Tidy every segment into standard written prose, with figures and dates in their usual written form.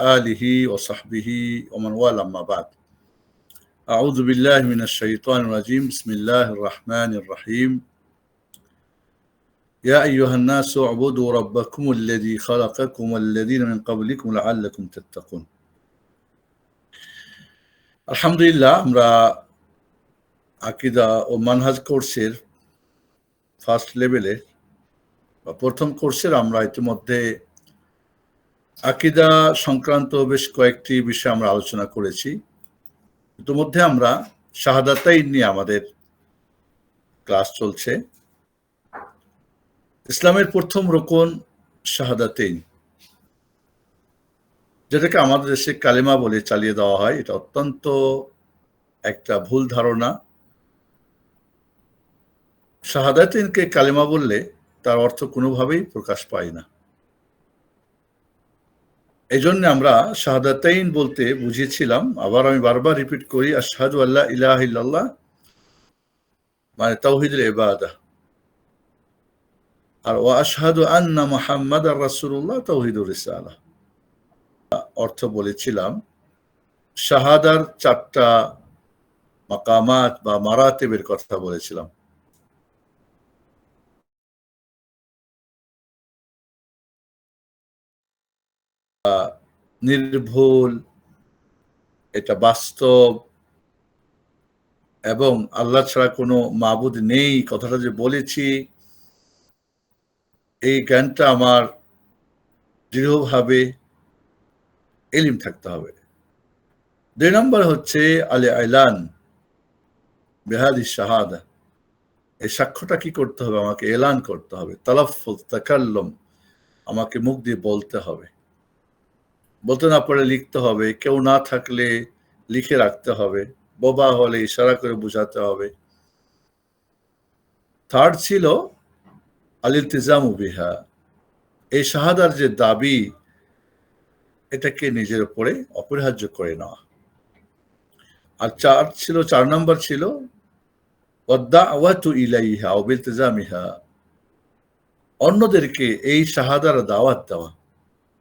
آله وصحبه ومن والاه أما بعد أعوذ بالله من الشيطان الرجيم بسم الله الرحمن الرحيم يا أيها الناس اعبدوا ربكم الذي خلقكم والذين من قبلكم لعلكم تتقون আলহামদুলিল্লাহ আমরা আকীদা ও মানহাজ কোর্সের ফার্স্ট লেভেলে বা প্রথম কোর্সের আমরা ইতিমধ্যে আকীদা সংক্রান্ত বেশ কয়েকটি বিষয় আমরা আলোচনা করেছি। ইতিমধ্যে আমরা শাহাদাতাইন নিয়ে আমাদের ক্লাস চলছে। ইসলামের প্রথম রুকন শাহাদাতাইন, যেটাকে আমাদের দেশে কালেমা বলে চালিয়ে দেওয়া হয়, এটা অত্যন্ত একটা ভুল ধারণা। শাহাদাতাইনকে কালেমা বললে তার অর্থ কোনোভাবেই প্রকাশ পায় না। এই জন্য আমরা শাহাদাতাইন বলতে বুঝিয়েছিলাম, আবার আমি বারবার রিপিট করি, আশহাদু আল্লা ইলাহা ইল্লাল্লাহ মানে তাওহীদুল ইবাদাহ, আর ওয়া আশহাদু আন্না মুহাম্মাদার রাসূলুল্লাহ তাওহীদুর রিসালাহ। অর্থ বলেছিলাম শাহাদার 4টা মাকামাত বা মারাতিবের কথা বলেছিলাম। নির্ভুল, এটা বাস্তব, এবং আল্লাহ ছাড়া কোনো মাবুদ নেই কথাটা যে বলেছি, এই জ্ঞানটা আমার দৃঢ়ভাবে ইলম থাকতে হবে। 2 নম্বর হচ্ছে আল ইলান বিহাদি শাহাদা, এই সাক্ষ্যটা কি করতে হবে, আমাকে এলান করতে হবে। তালাফফুজ তাকাল্লুম, আমাকে মুখ দিয়ে বলতে হবে, বলতে না পারলে লিখতে হবে, কেউ না থাকলে লিখে রাখতে হবে, বোবা হলে ইশারা করে বোঝাতে হবে। থার্ড ছিল আল ইলতিজামু বিহা, এই শাহাদার যে দাবি এটাকে নিজের উপরে অপরিহার্য করে নেওয়া। আর 4 নম্বর ছিল ওয়াদ-দাওয়াতু ইলাইহা ওয়া বিলতিজামিহা, অন্যদেরকে এই শাহাদার দাওয়াত দেওয়া,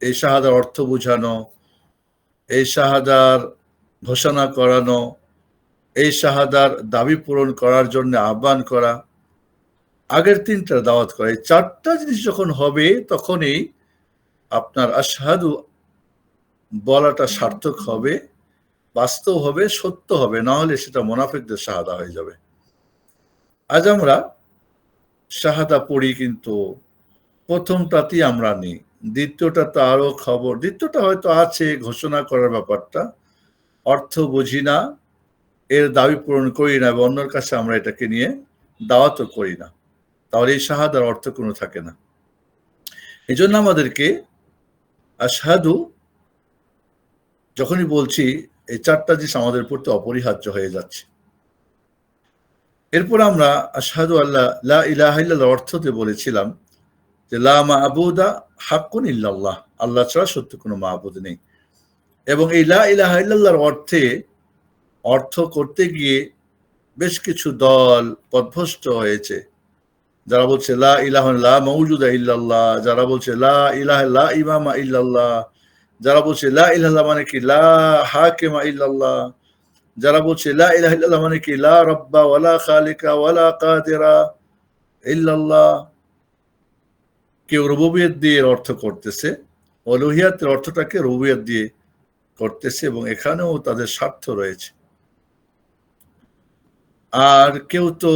এই শাহাদার অর্থ বোঝানো, এই শাহাদার ঘোষণা করানো, এই শাহাদার দাবি পূরণ করার জন্য আহ্বান করা, আগের 3টা দাওয়াত করা। এই 4টা জিনিস যখন হবে তখনই আপনার আশহাদু বলাটা সার্থক হবে, বাস্তব হবে, সত্য হবে, না হলে সেটা মুনাফিকদের শাহাদা হয়ে যাবে। আজ আমরা শাহাদা পড়ি, কিন্তু প্রথমটাতেই আমরা নেই, দ্বিতীয়টা তো আরো খবর। দ্বিতীয়টা হয়তো আছে, ঘোষণা করার ব্যাপারটা, অর্থ বুঝি না, এর দাবি পূরণ করি না, এবং অন্যের কাছে আমরা এটাকে নিয়ে দাওয়াতও করি না, তাহলে এই শাহাদার অর্থ কোনো থাকে না। এই জন্য আমাদেরকে আশহাদু যখনই বলছি, এই 4টা জিনিস আমাদের প্রতি অপরিহার্য হয়ে যাচ্ছে। এরপর আমরা আশহাদু আল্লাহ লা ইলাহা ইল্লাল্লাহ অর্থতে বলেছিলাম যে লা মা'বুদা হাক্কুন ইল্লাল্লাহ, আল্লাহ ছাড়া সত্য কোনো মা'বুদ নেই। এবং এই লা ইলাহা ইল্লাল্লাহর অর্থ করতে গিয়ে বেশ কিছু দল পথভ্রষ্ট হয়েছে, যারা বলছে লা ইলাহা লা মাওজুদা ইল্লাল্লাহ, যারা বলছে লা ইলাহা লা ইমামা ইল্লাল্লাহ, যারা বলছে লা ইলাহা মানে কি লা হাকিমা ইল্লাল্লাহ, যারা বলছে লা ইলাহা ইল্লাল্লাহ মানে কি লা রাব্বা ওয়ালা খালিকা ওয়ালা কাদিরা ইল্লাল্লাহ। কেউ রুবুবিয়ত দিয়ে অর্থ করতেছে, উলুহিয়াতের অর্থটাকে রুবুবিয়ত দিয়ে করতেছে, এবং এখানেও তাদের স্বার্থ রয়েছে। আর কেউ তো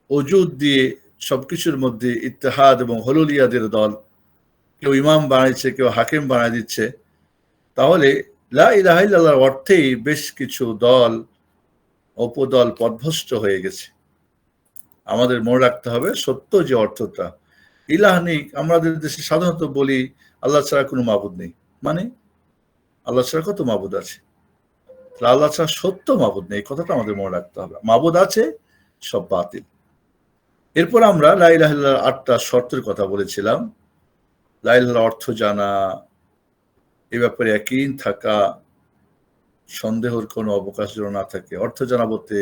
ওজুদ দিয়ে সবকিছুর মধ্যে ইত্তেহাদ এবং হলুলিয়াদের দল, কেউ ইমাম বানাইছে, কেউ হাকিম বানাই দিচ্ছে। তাহলে লা ইলাহা ইল্লাল্লাহর অর্থেই বেশ কিছু দল উপদল পথভ্রষ্ট হয়ে গেছে। আমাদের মনে রাখতে হবে সত্য যে অর্থটা, ইলাহ নেই, আমাদের দেশে সাধারণত বলি আল্লাহ ছাড়া কোনো মাবুদ নেই, মানে আল্লাহ ছাড়া কত মাবুদ আছে, আল্লাহ ছাড়া সত্য মাবুদ নেই, কথাটা আমাদের মনে রাখতে হবে। মাবুদ আছে, সব বাতিল। এরপর আমরা লা ইলাহা ইল্লাল্লাহর 8টা শর্তের কথা বলেছিলাম। লা ইলাহা অর্থ জানা, এ ব্যাপারে ইয়াকিন থাকা, সন্দেহের কোনো অবকাশ যেন না থাকে। অর্থ জানা বলতে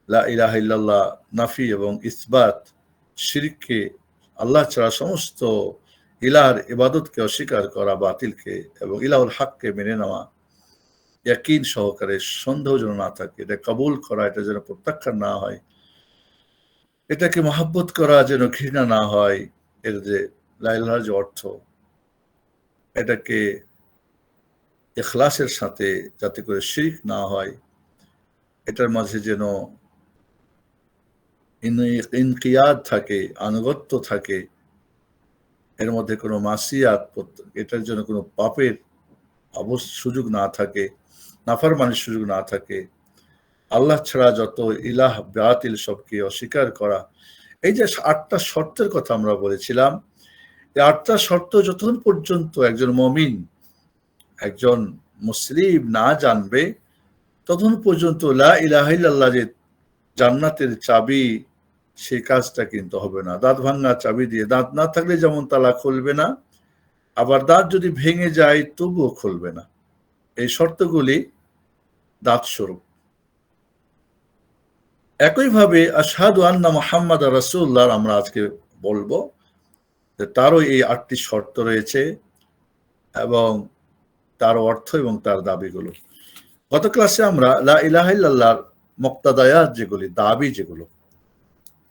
লা ইলাহা ইল্লাল্লাহ নাফি এবং ইসবাত, শিরককে, আল্লাহ ছাড়া সমস্ত ইলাহর ইবাদতকে অস্বীকার করা, বাতিলকে, এবং ইলাহুল হককে মেনে নেওয়া ইয়াকিন সহকারে, সন্দেহ যেন না থাকে, এটা কবুল করা, এটা যেন প্রত্যাখ্যান না হয়, এটাকে মহাব্বত করা যেন ঘৃণা না হয়, এর যে লা ইলাহার যে অর্থ, এটাকে ইখলাসের সাথে যাতে করে শিরক না হয়, এটার মাঝে যেন ইনকিয়াদ থাকে, আনুগত্য থাকে, এর মধ্যে কোনো মাসিয়াত, এটার জন্য কোনো পাপের সুযোগ না থাকে, নাফরমানির সুযোগ না থাকে, আল্লাহ ছাড়া যত ইলাহ বাতিল সবকে অস্বীকার করা। এই যে 8টা শর্তের কথা আমরা বলেছিলাম, এই 8টা শর্ত যতক্ষণ পর্যন্ত একজন মুমিন, একজন মুসলিম না জানবে, ততক্ষণ পর্যন্ত লা ইলাহা ইল্লাল্লাহ যে জান্নাতের চাবি, সেই কাজটা কিন্তু হবে না। দাঁত ভাঙা চাবি দিয়ে, দাঁত না থাকলে যেমন তালা খুলবে না, আবার দাঁত যদি ভেঙে যায় তবুও খুলবে না। এই শর্তগুলি দাঁত স্বরূপ। একইভাবে আশহাদু আন্না মুহাম্মাদ রাসূলুল্লাহ আমরা আজকে বলবো, যে তারও এই 8টি শর্ত রয়েছে এবং তার অর্থ এবং তার দাবিগুলো। গত ক্লাসে আমরা লা ইলাহা ইল্লাল্লাহর মুক্তাদায়াত যেগুলি, দাবি যেগুলো,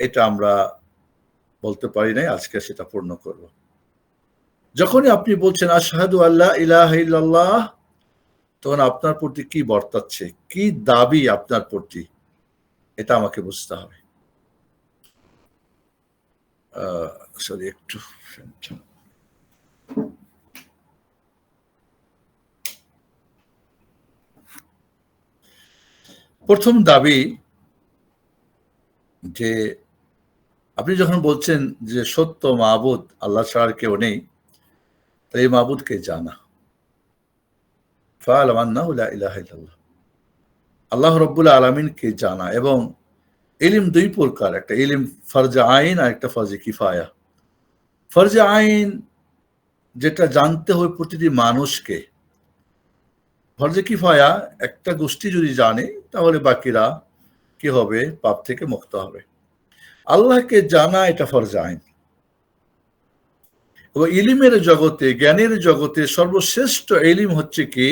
এটা আমরা বলতে পারি নাই, আজকে সেটা পূর্ণ করব। যখনই আপনি বলছেন আশহাদু আল্লা ইলাহা ইল্লাল্লাহ, তখন আপনার প্রতি কি বর্তাচ্ছে, কি দাবি আপনার প্রতি, এটা আমাকে বুঝতে হবে। সরি, একটু প্রথম দাবি, যে আপনি যখন বলছেন যে সত্য মাবুদ আল্লাহ ছাড়া আর কেউ নেই, এই মাবুদকে জানা। ফাআলাম আন্নাহু লা ইলাহা ইল্লাল্লাহ, আল্লাহ রাব্বুল আলামিনকে জানা। এবং ইলম 2 প্রকার, একটা ইলম ফরজে আইন আর একটা ফরজে কিফায়া। ফরজে আইন যেটা জানতে হয় প্রতিটি মানুষকে, ফরজে কিফায়া একটা গোষ্ঠী যদি জানে তাহলে বাকিরা কি হবে, পাপ থেকে মুক্ত হবে। আল্লাহকে জানা এটা ফরজে আইন। এবং ইলিমের জগতে, জ্ঞানের জগতে সর্বশ্রেষ্ঠ ইলিম হচ্ছে কি,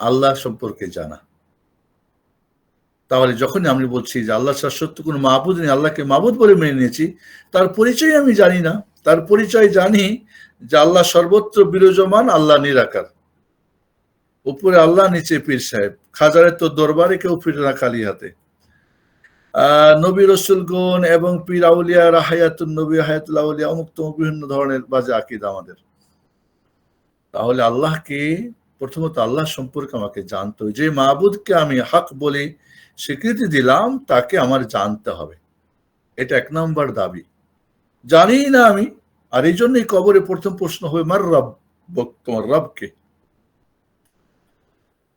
আল্লাহ সম্পর্কে জানা। তাহলে যখনই আমি বলছি যে আল্লাহ ছাড়া সত্য কোনো মাবুদ নেই, আল্লাহকে মাবুদ বলে মেনে নিয়েছি, তার পরিচয় আমি জানি না। তার পরিচয় জানি যে আল্লাহ সর্বত্র বিরাজমান, আল্লাহ নিরাকার, উপরে আল্লাহ, নিচে পীর সাহেব, খাজারের তো দরবারে কেউ ফিরে না খালি হাতে। নবী রসুলগণ এবং পীর আউলিয়া, হায়াতুন নবী, হায়াতুল আউলিয়া, অমুক তমুক বিভিন্ন ধরনের বাজে আকীদা আমাদের। তাহলে আল্লাহকে, প্রথমত আল্লাহ সম্পর্কে আমাকে জানতে হবে। যে মাবুদকে আমি হক বলে স্বীকৃতি দিলাম, তাকে আমার জানতে হবে। এটা 1 নম্বর দাবি। জানি না আমি, আর এই জন্যই কবরে প্রথম প্রশ্ন হবে মার রব, তোমার রবকে।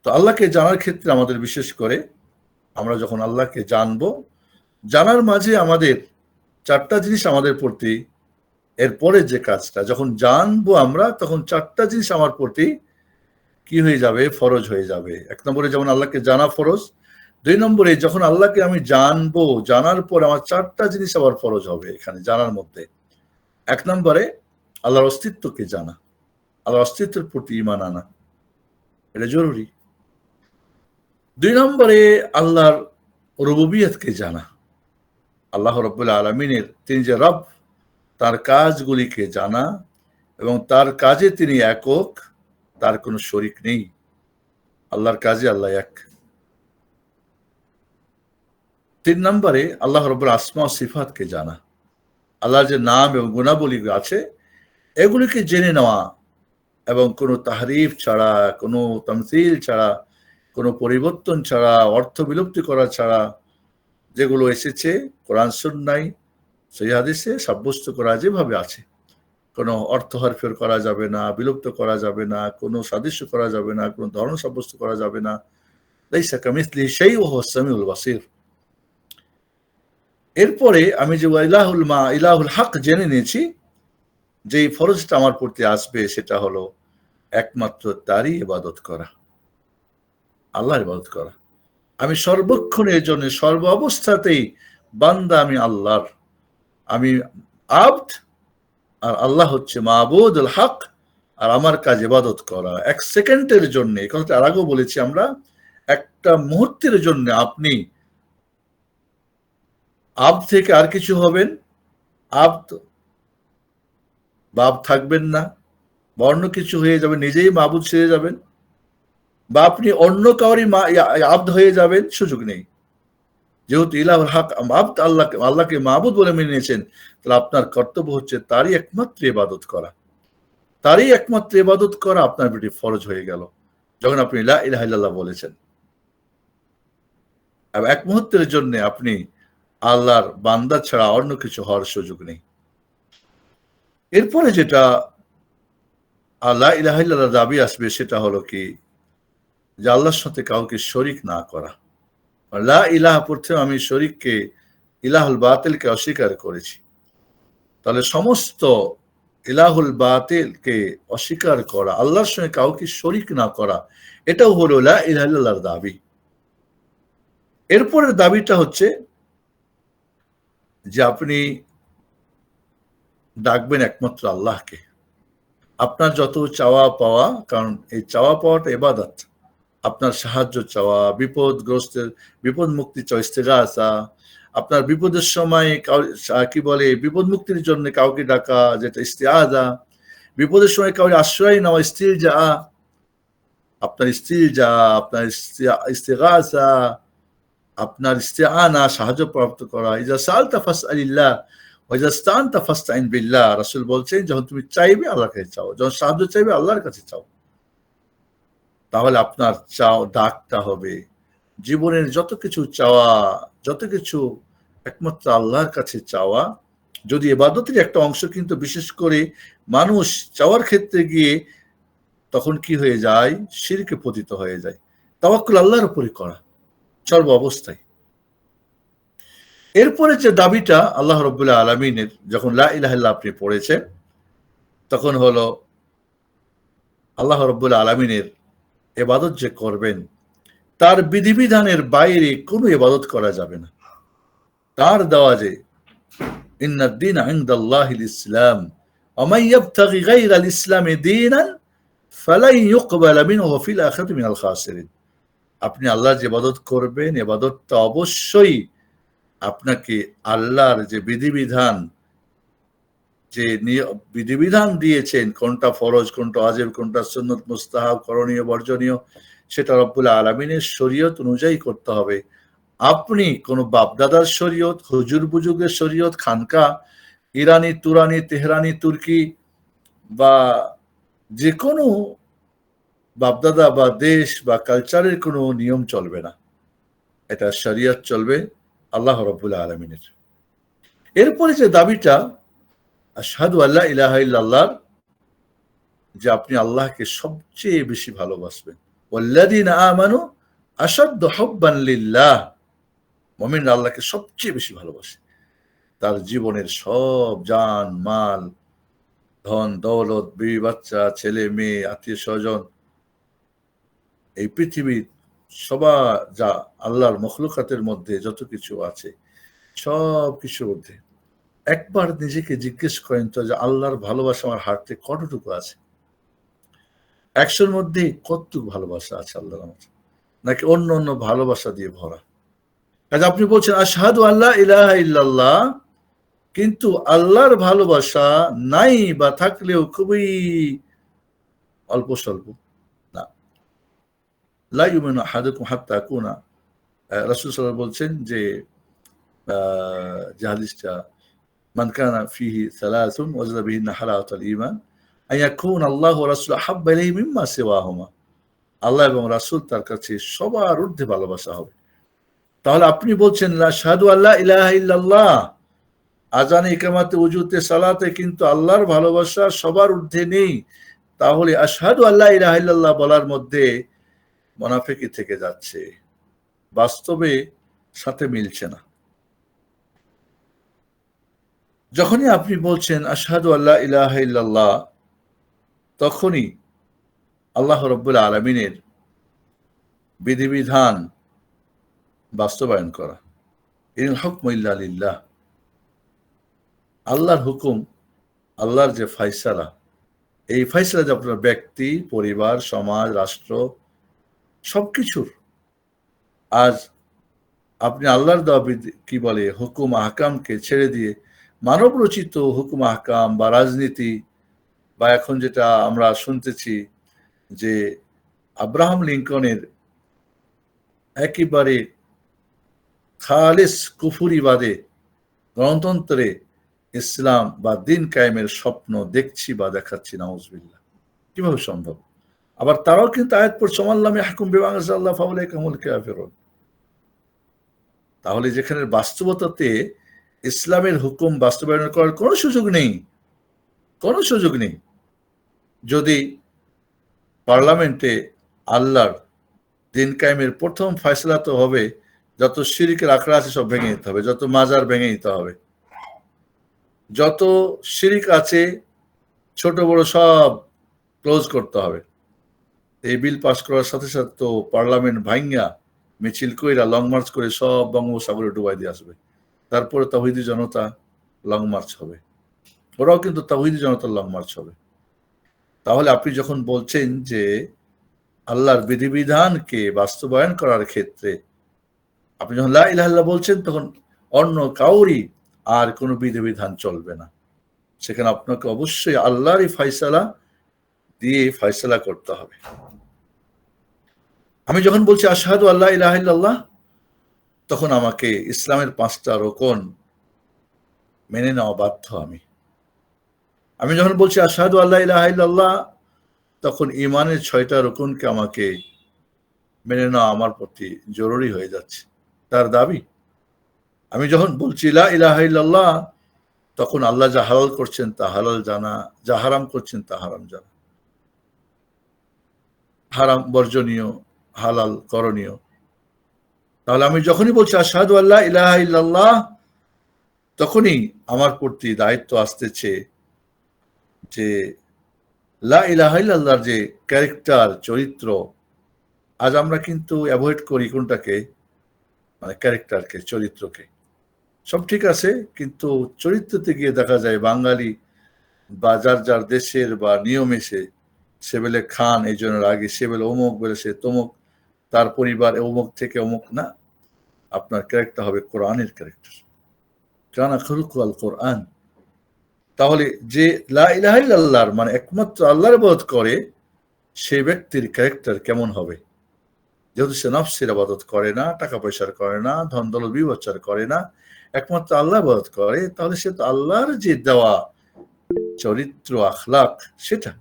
তো আল্লাহকে জানার ক্ষেত্রে আমাদের বিশেষ করে, আমরা যখন আল্লাহকে জানবো, জানার মাঝে আমাদের 4টা জিনিস আমাদের প্রতি, এরপরে যে কাজটা, যখন জানবো আমরা, তখন 4টা জিনিস আমার প্রতি কি হয়ে যাবে, ফরজ হয়ে যাবে। 1 নম্বরে যেমন আল্লাহকে জানা ফরজ, 2 নম্বরে যখন আল্লাহকে আমি জানবো, জানার পর আমার 4টা জিনিস আবার ফরজ হবে এখানে জানার মধ্যে। 1 নম্বরে আল্লাহর অস্তিত্বকে জানা, আল্লাহর অস্তিত্বের প্রতি ঈমান আনা, এটা জরুরি। 2 নম্বরে আল্লাহর রুবুবিয়তকে জানা, আল্লাহ রাব্বুল আলামিনের, তিনি যে রব, তার কাজগুলিকে জানা, এবং তার কাজে তিনি একক, তার কোনো শরীক নেই। আল্লাহর কাজে আল্লাহ এক। 3 নম্বরে আল্লাহ রাব্বুল আসমা ও সিফাতকে জানা, আল্লাহর যে নাম এবং গুণাবলী আছে এগুলিকে জেনে নেওয়া, এবং কোনো তাহরিফ ছাড়া, কোনো তামসিল ছাড়া, কোনো পরিবর্তন ছাড়া, অর্থ বিলুপ্তি করা ছাড়া যেগুলো এসেছে কোরআন সুন্নাহয়, সহিহ হাদিসে সাব্যস্ত করা যেভাবে আছে, কোনো অর্থ হেরফের করা যাবে না, বিলুপ্ত করা যাবে না, কোনো সাদৃশ্য করা যাবে না, কোনো ধরন সাব্যস্ত করা যাবে না। লাইসা কামিসলিহি শাইউন ওয়া হুয়াস সামিউল বাসীর। এরপরে আমি যে ইলাহুল হক জেনে নিয়েছি, যে ফরজটা আমার প্রতি আসবে, সেটা হলো একমাত্র তারই ইবাদত করা, আল্লাহর ইবাদত করা। আমি সর্বক্ষণের জন্য, সর্ব অবস্থাতেই বান্দা আমি আল্লাহর, আমি আবদ, আর আল্লাহ হচ্ছে মাবুদুল হক, আর আমার কাজ ইবাদত করা। এক সেকেন্ডের জন্য, এই কথাটা আর আগেও বলেছি আমরা, একটা মুহূর্তের জন্য আপনি আব থেকে আর কিছু হবেন, আব বাপ থাকবেন না, বা অন্য কিছু হয়ে যাবে, নিজেই মাবুদ সেরে যাবেন, বা আপনি অন্য কাউরই আব্দ হয়ে যাবেন, সুযোগ নেই। যেহেতু ইলাহুল হক আব্দ, আল্লাহকে মাবুদ বলে মেনে নিয়েছেন, তাহলে আপনার কর্তব্য হচ্ছে তারই একমাত্র ইবাদত করা। তারই একমাত্র ইবাদত করা আপনার প্রতি ফরজ হয়ে গেল যখন আপনি লা ইলাহা ইল্লাল্লাহ বলেছেন। এক মুহূর্তের জন্য আপনি আল্লাহর বান্দা ছাড়া অন্য কিছু হওয়ার সুযোগ নেই। এরপরে যেটা লা ইলাহা ইল্লাল্লাহ দাবি আসবে, সেটা হলো কি, যে আল্লাহর সাথে কাউকে শরিক না করা। লা ইলাহা পড়তে আমি শরিককে, ইলাহুল বাতিলকে অস্বীকার করেছি। তাহলে সমস্ত ইলাহুল বাতিলকে অস্বীকার করা, আল্লাহর সঙ্গে কাউকে শরিক না করা, এটাও হলো লা ইলাহা ইল্লাল্লাহর দাবি। এরপরের দাবিটা হচ্ছে যে আপনি ডাকবেন একমাত্র আল্লাহকে। আপনার যত চাওয়া পাওয়া, কারণ এই চাওয়া পাওয়াটা ইবাদত, আপনার সাহায্য চাওয়া, বিপদগ্রস্তের বিপদ মুক্তি চাওয়া, ইস্তেগাসা, আপনার বিপদের সময় কি বলে বিপদ মুক্তির জন্য কাউকে ডাকা, যেটা ইস্তিআযা, বিপদের সময় কাউকে আশ্রয় নেওয়া, ইস্তিলজা, আপনার ইস্তিলজা, আপনার ইস্তিগাসা, আপনার ইস্তিআনা, সাহায্য প্রাপ্ত করা। ইজা সালতা ফাসআলিল্লাহ ওয়া ইজা ইসতানতা ফাসতাইন বিল্লাহ। রাসূল বলছেন, যখন তুমি চাইবে আল্লাহর কাছে চাও, যখন সাহায্য চাইবে আল্লাহর কাছে চাও। তাহলে আপনার ডাকটা হবে জীবনের যত কিছু চাওয়া, যত কিছু একমাত্র আল্লাহর কাছে চাওয়া। যদি ইবাদতের একটা অংশ, কিন্তু বিশেষ করে মানুষ চাওয়ার ক্ষেত্রে গিয়ে তখন কি হয়ে যায়, শিরকে পতিত হয়ে যায়। তাওয়াক্কুল আল্লাহর উপরে করা সর্ব অবস্থায়। এরপরে যে দাবিটা আল্লাহ রাব্বুল আলামিনের, যখন লা ইলাহা ইল্লাল্লাহ আপনি পড়েছেন, তখন হলো আল্লাহ রাব্বুল আলামিনের ইবাদত যে করবেন, তার বিধিবিধানের বাইরে কোনো ইবাদত করা যাবে না। তার দেওয়া যে ইন্নাদ দীনা ইনদাল্লাহিল ইসলাম ওয়া মান ইয়াবতাগি গায়রাল ইসলামি দীনান ফালান ইউকবালা মিনহু ফিল আখিরাতি মিনাল খাসিরিন। আপনি আল্লাহর যে ইবাদত করবেন, ইবাদতটা অবশ্যই আপনাকে আল্লাহর যে বিধিবিধান, যে বিধিবিধান দিয়েছেন, কোনটা ফরজ, কোনটা ওয়াজিব, কোনটা সুন্নত, মুস্তাহাব, করণীয়, বর্জনীয়, সেটা রব্বুল আলামিনের শরীয়ত অনুযায়ী করতে হবে। আপনি কোন বাপদাদার শরীয়ত, হুজুর বুজুর্গের শরীয়ত, খানকা, ইরানি, তুরানি, তেহরানি, তুর্কি বা যে কোনো বাপদাদা বা দেশ বা কালচারের কোনো নিয়ম চলবে না। এটা শরীয়ত চলবে আল্লাহ রাব্বুল আলামিনের। এরপরে যে দাবিটা আশহাদু আল্লা ইলাহা ইল্লাল্লাহ, যে আপনি আল্লাহকে সবচেয়ে বেশি ভালোবাসবেন। ওয়াল্লাযীনা আমানু আশাদ্দু হুব্বান লিল্লাহ। মুমিন আল্লাহকে সবচেয়ে বেশি ভালোবাসে। তার জীবনের সব জান মাল, ধন দৌলত, বিবি বাচ্চা, ছেলে মেয়ে, আত্মীয় স্বজন, এই পৃথিবীর যা আল্লাহর মখলুকাতের মধ্যে যত কিছু আছে, সব কিছুর মধ্যে একবার নিজেকে জিজ্ঞেস করেন তো, যে আল্লাহর ভালোবাসা আমার হার্টে কতটুকু আছে? 100-র মধ্যে কতটুকু ভালোবাসা আছে আল্লাহর আমার, নাকি অন্য অন্য ভালোবাসা দিয়ে ভরা? কাজে আপনি বলছেন আশহাদু আল্লা ইলাহা ইল্লাল্লাহ, কিন্তু আল্লাহর ভালোবাসা নাই বা থাকলেও খুবই অল্প স্বল্প না। লা ইউমিনু আহাদুকুম হাত্তা আকুনা, রাসূল সাল্লাল্লাহু আলাইহি বলছেন যে যে হাদিসটা, মান কানা ফিহি সালাসুন ওয়াজada বিহিন্না হালাওয়াতুল ঈমান আন ইয়াকুনা আল্লাহু ওয়া রাসূলুহু আহাব্বা ইলাইহি মিম্মা সিওয়াহুমা। আল্লাহ এবং রাসূল তার কাছে সবার ঊর্ধ্বে ভালোবাসা হবে। তাহলে আপনি বলছেন আশহাদু আল্লা ইলাহা ইল্লাল্লাহ, আজানে, ইকামাতে, ওযুতে, সালাতে, কিন্তু আল্লাহর ভালোবাসা সবার ঊর্ধ্বে নেই। তাহলে আশহাদু আল্লা ইলাহা ইল্লাল্লাহ বলার মধ্যে মুনাফিকি থেকে যাচ্ছে, বাস্তবে সাথে মিলছে না। যখনই আপনি বলছেন আশহাদু আল্লা ইলাহা ইল্লাল্লাহ, তখনই আল্লাহ রাব্বুল আলামিনের বিধিবিধান বাস্তবায়ন করা। ইনিল হুকমু ইল্লা লিল্লাহ, আল্লাহর হুকুম আল্লাহর যে ফায়সালা, এই ফায়সালা যে আপনার ব্যক্তি, পরিবার, সমাজ, রাষ্ট্র সবকিছুর, আজ আপনি আল্লাহর দেওয়া কি বলে হুকুম আহকামকে ছেড়ে দিয়ে মানব রচিত হুকুম আহকাম বা রাজনীতি, বা এখন যেটা আমরা শুনতেছি যে আব্রাহাম লিঙ্কনের একেবারে খালেস কুফুরিবাদে গণতন্ত্রে ইসলাম বা দিন কায়েমের স্বপ্ন দেখছি বা দেখাচ্ছি, নাউজুবিল্লাহ, কিভাবে সম্ভব? আবার তারাও কিন্তু আয়াত পড়ছে আল্লাহ ইয়াহকুম বিমা আনজালাল্লাহ ফাউলাইকা হুমুল কাফিরুন। তাহলে যেখানে বাস্তবতাতে ইসলামের হুকুম বাস্তবায়ন করার কোনো সুযোগ নেই, কোনো সুযোগ নেই। যদি পার্লামেন্টে আল্লাহর দিন কায়েমের প্রথম ফয়সালা তো হবে যত শিরকের আখড়া আছে সব ভেঙে দিতে হবে, যত মাজার ভেঙে দিতে হবে, যত শিরিক আছে ছোট বড় সব ক্লোজ করতে হবে। এই বিল পাস করার সাথে সাথে তো পার্লামেন্ট ভাঙ্গা মিছিল কইরা লং মার্চ করে সব বঙ্গোপসাগরে ডুবাই দিয়ে আসবে। তারপরে তাওহীদি জনতা লং মার্চ হবে, ওরাও কিন্তু তাওহীদি জনতার লং মার্চ হবে। তাহলে আপনি যখন বলছেন যে আল্লাহর বিধিবিধানকে বাস্তবায়ন করার ক্ষেত্রে আপনি যখন লা ইলাহা ইল্লাল্লাহ বলছেন, তখন অন্য কাউরই আর কোনো বিধিবিধান চলবে না। সেখানে আপনাকে অবশ্যই আল্লাহরই ফয়সালা দিয়ে ফয়সালা করতে হবে। আমি যখন বলছি আশহাদু আল্লা ইলাহা ইল্লাল্লাহ, তখন আমাকে ইসলামের 5টা রোকন মেনে নেওয়া বাধ্য। আমি যখন বলছি আশহাদু আল্লা ইলাহা ইল্লাল্লাহ, তখন ঈমানের 6টা রোকনকে আমাকে মেনে নেওয়া আমার প্রতি জরুরি হয়ে যাচ্ছে, তার দাবি। আমি যখন বলছি লা ইলাহা ইল্লাল্লাহ, তখন আল্লাহ যা হালাল করছেন তা হালাল জানা, যা হারাম করছেন তা হারাম জানা, হারাম বর্জনীয়, হালাল করণীয়। তাহলে আমি যখনই বলছি আশহাদু আল্লা ইলাহা ইল্লাল্লাহ, তখনই আমার প্রতি দায়িত্ব আসতেছে যে লা ইলাহা ইল্লাল্লাহর যে ক্যারেক্টার, চরিত্র, আজ আমরা কিন্তু অ্যাভয়েড করি কোনটাকে, মানে ক্যারেক্টারকে, চরিত্রকে। সব ঠিক আছে, কিন্তু চরিত্রতে গিয়ে দেখা যায় বাঙালি বা যার যার দেশের বা নিয়ম এসে সে বেলে খান, এই জন্য রাগে, সে বেলে অমুক বেলে সে তমুক, তার পরিবার অমুক থেকে অমুক না। আপনার ক্যারেক্টার হবে কোরআনের ক্যারেক্টার, কানা খুলুকু আল কোরআন। তাহলে যে লা ইলাহা ইল্লাল্লাহর মানে একমাত্র আল্লাহর ইবাদত করে, সেই ব্যক্তির ক্যারেক্টার কেমন হবে? যেহেতু সে নফসের ইবাদত করে না, টাকা পয়সার করে না, ধন দৌলত বিবচ্চার করে না, একমাত্র আল্লাহ ইবাদত করে, তাহলে সে তো আল্লাহর যে দেওয়া চরিত্র, আখলাক, সেটা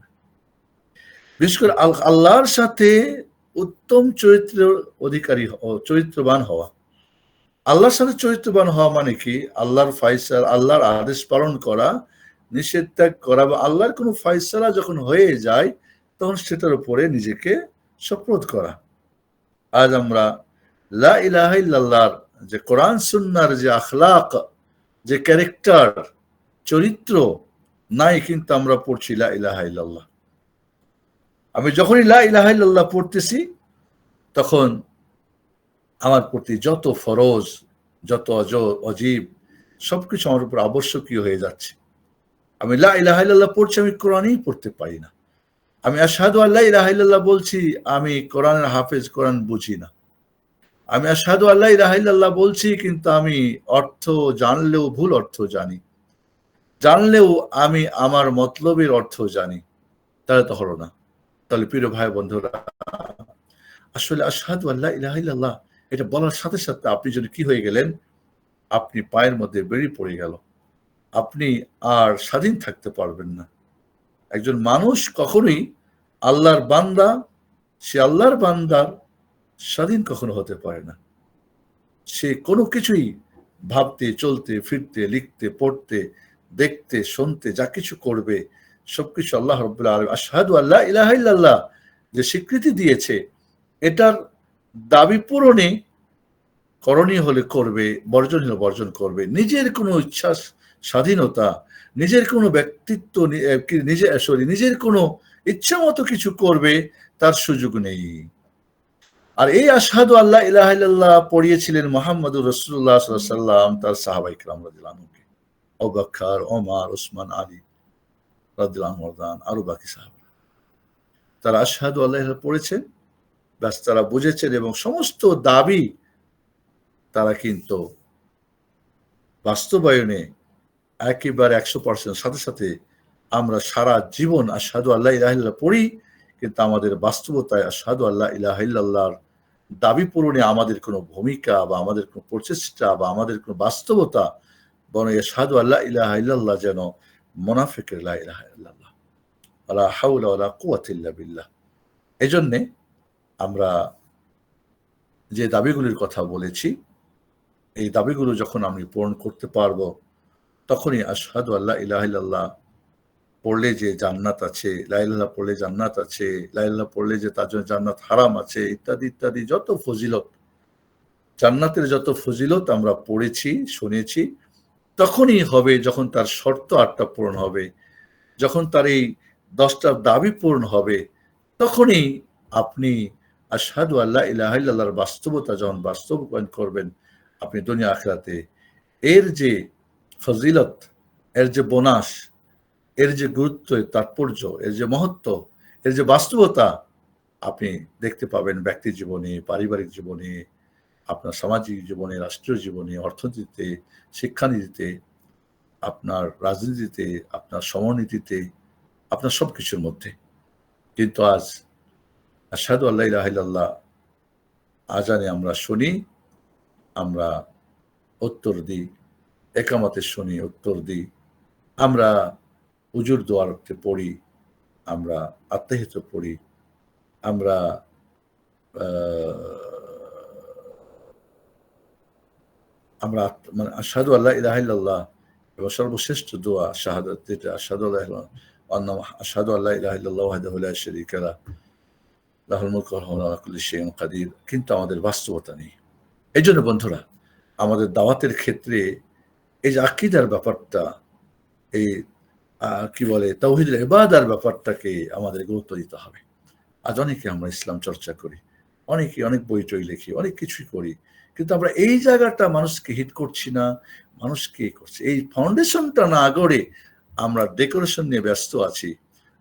বিশেষ করে আল্লাহর সাথে উত্তম চরিত্রের অধিকারী, চরিত্রবান হওয়া। আল্লাহর সাথে চরিত্রবান হওয়া মানে কি? আল্লাহর ফয়সালা, আল্লাহর আদেশ পালন করা, নিষেধ ত্যাগ করা, বা আল্লাহর কোনো ফয়সালা যখন হয়ে যায় তখন সেটার উপরে নিজেকে সুপ্রদ করা। আজ আমরা লা ইলাহা ইল্লাল্লাহর যে কোরআন সুন্নাহর যে আখলাক, যে ক্যারেক্টার, চরিত্র নাই, কিন্তু আমরা পড়ছি লা ইলাহা ইল্লাল্লাহ। আমি যখনই লা ইলাহা ইল্লাল্লাহ পড়তেছি, তখন আমার প্রতি যত ফরজ, যত অজীব সবকিছু আমার উপর আবশ্যকীয় হয়ে যাচ্ছে। আমি লা ইলাহা ইল্লাল্লাহ পড়ছি, আমি কোরআনই পড়তে পারি না। আমি আশহাদু আল্লা ইলাহা ইল্লাল্লাহ বলছি, আমি কোরআনের হাফেজ, কোরআন বুঝি না। আমি আশহাদু আল্লা ইলাহা ইল্লাল্লাহ বলছি, কিন্তু আমি অর্থ জানলেও ভুল অর্থ জানি, জানলেও আমি আমার মতলবের অর্থ জানি, তাহলে তো হলো না। তাহলে প্রিয় ভাই বন্ধুরা, আসলে আশহাদু আল্লা ইলাহা ইল্লাল্লাহ এটা বলার সাথে সাথে আপনি যদি কি হয়ে গেলেন, আপনি পায়ের মধ্যে বেড়ি পড়ে গেল, আপনি আর স্বাধীন থাকতে পারবেন না। একজন মানুষ কখনোই আল্লাহর বান্দা, সে আল্লাহর বান্দার স্বাধীন কখনো হতে পারে না। সে কোনো কিছুই ভাবতে, চলতে, ফিরতে, লিখতে, পড়তে, দেখতে, শুনতে, যা কিছু করবে সবকিছু আল্লাহ রাব্বুল আলামিন আশহাদু আল্লা ইলাহা ইল্লাল্লাহ যে স্বীকৃতি দিয়েছে, এটার দাবি পূরণে করণীয় হলে করবে, বর্জন হলে বর্জন করবে। নিজের কোনো ইচ্ছা, স্বাধীনতা, নিজের কোনো ব্যক্তিত্ব, নিজের কোনো ইচ্ছা মতো কিছু করবে তার সুযোগ নেই। আর এই আশহাদু আল্লা ইলাহা ইল্লাল্লাহ পড়িয়েছিলেন মুহাম্মদুর রাসূলুল্লাহ সাল্লাল্লাহু আলাইহি ওয়াসাল্লাম তার সাহাবায়ে কেরাম রাদিয়াল্লাহু আনহুকে, আবু বকর, ওমর, ওসমান, আলী, রাদিয়াল্লাহু আনহু আরো বাকি সাহাবা, তারা আশহাদু আল্লা ইলাহা পড়েছেন, ব্যাস তারা বুঝেছেন এবং সমস্ত দাবি তারা কিন্তু বাস্তবায়নে একেবারে 100% সাথে সাথে আমরা সারা জীবন আশহাদু আল্লা ইলাহা ইল্লাল্লাহ পড়ি, কিন্তু আমাদের বাস্তবতায় আশহাদু আল্লা ইলাহা ইল্লাল্লাহর দাবি পূরণে আমাদের কোনো ভূমিকা বা আমাদের কোনো প্রচেষ্টা বা আমাদের কোনো বাস্তবতা, বরং আশহাদু আল্লা ইলাহা ইল্লাল্লাহ যেন মুনাফিকের লা ইলাহা ইল্লাল্লাহ, ওয়ালা হাওলা ওয়ালা কুওয়াতা ইল্লা বিল্লাহ। এজন্যে আমরা যে দাবিগুলির কথা বলেছি, এই দাবিগুলো যখন আমি পূরণ করতে পারবো, তখনই আশহাদু আল্লা ইলাহা ইল্লাল্লাহ পড়লে যে জান্নাত আছে, লা ইলাহা ইল্লাল্লাহ পড়লে জান্নাত আছে, লা ইলাহা ইল্লাল্লাহ পড়লে যে তার জন্য জান্নাত হারাম আছে, ইত্যাদি ইত্যাদি যত ফজিলত, জান্নাতের যত ফজিলত আমরা পড়েছি, শুনেছি, তখনই হবে যখন তার শর্ত 8টা পূরণ হবে, যখন তার এই 10টা দাবি পূরণ হবে, তখনই আপনি আশহাদু আল্লা ইলাহা ইল্লাল্লাহর বাস্তবতা যখন বাস্তবায়ন করবেন, আপনি দুনিয়া আখিরাতে এর যে ফজিলত, এর যে বোনাস, এর যে গুরুত্ব, এর তাৎপর্য, এর যে মহত্ব, এর যে বাস্তবতা আপনি দেখতে পাবেন ব্যক্তি জীবনে, পারিবারিক জীবনে, আপনার সামাজিক জীবনে, রাষ্ট্রীয় জীবনে, অর্থনীতিতে, শিক্ষানীতিতে, আপনার রাজনীতিতে, আপনার সমরনীতিতে, আপনার সবকিছুর মধ্যে। কিন্তু আজ আশহাদু আল্লা ইলাহা ইল্লাল্লাহ আজানে আমরা শুনি, আমরা উত্তর দিই, একামতে শুনি, উত্তর দিই, আমরা উজুর দোয়ারতে পড়ি, আমরা আত্মাহিত পড়ি, আমরা আমরা মানে আশহাদু আল্লা ইলাহা ইল্লাল্লাহ এবং সর্বশ্রেষ্ঠ দোয়া শাহাদাত, যেটা আশহাদু আল্লা ইলাহা ইল্লাল্লাহ ওয়াহদাহু লা শারীকা লাহু লাহুল মুলকু ওয়া হুয়া আলা কুল্লি শাইইন কাদির, কিন্তু আমাদের বাস্তবতা নেই। এইজন্য বন্ধুরা, আমাদের দাওয়াতের ক্ষেত্রে এই যে আকীদার ব্যাপারটা, এই কি বলে তাওহীদুল ইবাদার ব্যাপারটাকে আমাদের গুরুত্ব দিতে হবে। আজ অনেকে আমরা ইসলাম চর্চা করি, অনেকে অনেক বই টই লিখি, অনেক কিছুই করি, কিন্তু আমরা এই জায়গাটা মানুষকে হিট করছি না, মানুষকে করছি। এই ফাউন্ডেশনটা না গড়ে আমরা ডেকোরেশন নিয়ে ব্যস্ত আছি।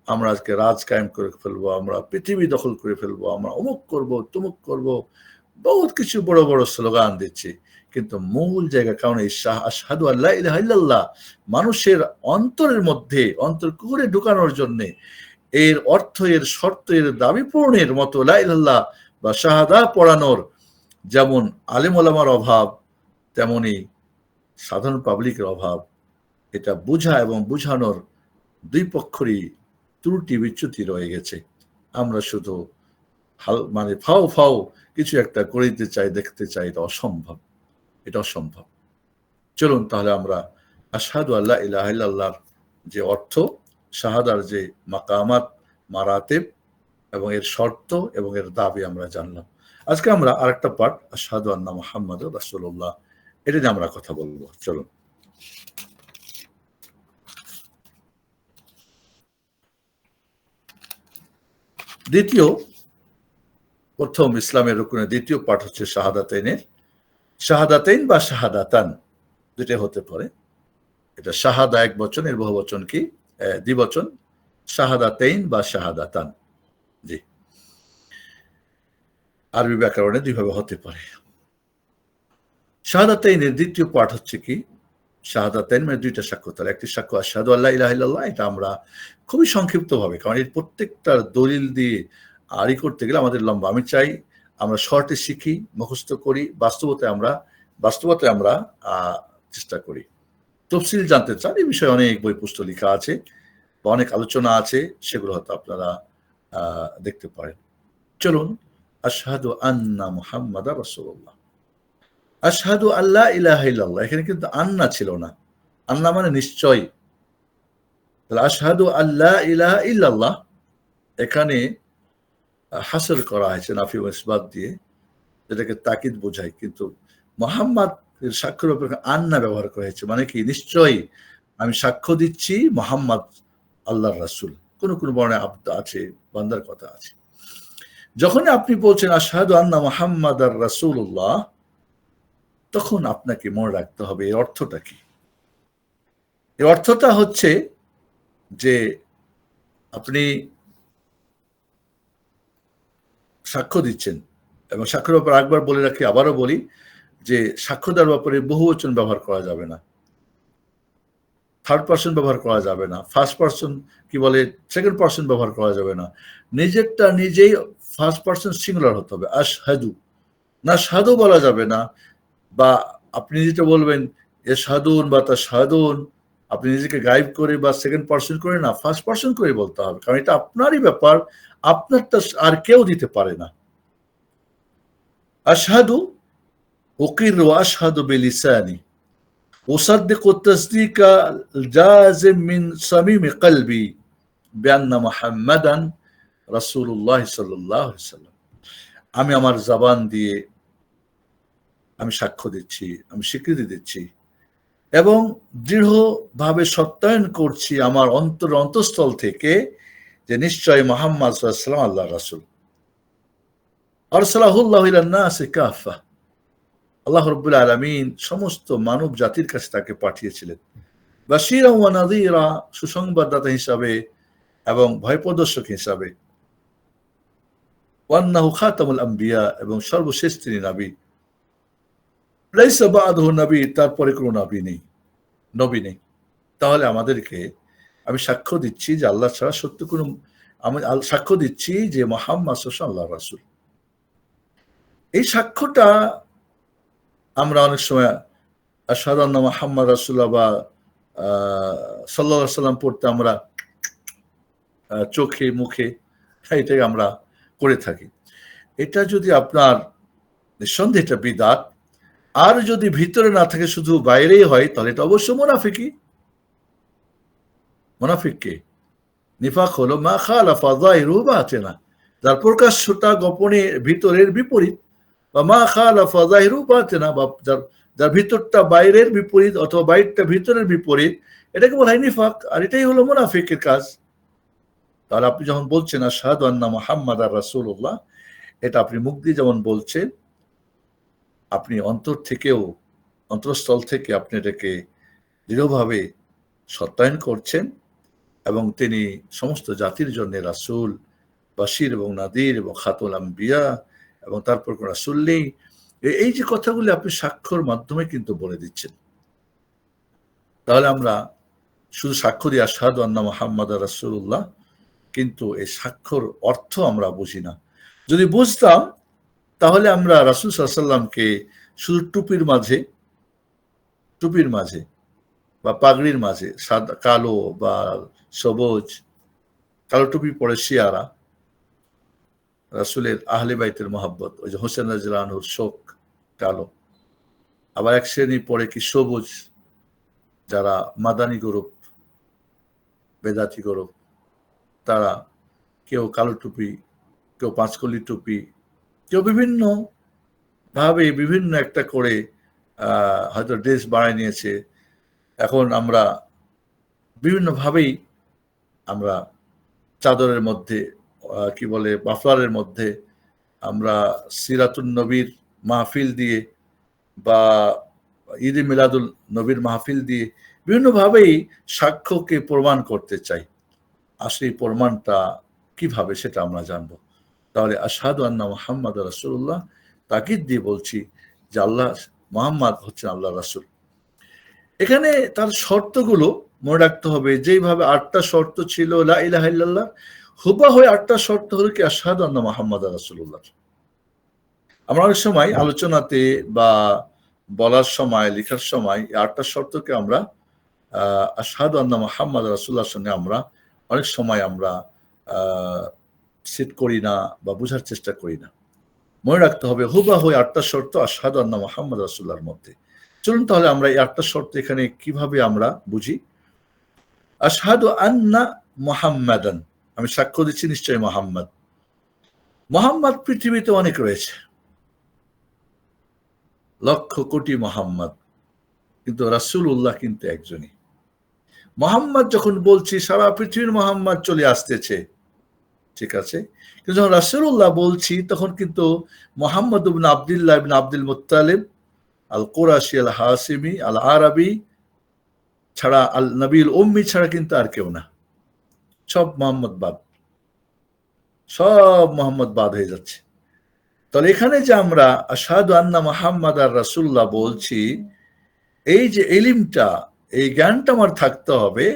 আমরা আজকে রাজ কায়েম করে ফেলবো, আমরা পৃথিবী দখল করে ফেলবো, আমরা অমুক করব, তমুক করব, বহুত কিছু বড় বড় স্লোগান দিচ্ছি, কিন্তু মূল জায়গা, কারণ এই আশহাদু আল্লা ইলাহা ইল্লাল্লাহ মানুষের অন্তরের মধ্যে অন্তর করে ঢুকানোর জন্যে, এর অর্থ, এর শর্ত, এর দাবি পূরণের মতো লা ইলাহা ইল্লাল্লাহ বা শাহাদা পড়ানোর যেমন আলেম ওলামার অভাব, তেমনি সাধারণ পাবলিকের অভাব। এটা বুঝা এবং বুঝানোর দুই পক্ষেরই ত্রুটি বিচ্যুতি রয়ে গেছে। আমরা শুধু মানে ফাও ফাও কিছু একটা করে দিতে চাই, দেখতে চাই, এটা অসম্ভব, এটা অসম্ভব। চলুন তাহলে আমরা আশহাদু আল্লা ইলাহা ইল্লাল্লাহর যে অর্থ, শাহাদার যে মাকামাত, মারাতেব এবং এর শর্ত এবং এর দাবি আমরা জানলাম। আজকে আমরা আরেকটা পার্ট, আশহাদু আন্না মুহাম্মাদুর রাসূলুল্লাহ, এটা নিয়ে আমরা কথা বলবো। চলুন। প্রথম ইসলামের রুকুনের দ্বিতীয় পার্ট হচ্ছে শাহাদাতাইনের, শাহাদাতাইন বা শাহাদাতান দুটো হতে পারে। এটা শাহাদা এক বচন, এর বহু বচন কি দ্বিবচন, শাহাদাতাইন বা শাহাদাতান। জি, আরবি ব্যাকরণে দুইভাবে হতে পারে। শাহাদাতাইনের দ্বিতীয় পার্ট হচ্ছে কি, শাহাদাতাইন মানে দুইটা সাক্ষ্য। তার একটি সাক্ষ্য আশহাদু আল্লা ইলাহা ইল্লাল্লাহ, এটা আমরা খুবই সংক্ষিপ্তভাবে, কারণ এর প্রত্যেকটার দলিল দিয়ে আড়ি করতে গেলে আমাদের লম্বা। আমি চাই আমরা শর্টে শিখি, মুখস্থ করি, বাস্তবতায় আমরা চেষ্টা করি। তফসিল জানতে চান, এই বিষয়ে অনেক বই পুস্তক লেখা আছে বা অনেক আলোচনা আছে, সেগুলো হয়তো আপনারা দেখতে পারেন। চলুন, আশহাদু আন্না মুহাম্মাদার রাসূলুল্লাহ। আশহাদু আল্লা ইলাহা ইল্লাল্লাহ, এখানে কিন্তু আন্না ছিল না, আন্না মানে নিশ্চয়। তাহলে আশহাদু আল্লা ইলাহা ইল্লাল্লাহ, এখানে হাসর করা হয়েছে নাফি ও ইসবাত দিয়ে, যেটাকে তাকিদ বোঝায়, কিন্তু মুহাম্মদ এর সাক্ষ্যের উপর আন্না ব্যবহার করা হয়েছে, মানে কি নিশ্চয়ই আমি সাক্ষ্য দিচ্ছি মুহাম্মদ আল্লাহর রাসূল। কোন কোন বর্ণে আব্দ আছে, বান্দার কথা আছে। যখন আপনি বলছেন আশহাদু আন্না মুহাম্মাদার রাসূলুল্লাহ, তখন আপনাকে মনে রাখতে হবে এর অর্থটা কি। এর অর্থটা হচ্ছে যে আপনি সাক্ষ্য দিচ্ছেন, এবং সাক্ষ্যের ব্যাপারে একবার বলে রাখি, আবারও বলি যে সাক্ষ্য দেওয়ার ব্যাপারে বহুবচন ব্যবহার করা যাবে না, থার্ড পার্সন ব্যবহার করা যাবে না, ফার্স্ট পার্সন কি বলে সেকেন্ড পার্সন ব্যবহার করা যাবে না, নিজেরটা নিজেই ফার্স্ট পার্সন সিঙ্গুলার হতে হবে। আশহাদু, না সাধু বলা যাবে না, বা আপনি যেটা বলবেন এ সাধুন বা তা সাধুন, আপনি নিজেকে গাইব করে বা সেকেন্ড পার্সন করে না, ফার্স্ট পার্সন করে বলতে হবে, কারণ এটা আপনারই ব্যাপার, আপনারটা আর কেউ দিতে পারে না। আশহাদু উকির আশহাদু বিলিসানি أصدق التصديق الجازم من صميم قلبي بأن محمدا رسول الله صلى الله عليه وسلم। আমি আমার জবান দিয়ে আমি সাক্ষ্য দিচ্ছি, আমি স্বীকৃতি দিচ্ছি এবং দৃঢ়ভাবে সত্যায়ন করছি আমার অন্তঃস্থল থেকে যে নিশ্চয় মুহাম্মদ সাল্লাল্লাহু আলাইহি ওয়াসাল্লাম আল্লাহর রাসূল। আরসালাহুল্লাহু ইলান নাসি কাফা, আল্লাহ রাব্বুল আলামিন সমস্ত মানব জাতির কাছে তাকে পাঠিয়েছিলেন বাশীরা ওয়া নাযীরা, সুসংবাদদাতা হিসাবে এবং ভয়প্রদর্শক হিসাবে, ওয়া আন্নাহু খাতামুল আম্বিয়া, এবং সর্বশেষ তিনি নবী, লাইসা বা'দাহু নবী, তারপরে কোনো নবী নেই। তাহলে আমাদেরকে, আমি সাক্ষ্য দিচ্ছি যে আল্লাহ ছাড়া সত্য কোনো, আমি সাক্ষ্য দিচ্ছি যে মুহাম্মদ সাল্লাল্লাহু আলাইহি ওয়াসাল্লাম আল্লাহর রাসূল। এই সাক্ষ্যটা আমরা অনেক সময় আশহাদু আন্না মুহাম্মাদ রাসূলুল্লাহ বা সাল্লাল্লাহু আলাইহি ওয়াসাল্লাম পড়তে আমরা চোখে মুখে এটাই আমরা করে থাকি। এটা যদি আপনার, নিঃসন্দেহে এটা বিদআত, আর যদি ভিতরে না থাকে শুধু বাইরেই হয়, তাহলে এটা অবশ্য মুনাফিকি। মুনাফিককে নিফাক হলো মা খালাফা যাহিরু বাতিনা, যার প্রকাশ্যটা গোপনে ভিতরের বিপরীত, বা মা খালাফা যাহিরু বাতিনা, বা যার ভিতরটা বাইরের বিপরীত অথবা বাইরটা ভিতরের বিপরীত, এটাকে বলা হয় নিফাক, আর এটাই হলো মুনাফিকের কাজ। তাহলে আপনি যখন বলছেন আশহাদু আন্না মুহাম্মাদার রাসূলুল্লাহ, এটা আপনি মুখ দিয়ে যেমন বলছেন, আপনি অন্তর থেকেও, অন্তরস্থল থেকে আপনি এটাকে দৃঢ়ভাবে সত্যায়ন করছেন, এবং তিনি সমস্ত জাতির জন্য রাসূল, বাশীর এবং নাদির এবং খাতামুল আম্বিয়া, এবং তারপর কোন রাসূল নেই। এই যে কথাগুলি আপনি সাক্ষ্যর মাধ্যমে কিন্তু বলে দিচ্ছেন। তাহলে আমরা শুধু সাক্ষ্য দিয়ে আশহাদু আন্না মুহাম্মাদার রাসূলুল্লাহ, কিন্তু এই সাক্ষ্যর অর্থ আমরা বুঝি না। যদি বুঝতাম তাহলে আমরা রাসূল সাল্লাল্লাহু আলাইহি ওয়াসাল্লামকে শুধু টুপির মাঝে বা পাগড়ির মাঝে, সাদা কালো বা সবুজ, কালো টুপি পরে শিয়ারা, রাসূলের আহলে বাইতের মহব্বত, ওই যে হোসেন রাদিয়াল্লাহু আনহুর শোক কালো, আবার এক শ্রেণী পরে কি সবুজ, যারা মাদানী গ্রুপ, বেদাতি গ্রুপ, তারা কেউ কালো টুপি, কেউ পাঁচকলি টুপি, কেউ বিভিন্ন ভাবে বিভিন্ন একটা করে হয়তো ড্রেস বানায় নিয়েছে। এখন আমরা বিভিন্ন ভাবেই আমরা চাদরের মধ্যে, কি বলে মাফলারের মধ্যে, আমরা সিরাতুন নবীর মাহফিল দিয়ে বা ঈদে মিলাদুল নবীর মাহফিল দিয়ে বিভিন্নভাবেই সাক্ষ্যকে প্রমাণ করতে চাই। আসলে এই প্রমাণটা কিভাবে সেটা আমরা জানবো। তাহলে আশহাদু আন্না মুহাম্মাদার রাসূলুল্লাহ, তাকিদ দিয়ে বলছি যে আল্লাহ, মুহাম্মদ হচ্ছেন আল্লাহর রাসূল। এখানে তার শর্তগুলো মনে রাখতে হবে, যেইভাবে 8টা শর্ত ছিল লা ইলাহা ইল্লাল্লাহ, হুবহু 8টা শর্ত হলো কি আশহাদু আন্না মুহাম্মাদার রাসূলুল্লাহ। আমরা অনেক সময় আলোচনাতে বা বলার সময়, লেখার সময় 8টা শর্তকে আমরা আশহাদু আন্না মুহাম্মাদার রাসূলুল্লাহর সঙ্গে আমরা অনেক সময় আমরা সেট করি না বা বোঝার চেষ্টা করি না। মনে রাখতে হবে হুবহু 8টা শর্ত আশহাদু আন্না মুহাম্মাদার রাসূলুল্লাহর মধ্যে। চলুন তাহলে আমরা এই 8টা শর্ত এখানে কিভাবে আমরা বুঝি। আশহাদু আন্না মুহাম্মাদান, আমি সাক্ষ্য দিচ্ছি নিশ্চয়ই মুহাম্মদ। মুহাম্মদ পৃথিবীতে অনেক রয়েছে, লক্ষ কোটি মুহাম্মদ, কিন্তু রাসূলুল্লাহ কিন্তু একজনই। মুহাম্মদ যখন বলছি সারা পৃথিবীর মুহাম্মদ চলে আসতেছে, ঠিক আছে, কিন্তু যখন রাসূলুল্লাহ বলছি তখন কিন্তু মুহাম্মদ ইবনে আব্দুল্লাহ ইবনে আব্দুল মুত্তালিব আল কুরাশি আল হাসিমি আল আরবি ছাড়া, আল নবীল উম্মি ছাড়া কিন্তু আর কেউ না। সব মোহাম্মদ বাদ, সব মোহাম্মদ বাদ হয়ে যাচ্ছে। তাহলে এখানে যে আমরা আশহাদু আন্না মুহাম্মাদ আর রাসূলুল্লাহ বলছি, এই যে ইলমটা, এই জ্ঞানটা আমার থাকতে হবে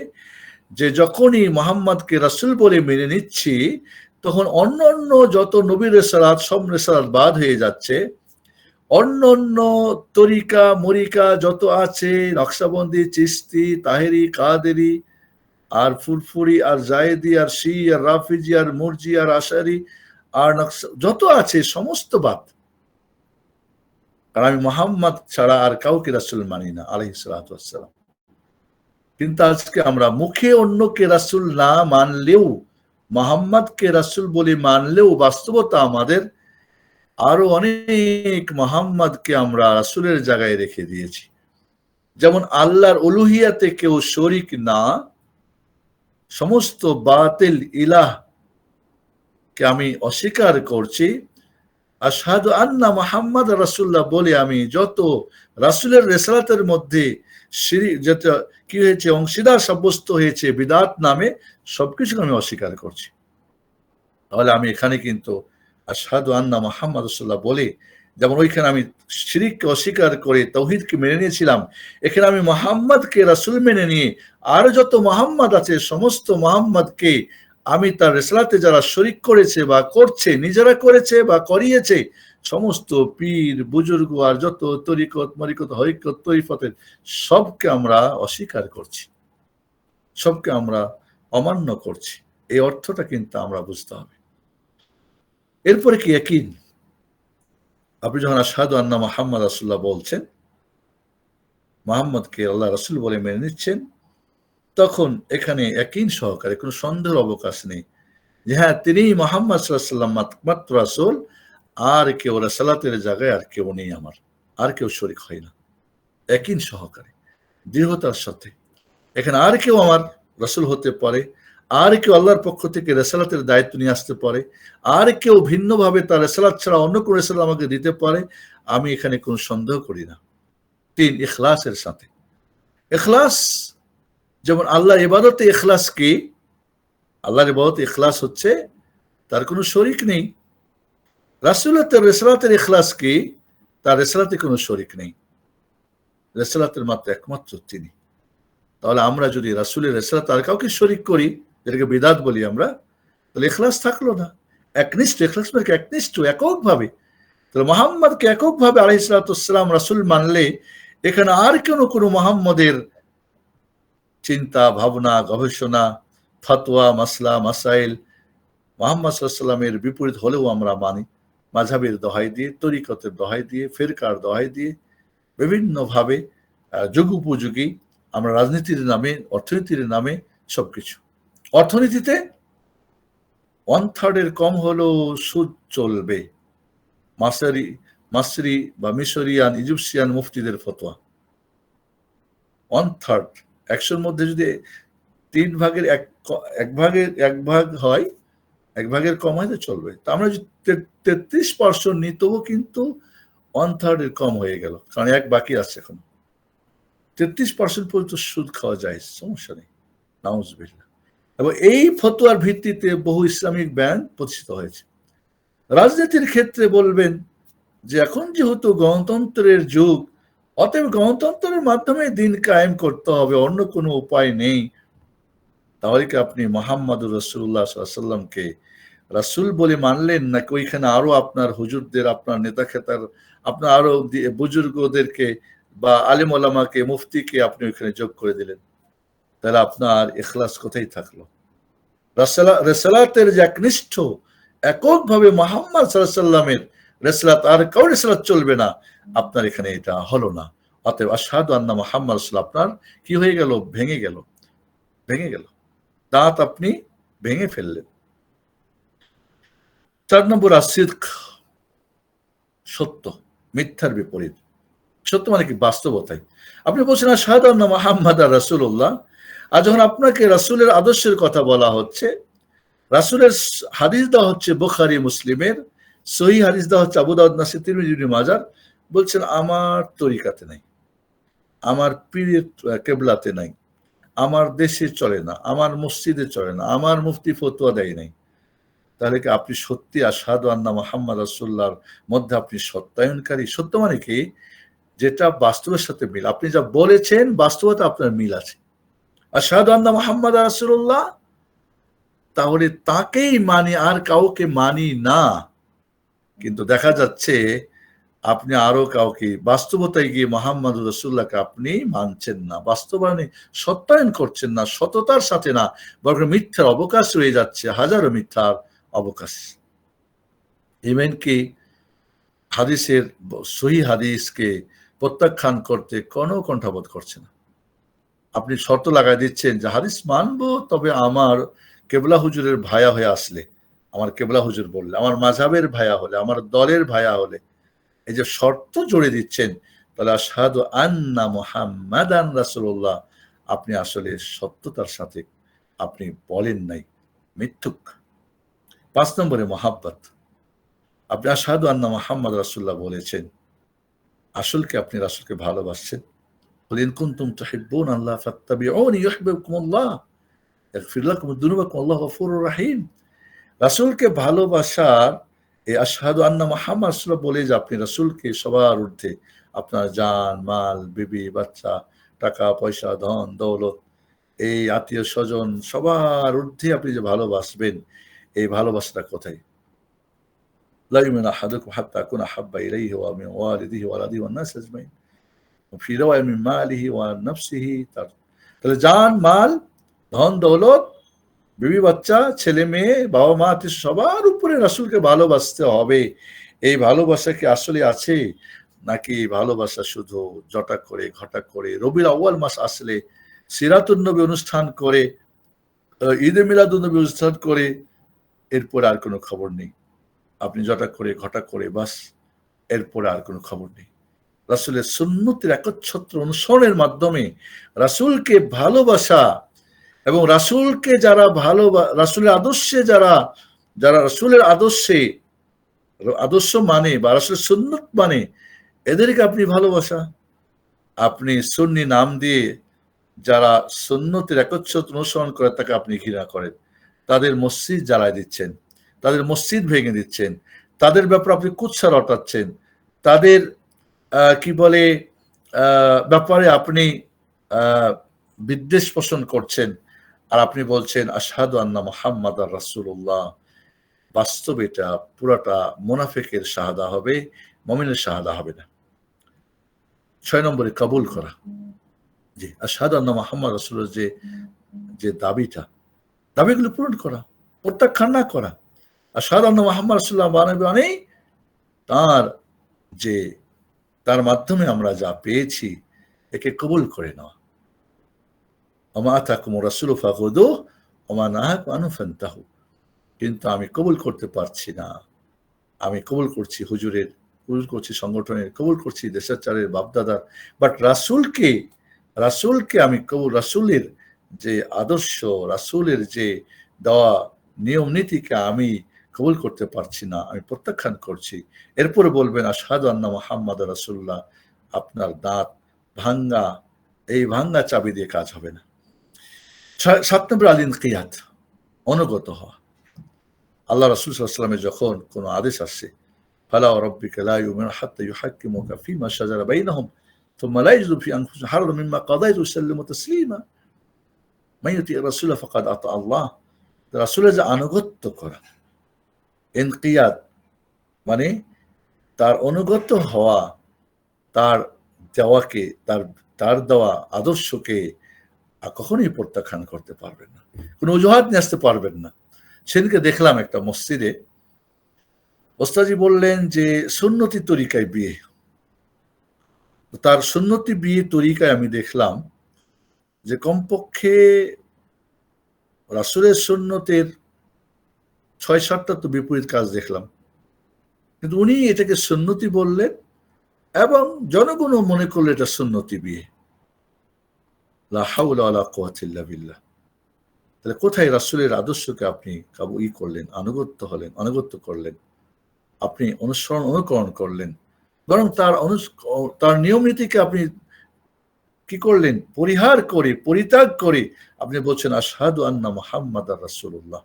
যে যখনই মোহাম্মদকে রাসূল বলে মেনে নিচ্ছি, তখন অন্য অন্য যত নবীর রিসালাত, সব রিসালাত বাদ হয়ে যাচ্ছে। অন্য অন্য তরিকা মরিকা যত আছে, নকশবন্দি, চিশতি, তাহেরি, কাদেরি, আর ফুরফুরি, আর জায়েদি, আর শি, আর রাফিজি, আর মুরজি, আর আশারি, আর যত আছে সমস্ত বাদ। কারণ আমি মোহাম্মদ ছাড়া আর কাউকে রাসূল মানি না আলাইহিস সালাতু ওয়াস সালাম। কিন্তু আজকে আমরা মুখে অন্যকে রাসূল না মানলেও, মোহাম্মদকে রাসূল বলে মানলেও বাস্তবতা আমাদের আরো অনেক মোহাম্মদকে আমরা রাসূলের জায়গায় রেখে দিয়েছি। যেমন আল্লাহর উলুহিয়াতে কেউ শরীক না, সমস্ত বাতিল ইলাহকে আমি অস্বীকার করছি। আশহাদু আন্না মুহাম্মাদ রাসূলুল্লাহ বলে আমি যত রাসূলের রিসালাতের মধ্যে শিরিক, যেটা কি হয়েছে, অংশীদার সাব্যস্ত হয়েছে বিদআত নামে, সবকিছু আমি অস্বীকার করছি। তাহলে আমি এখানে কিন্তু আশহাদু আন্না মুহাম্মাদ রাসূলুল্লাহ বলে, যেমন ওইখানে আমি শিরিককে অস্বীকার করে তাওহীদকে মেনে নিয়েছিলাম, এখানে আমি মুহাম্মদকে রাসূল মেনে নিয়ে আর যত মুহাম্মদ আছে সমস্ত মুহাম্মদকে আমি তার রিসালাতে যারা শরীক করেছে বা করছে, নিজেরা করেছে বা করিয়েছে, সমস্ত পীর বুজুর্গ আর যত তরিকত মরিকত হরিকত তরিফতের সবকে আমরা অস্বীকার করছি, সবকে আমরা অমান্য করছি। এই অর্থটা কিন্তু আমরা বুঝতে হবে। এরপরে কি ইয়াকিন, আপনি যখন আশহাদু আন্না মুহাম্মাদ রাসূলুল্লাহ বলছেন, মুহাম্মদকে আল্লাহ রাসূল বলে মেনে নিচ্ছেন, তখন এখানে ইয়াকিন সহকারে কোনো সন্দেহের অবকাশ নেই যে হ্যাঁ, তিনিই মুহাম্মদ সাল্লাল্লাহু আলাইহি ওয়াসাল্লাম মাত্র রাসূল, আর কেউ রাসালাতের জায়গায় আর কেউ নেই আমার, আর কেউ শরীক হয় না। ইয়াকিন সহকারে, দৃঢ়তার সাথে, এখানে আর কেউ আমার রাসূল হতে পারে, আর কেউ আল্লাহর পক্ষ থেকে রেসালাতের দায়িত্ব নিয়ে আসতে পারে, আর কেউ ভিন্নভাবে তার রেসালাত ছাড়া অন্য কোনো রেসালাত আমাকে দিতে পারে, আমি এখানে কোনো সন্দেহ করি না। ৩, ইখলাসের সাথে। ইখলাস, যেমন আল্লাহর ইবাদতে ইখলাস কি? আল্লাহর ইবাদতে ইখলাস হচ্ছে তার কোনো শরীক নেই। রাসূলের রেসালাতের ইখলাস কি? তার রেসালাতে কোনো শরীক নেই, রেসালাতের মাত্র একমাত্র তিনি। তাহলে আমরা যদি রাসূলের রেসালাত আর কাউকে শরীক করি, যেটাকে বিদআত বলি আমরা, তাহলে ইখলাস থাকলো না। একনিষ্ঠ, ইখলাস মানে একনিষ্ঠ, এককভাবে। তাহলে মুহাম্মদকে এককভাবে আলাইহিস সালাতু ওয়াস সালাম রাসূল মানলে এখানে আর কোনো মুহাম্মদের চিন্তা ভাবনা গবেষণা ফতোয়া মাসলা মাসাইল মুহাম্মদ সাল্লাল্লাহু আলাইহি ওয়াসাল্লামের বিপরীত হলেও আমরা মানি, মাযহাবের দোহাই দিয়ে, তরিকতের দোহাই দিয়ে, ফিরকার দোহাই দিয়ে, বিভিন্নভাবে যুগোপযোগী আমরা রাজনীতির নামে, অর্থনীতির নামে সবকিছু। অর্থনীতিতে 1/3 কম হলেও সুদ চলবে, মাসরি বা মিশরিয়ান ইজিপশিয়ান মুফতিদের ফতোয়া। 1/3, 100-র মধ্যে যদি 3 ভাগের 1 ভাগ হয়, 1 ভাগের কম হয় তো চলবে। তা আমরা যদি 33% নিই তবুও কিন্তু 1/3 কম হয়ে গেল, কারণ 1 বাকি আছে এখন। 33% পর্যন্ত সুদ খাওয়া যায়, সমস্যা নেই, নাউজুবিল্লাহ। এবং এই ফতোয়ার ভিত্তিতে বহু ইসলামিক ব্যাংক প্রতিষ্ঠিত হয়েছে। রাজনীতির ক্ষেত্রে বলবেন যে এখন যেহেতু গণতন্ত্রের যুগ, অতএব গণতন্ত্রের মাধ্যমে দিন কায়েম করতে হবে, অন্য কোনো উপায় নেই। তাহলে কি আপনি মুহাম্মদুর রাসূলুল্লাহ সাল্লাল্লাহু আলাইহি ওয়াসাল্লামকে রাসূল বলে মানলেন, নাকি ওইখানে আরো আপনার হুজুরদের, আপনার নেতা খেতার, আপনার আরো বুজুর্গদেরকে বা আলেম ওলামাকে, মুফতিকে আপনি ওইখানে যোগ করে দিলেন? তাহলে আপনার ইখলাস কোথায় থাকলো? রেসালাতের যে একনিষ্ঠ, এককভাবে মুহাম্মদ সাল্লাল্লাহু আলাইহি ওয়াসাল্লামের রেসালাত, আর কারো রেসালাত চলবে না, আপনার এখানে এটা হলো না। অতএব আশহাদু আন্না মুহাম্মাদ রাসূলুল্লাহ আপনার কি হয়ে গেল? ভেঙে গেল, ভেঙে গেল, দাঁত আপনি ভেঙে ফেললেন। 4 নম্বর আসিদক, সত্য, মিথ্যার বিপরীত। সত্য মানে কি? বাস্তবতাই। আপনি বলছেন আশহাদু আন্না মুহাম্মাদার রাসূলুল্লাহ, আর যখন আপনাকে রাসূলের আদর্শের কথা বলা হচ্ছে, রাসূলের হাদিস দেওয়া হচ্ছে বুখারী মুসলিমের, সহিহ হাদিস দেওয়া হচ্ছে আবু দাউদ, নাসাই, তিরমিজি, ইবনে মাজাহ, বলছেন আমার তরিকাতে নাই, আমার পীরের কেবলাতে নাই, আমার দেশে চলে না, আমার মসজিদে চলে না, আমার মুফতি ফতোয়া দেয় নাই, তাহলে কি আপনি সত্যি আশহাদু আন্না মুহাম্মাদ রাসূলুল্লাহর মধ্যে আপনি সত্যায়নকারী? সত্য মানে কি? যেটা বাস্তবের সাথে মিল, আপনি যা বলেছেন বাস্তবতা আপনার মিল আছে। আশহাদু আন্না মুহাম্মাদ রাসূলুল্লাহ, তাহলে তাকেই মানি, আর কাউকে মানি না। কিন্তু দেখা যাচ্ছে আপনি আরো কাউকে, বাস্তবতায় গিয়ে মোহাম্মদ রাসূলুল্লাহকে আপনি মানছেন না, বাস্তবায়নে সত্যায়ন করছেন না, সততার সাথে না, বরং মিথ্যার অবকাশ রয়ে যাচ্ছে, হাজারো মিথ্যার অবকাশ। ইভেন কি হাদিসের, সহিহ হাদিসকে প্রত্যাখ্যান করতে কোনো কণ্ঠাবোধ করছে না। আপনি শর্ত লাগাই দিচ্ছেন যে হাদিস মানবো, তবে আমার কেবলা হুজুরের ভায়া হয়ে আসলে, আমার কেবলা হুজুর বললে, আমার মাযহাবের ভায়া হলে, আমার দলের ভায়া হলে, এই যে শর্ত জুড়ে দিচ্ছেন, তাহলে আশহাদু আন্না মুহাম্মাদান রাসূলুল্লাহ আপনি আসলে সত্যতার সাথে আপনি বলেন নাই, মিথ্যুক। ৫ নম্বরে মহাব্বত। আপনি আশহাদু আন্না মুহাম্মাদ রাসূলুল্লাহ বলেছেন, আসল কি আপনি রাসূলকে ভালোবাসছেন? কুল ইন কুনতুম তুহিব্বুনা আল্লাহ ফাত্তাবিউনি ইউহিব্বুকুমুল্লাহ ইয়াগফির লাকুম যুনুবাকুম আল্লাহু গফুরুর রহিম। রাসূলকে ভালোবাসার এই আশহাদু আন্না মুহাম্মাদ রাসূলুল্লাহ বলে যে আপনি রাসূলকে সবার ঊর্ধ্বে, আপনার জান, মাল, বিবি, বাচ্চা, টাকা পয়সা, ধন দৌলত, এই আত্মীয় স্বজন, সবার ঊর্ধ্বে আপনি যে ভালোবাসবেন, এই ভালোবাসাটা কোথায়? লা ইউমিনু আহাদুকুম হাত্তা আকুনা আহাব্বা ইলাইহি ওয়া মিন ওয়ালিদিহি ওয়া ওয়ালাদিহি ওয়ান নাস আজমাইন ফি রিওয়ায়া মিন মালিহি ওয়া নাফসিহি। তাহলে জান, মাল, ধন দৌলত, বিবি, বাচ্চা, ছেলে মেয়ে, বাবা মা, সবার উপরে রাসূলকে ভালোবাসতে হবে। এই ভালোবাসা কি আসলে আছে, নাকি ভালোবাসা শুধু জটা করে ঘটা করে রবিউল আউয়াল মাস আসলে সিরাতুন নবী অনুষ্ঠান করে, ঈদে মিলাদুন নবী অনুষ্ঠান করে, এরপরে আর কোনো খবর নেই? আপনি জটা করে ঘটা করে বাস, এরপরে আর কোনো খবর নেই। রাসূলের সুন্নতের একচ্ছত্র অনুসরণের মাধ্যমে রাসূলকে ভালোবাসা, এবং রাসূলকে যারা রাসূলের আদর্শে যারা যারা রাসূলের আদর্শ মানে বা রাসূলের সুন্নত মানে, এদেরকে আপনি ভালোবাসা। আপনি সুন্নি নাম দিয়ে যারা সুন্নতের একচ্ছত্র অনুসরণ করে তাকে আপনি ঘৃণা করেন, তাদের মসজিদ জ্বালায় দিচ্ছেন, তাদের মসজিদ ভেঙে দিচ্ছেন, তাদের ব্যাপারে আপনি কুৎসা রটাচ্ছেন, তাদের কি বলে ব্যাপারে আপনি বিদ্বেষ পোষণ করছেন, আর আপনি বলছেন আশহাদু আন্না মুহাম্মাদার রাসূলুল্লাহ। বাস্তবে এটা পুরাটা মুনাফিকের শাহাদা হবে, মুমিনের শাহাদা হবে না। ৬ নম্বরে কবুল করা। জি, আশহাদু আন্না মুহাম্মাদ রাসূলুল্লাহ যে দাবিগুলো পূরণ করা, প্রত্যাখ্যান না করা। আশহাদু আন্না মুহাম্মাদ রাসূলুল্লাহ মানে তার মাধ্যমে আমরা যা পেয়েছি একে কবুল করে নেওয়া। ওমা আতাকুমুর রাসূলু ফাখুযুহু ওমা নাহাকুম আনহু ফান্তাহু। কিন্তু আমি কবুল করতে পারছি না। আমি কবুল করছি হুজুরের, কবুল করছি সংগঠনের, কবুল করছি দেশাচারের, বাপদাদার, বাট রাসূলকে আমি কবুল, রাসূলের যে আদর্শ, রাসূলের যে দেওয়া নিয়ম নীতিকে আমি কবুল করতে পারছি না, আমি প্রত্যাখ্যান করছি। এরপরে বলবেন আশহাদু আন্না মুহাম্মাদার রাসূলুল্লাহ। আপনার দাঁত ভাঙ্গা, এই ভাঙ্গা চাবি দিয়ে কাজ হবে না। ৭ নম্বর আল ইনকিয়াদ, অনুগত হওয়া। আল্লাহ রাসূল সাল্লাল্লাহু আলাইহি ওয়াসাল্লামের যখন কোনো আদেশ আসছে, ফালা ওয়া রাব্বিকা লা ইউমিনুনা হাত্তা ইউহাক্কিমুকা ফীমা শাজারা বাইনাহুম থুম্মা লা ইয়াজিদু ফী আনফুসিহিম হারাজান মিম্মা কাযাইতা ওয়া ইউসাল্লিমু তাসলিমা। মান ইউতি'র রাসূলা ফাকাদ আতা আল্লাহ। রাসূলের যে আনুগত্য করা, ইনকিয়াদ মানে তার অনুগত হওয়া, তার দেওয়াকে, তার দেওয়া আদর্শকে কখনোই প্রত্যাখ্যান করতে পারবেন না, কোনো অজুহাত নিয়ে আসতে পারবেন না। সেদিনকে দেখলাম একটা মসজিদে ওস্তাদজি বললেন যে সুন্নতি তরিকায় বিয়ে। তার সুন্নতি বিয়ে তরিকায় আমি দেখলাম যে কমপক্ষে রাসূলের সুন্নতের ৬-৭টা তো বিপরীত কাজ দেখলাম, কিন্তু উনি এটাকে সুন্নতি বললেন এবং জনগণও মনে করলো এটা সুন্নতি বিয়ে। লা হাওলা ওয়ালা কুওয়াতা ইল্লা বিল্লাহ। তাহলে কোথায় রাসূলের আদর্শকে আপনি আনুগত্য করলেন, আপনি অনুকরণ করলেন, বরং তার নিয়ম নীতিকে আপনি কি করলেন? পরিহার করে, পরিত্যাগ করে আপনি বলছেন আশহাদু আন্না মুহাম্মাদার রাসূলুল্লাহ।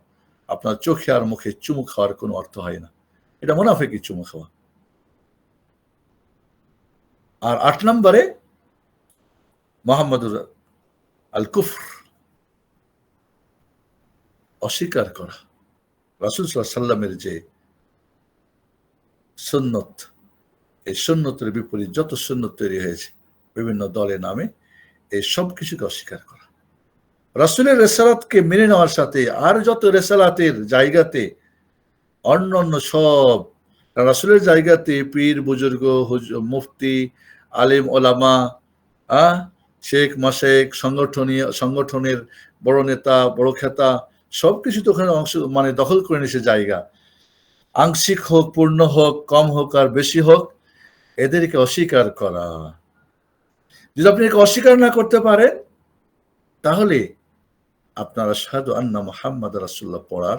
আপনার চোখে আর মুখে চুমু খাওয়ার কোনো অর্থ হয় না। এটা মুনাফিকি চুমু খাওয়া। আর ৮ নম্বরে মুহাম্মাদুর আল কুফর, অস্বীকার করা। রাসূল সাল্লাল্লাহু আলাইহি সাল্লামের যে সুন্নত, এই সুন্নতের বিপরীত যত সুন্নত তৈরি হয়েছে বিভিন্ন দলের নামে, এই সব কিছুকে অস্বীকার করা। রাসূলের রিসালাতকে মেনে নেওয়ার সাথে আর যত রিসালাতের জায়গাতে অন্যান্য সব রাসূলের জায়গাতে পীর বুজুর্গ, মুফতি, আলেম ওলামা, শেখ মাশেক, সংগঠনের বড় নেতা, বড় খেতা সবকিছু তো ওখানে অংশ মানে দখল করে নিয়েছে জায়গা। আংশিক হোক, পূর্ণ হোক, কম হোক আর বেশি হোক, এদেরকে অস্বীকার করা। যদি আপনি একে অস্বীকার না করতে পারেন, তাহলে আপনার আশহাদু আন্না মুহাম্মাদার রাসূলুল্লাহ পড়ার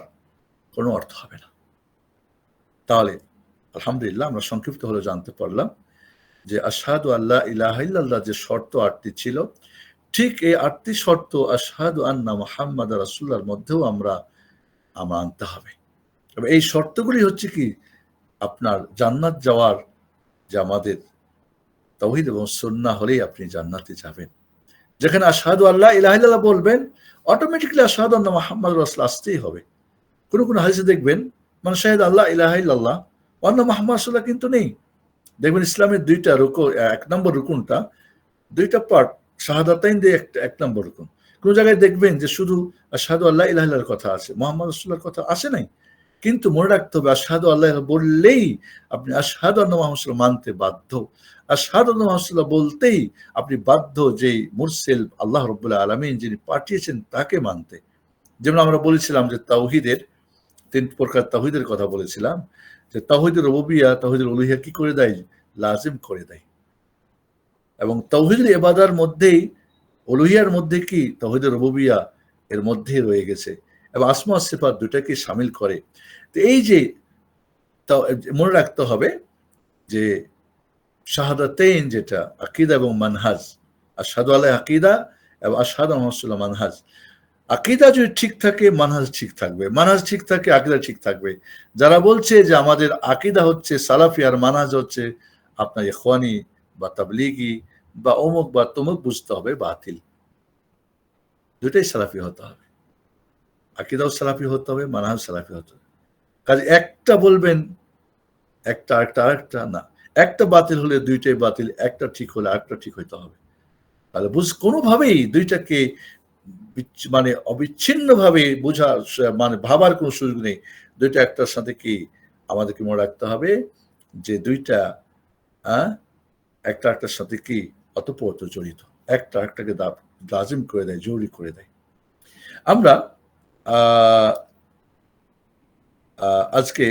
কোনো অর্থ হবে না। তাহলে আলহামদুলিল্লাহ আমরা সংক্ষিপ্ত হলে জানতে পারলাম যে আশহাদু আল্লা ইলাহা ইল্লাল্লাহ যে শর্ত ৮টি ছিল, ঠিক এই ৮টি শর্ত আশহাদু আন্না মুহাম্মাদার রাসূলুল্লাহর মধ্যেও আমরা আনতে হবে। তবে এই শর্তগুলি হচ্ছে কি আপনার জান্নাত যাওয়ার, যে আমাদের তাওহীদ এবং সুন্নাহ হলেই আপনি জান্নাতে যাবেন। যেখানে আশহাদু আল্লা ইলাহা ইল্লাল্লাহ বলবেন, অটোমেটিক্যালি আশহাদু আন্না মুহাম্মাদুর রাসূলুল্লাহ আসতেই হবে। কোন হাদিসে দেখবেন মান শাহিদা আল্লাহ ইলাহা ইল্লাল্লাহ ওয়া আন্না মুহাম্মাদুর রাসূলুল্লাহ কিন্তু নেই। দেখবেন ইসলামের ২টা রুকু, ১ নম্বর রুকুনটা ২টা পার্ট, শাহাদাতাইন দিয়ে ১ নম্বর রুকুন। কোন জায়গায় দেখবেন যে শুধু আশহাদু আল্লাহ ইলাহা ইল্লাল্লাহর কথা আছে, মুহাম্মাদুর রাসূলুল্লাহর কথা আসে নাই। কিন্তু মনে রাখতে হবে আশহাদু আল্লাহ বললেই আপনি আশহাদু আন্না মুহাম্মাদুর রাসূলুল্লাহ মানতে বাধ্য। আশহাদু আন্না মুহাম্মাদুর রাসূলুল্লাহ বলতেই আপনি বাধ্য যেই মুরসিল আল্লাহ রাব্বুল আলামিন যিনি পাঠিয়েছেন তাকে মানতে। যেমন আমরা বলেছিলাম যে তাওহীদের ৩ প্রকার তাওহীদের কথা বলেছিলাম, যে তাওহীদুর রুবুবিয়্যাহ, তাওহীদুল উলুহিয়্যাহ কি করে দেয়? লাজিম করে দেয়। এবং তাওহীদুল ইবাদার মধ্যেই, উলুহিয়ার মধ্যে কি তাওহীদুর রুবুবিয়্যাহ এর মধ্যেই রয়ে গেছে, এবং আসমা ওয়াস সিফাত দুটাকে শামিল করে। তো এই যে মনে রাখতে হবে যে শাহাদাতাইন যেটা আকীদা এবং মানহাজ, আশহাদু আল্লাহ আকীদা এবং আশহাদু আন্না রাসূলুল্লাহ মানহাজ। আকীদা যদি ঠিক থাকে মানহাজ ঠিক থাকবে, মানহাজ ঠিক থাকে আকীদা ঠিক থাকবে। যারা বলছে যে আমাদের আকীদা হচ্ছে সালাফি আর মানহাজ হচ্ছে আপনার ইখওয়ানি বা তাবলীগি বা অমুক বা তমুক, বুঝতে হবে বাতিল। দুটাই সালাফি হতে হবে, আকীদাও সালাফি হতে হবে, মানহাজ সালাফি হতে হবে। কাজে একটা বলবেন একটা আরেকটা না, একটা বাতিল হলে দুইটাই বাতিল, একটা ঠিক হলে আরেকটা ঠিক হইতে হবে। তাহলে কোনোভাবেই দুইটাকে মানে অবিচ্ছিন্নভাবে বোঝা মানে ভাবার কোনো সুযোগ নেই। দুইটা একটার সাথে কি আমাদেরকে মনে রাখতে হবে যে দুইটা একটা একটার সাথে কি অতপ্রত জড়িত, একটা একটাকে লাজিম করে দেয়, জরুরি করে দেয়। আমরা আজকে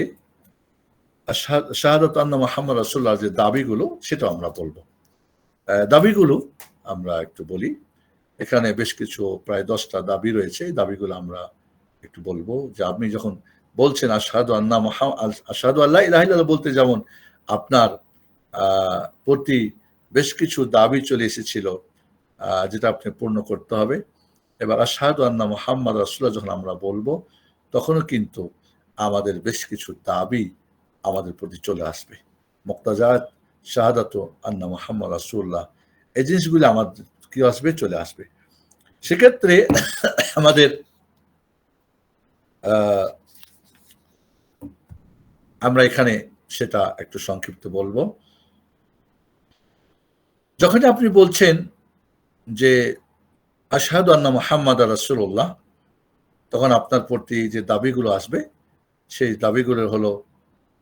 শাহাদাত আন্না মুহাম্মাদুর রাসূলুল্লাহ যে দাবিগুলো, সেটা আমরা বলবো। দাবিগুলো আমরা একটু বলি। এখানে বেশ কিছু প্রায় 10টা দাবি রয়েছে। এই দাবিগুলো আমরা একটু বলবো। যে আপনি যখন বলছেন আশহাদু আল্লাহ ইলাহা ইল্লাল্লাহ বলতে যেমন আপনার প্রতি বেশ কিছু দাবি চলে এসেছিল, যেটা আপনি পূর্ণ করতে হবে। এবার আশহাদু আন্না মুহাম্মাদুর রাসূলুল্লাহ যখন আমরা বলবো, তখনও কিন্তু আমাদের বেশ কিছু দাবি আমাদের প্রতি চলে আসবে। মুক্তাজাত শাহাদাতু আন্না মুহাম্মাদুর রাসূলুল্লাহ, এই জিনিসগুলো আমাদের কি আসবে? চলে আসবে। সেক্ষেত্রে আমাদের আমরা এখানে সেটা একটু সংক্ষিপ্ত বলবো। যখন আপনি বলছেন যে আশহাদু আন্না মুহাম্মাদুর রাসূলুল্লাহ, তখন আপনার প্রতি যে দাবিগুলো আসবে, সেই দাবিগুলো হলো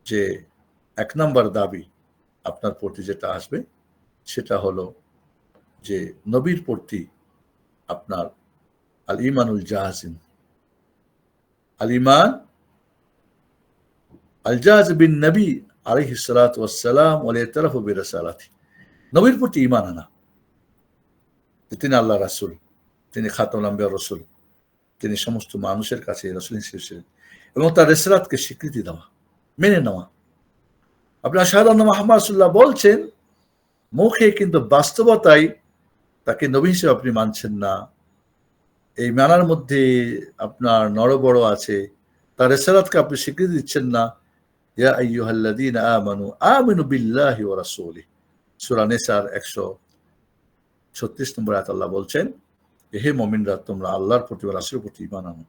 যে ১ নম্বর দাবি আপনার প্রতি যেটা আসবে সেটা হলো যে নবীর প্রতি আপনার আল ঈমানুল জাযিম, আল ঈমান আল জাযিম বিন নবী আলাইহিস সালাতু ওয়াস সালাম ওয়া লিতারাফু বিরিসালাতি। নবীর প্রতি ঈমান আনা, তিনি আল্লাহর রাসূল, তিনি খাতামুল আম্বিয়া রাসূল, তিনি সমস্ত মানুষের কাছে রাসূল হিসেবে, এবং তার রিসালাতকে স্বীকৃতি দেওয়া, মেনে নেওয়া। আপনি আশহাদু আন্না মুহাম্মাদুর রাসূলুল্লাহ বলছেন মুখে, কিন্তু বাস্তবতায় তাকে নবী হিসেবে আপনি মানছেন না, এই মানার মধ্যে আপনার নড়বড় আছে, তার রিসালাতকে আপনি স্বীকৃতি দিচ্ছেন না। ইয়া আইয়ুহাল্লাযীনা আমানু আমিনু বিল্লাহি ওয়া রাসূলিহি, সূরা নিসার 136 নম্বর আয়াতে আল্লাহ বলছেন, হে মুমিনরা তোমরা আল্লাহর প্রতি ওয়া রাসূলের প্রতি ঈমান আনো।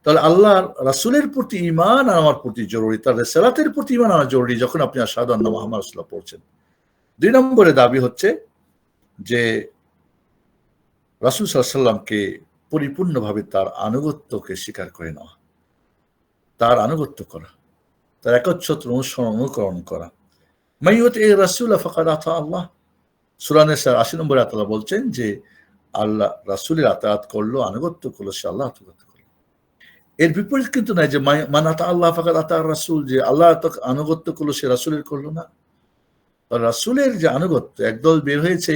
তাহলে আল্লাহর রাসূলের প্রতি ঈমান আমার প্রতি জরুরি, তার রিসালাতের প্রতি ঈমান আনা জরুরি যখন আপনি আশহাদু আন্না মুহাম্মাদুর রাসূলুল্লাহ পড়ছেন। 2 নম্বরে দাবি হচ্ছে যে রাসূল সাল্লাল্লাহু আলাইহি সাল্লামকে পরিপূর্ণভাবে তার আনুগত্যকে স্বীকার করে নেওয়া, তার আনুগত্য করা, তার একচ্ছত্র অনুকরণ করা। মাইয়ুতি রাসূল ফাকাদ আতা আল্লাহ, সূরা নিসার 80 নম্বরে আল্লাহ বলছেন যে আল্লাহ রাসূলের আতায়াত করলো, আনুগত্য করলো, সে আল্লাহ আনুগত্য করলো। এর বিপরীত কিন্তু নাই যে মান আতা আল্লাহ ফাকাদ আতা রাসূল, যে আল্লাহ আনুগত্য করলো সে রাসূলের করলো না। রাসূলের যে আনুগত্য, একদল বের হয়েছে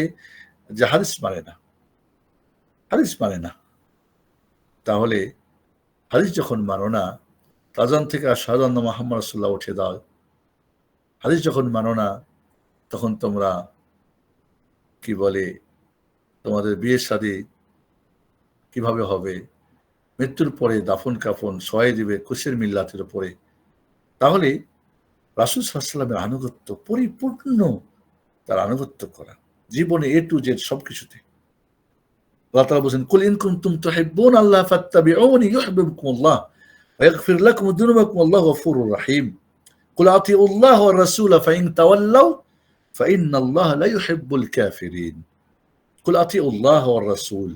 যে হাদিস মানে না, হাদিস মানে না। তাহলে হাদিস যখন মানো না, আযান থেকে আশহাদু আন্না মুহাম্মাদুর রাসূলুল্লাহ উঠে দাও। হাদিস যখন মানো না, তখন তোমরা কি বলে তোমাদের বিয়ে শাদী কিভাবে হবে, মৃত্যুর পরে দাফন কাফন সহায় দিবে কুশের মিল্লাতের উপরে। তাহলে রাসূল সাল্লাল্লাহু আলাইহি ওয়াসাল্লামের আনুগত্য পরিপূর্ণ, তার আনুগত্য করা জীবনে A to Z সবকিছুতে। আল্লাহ তাআলা বলেন, কুল ইন কুনতুম তুহিব্বুনা আল্লাহ ফাত্তাবিউনি ইউহিব্বুকুমুল্লাহ ওয়া ইয়াগফির লাকুম যুনুবাকুম আল্লাহু গফুরুর রাহিম। কুল আতিউল্লাহ ওয়ার রাসূল ফাইন তাওয়াল্লাউ ফাইন্নাল্লাহা লা ইউহিব্বুল কাফিরিন। কুল আতিউল্লাহ ওয়ার রাসূল,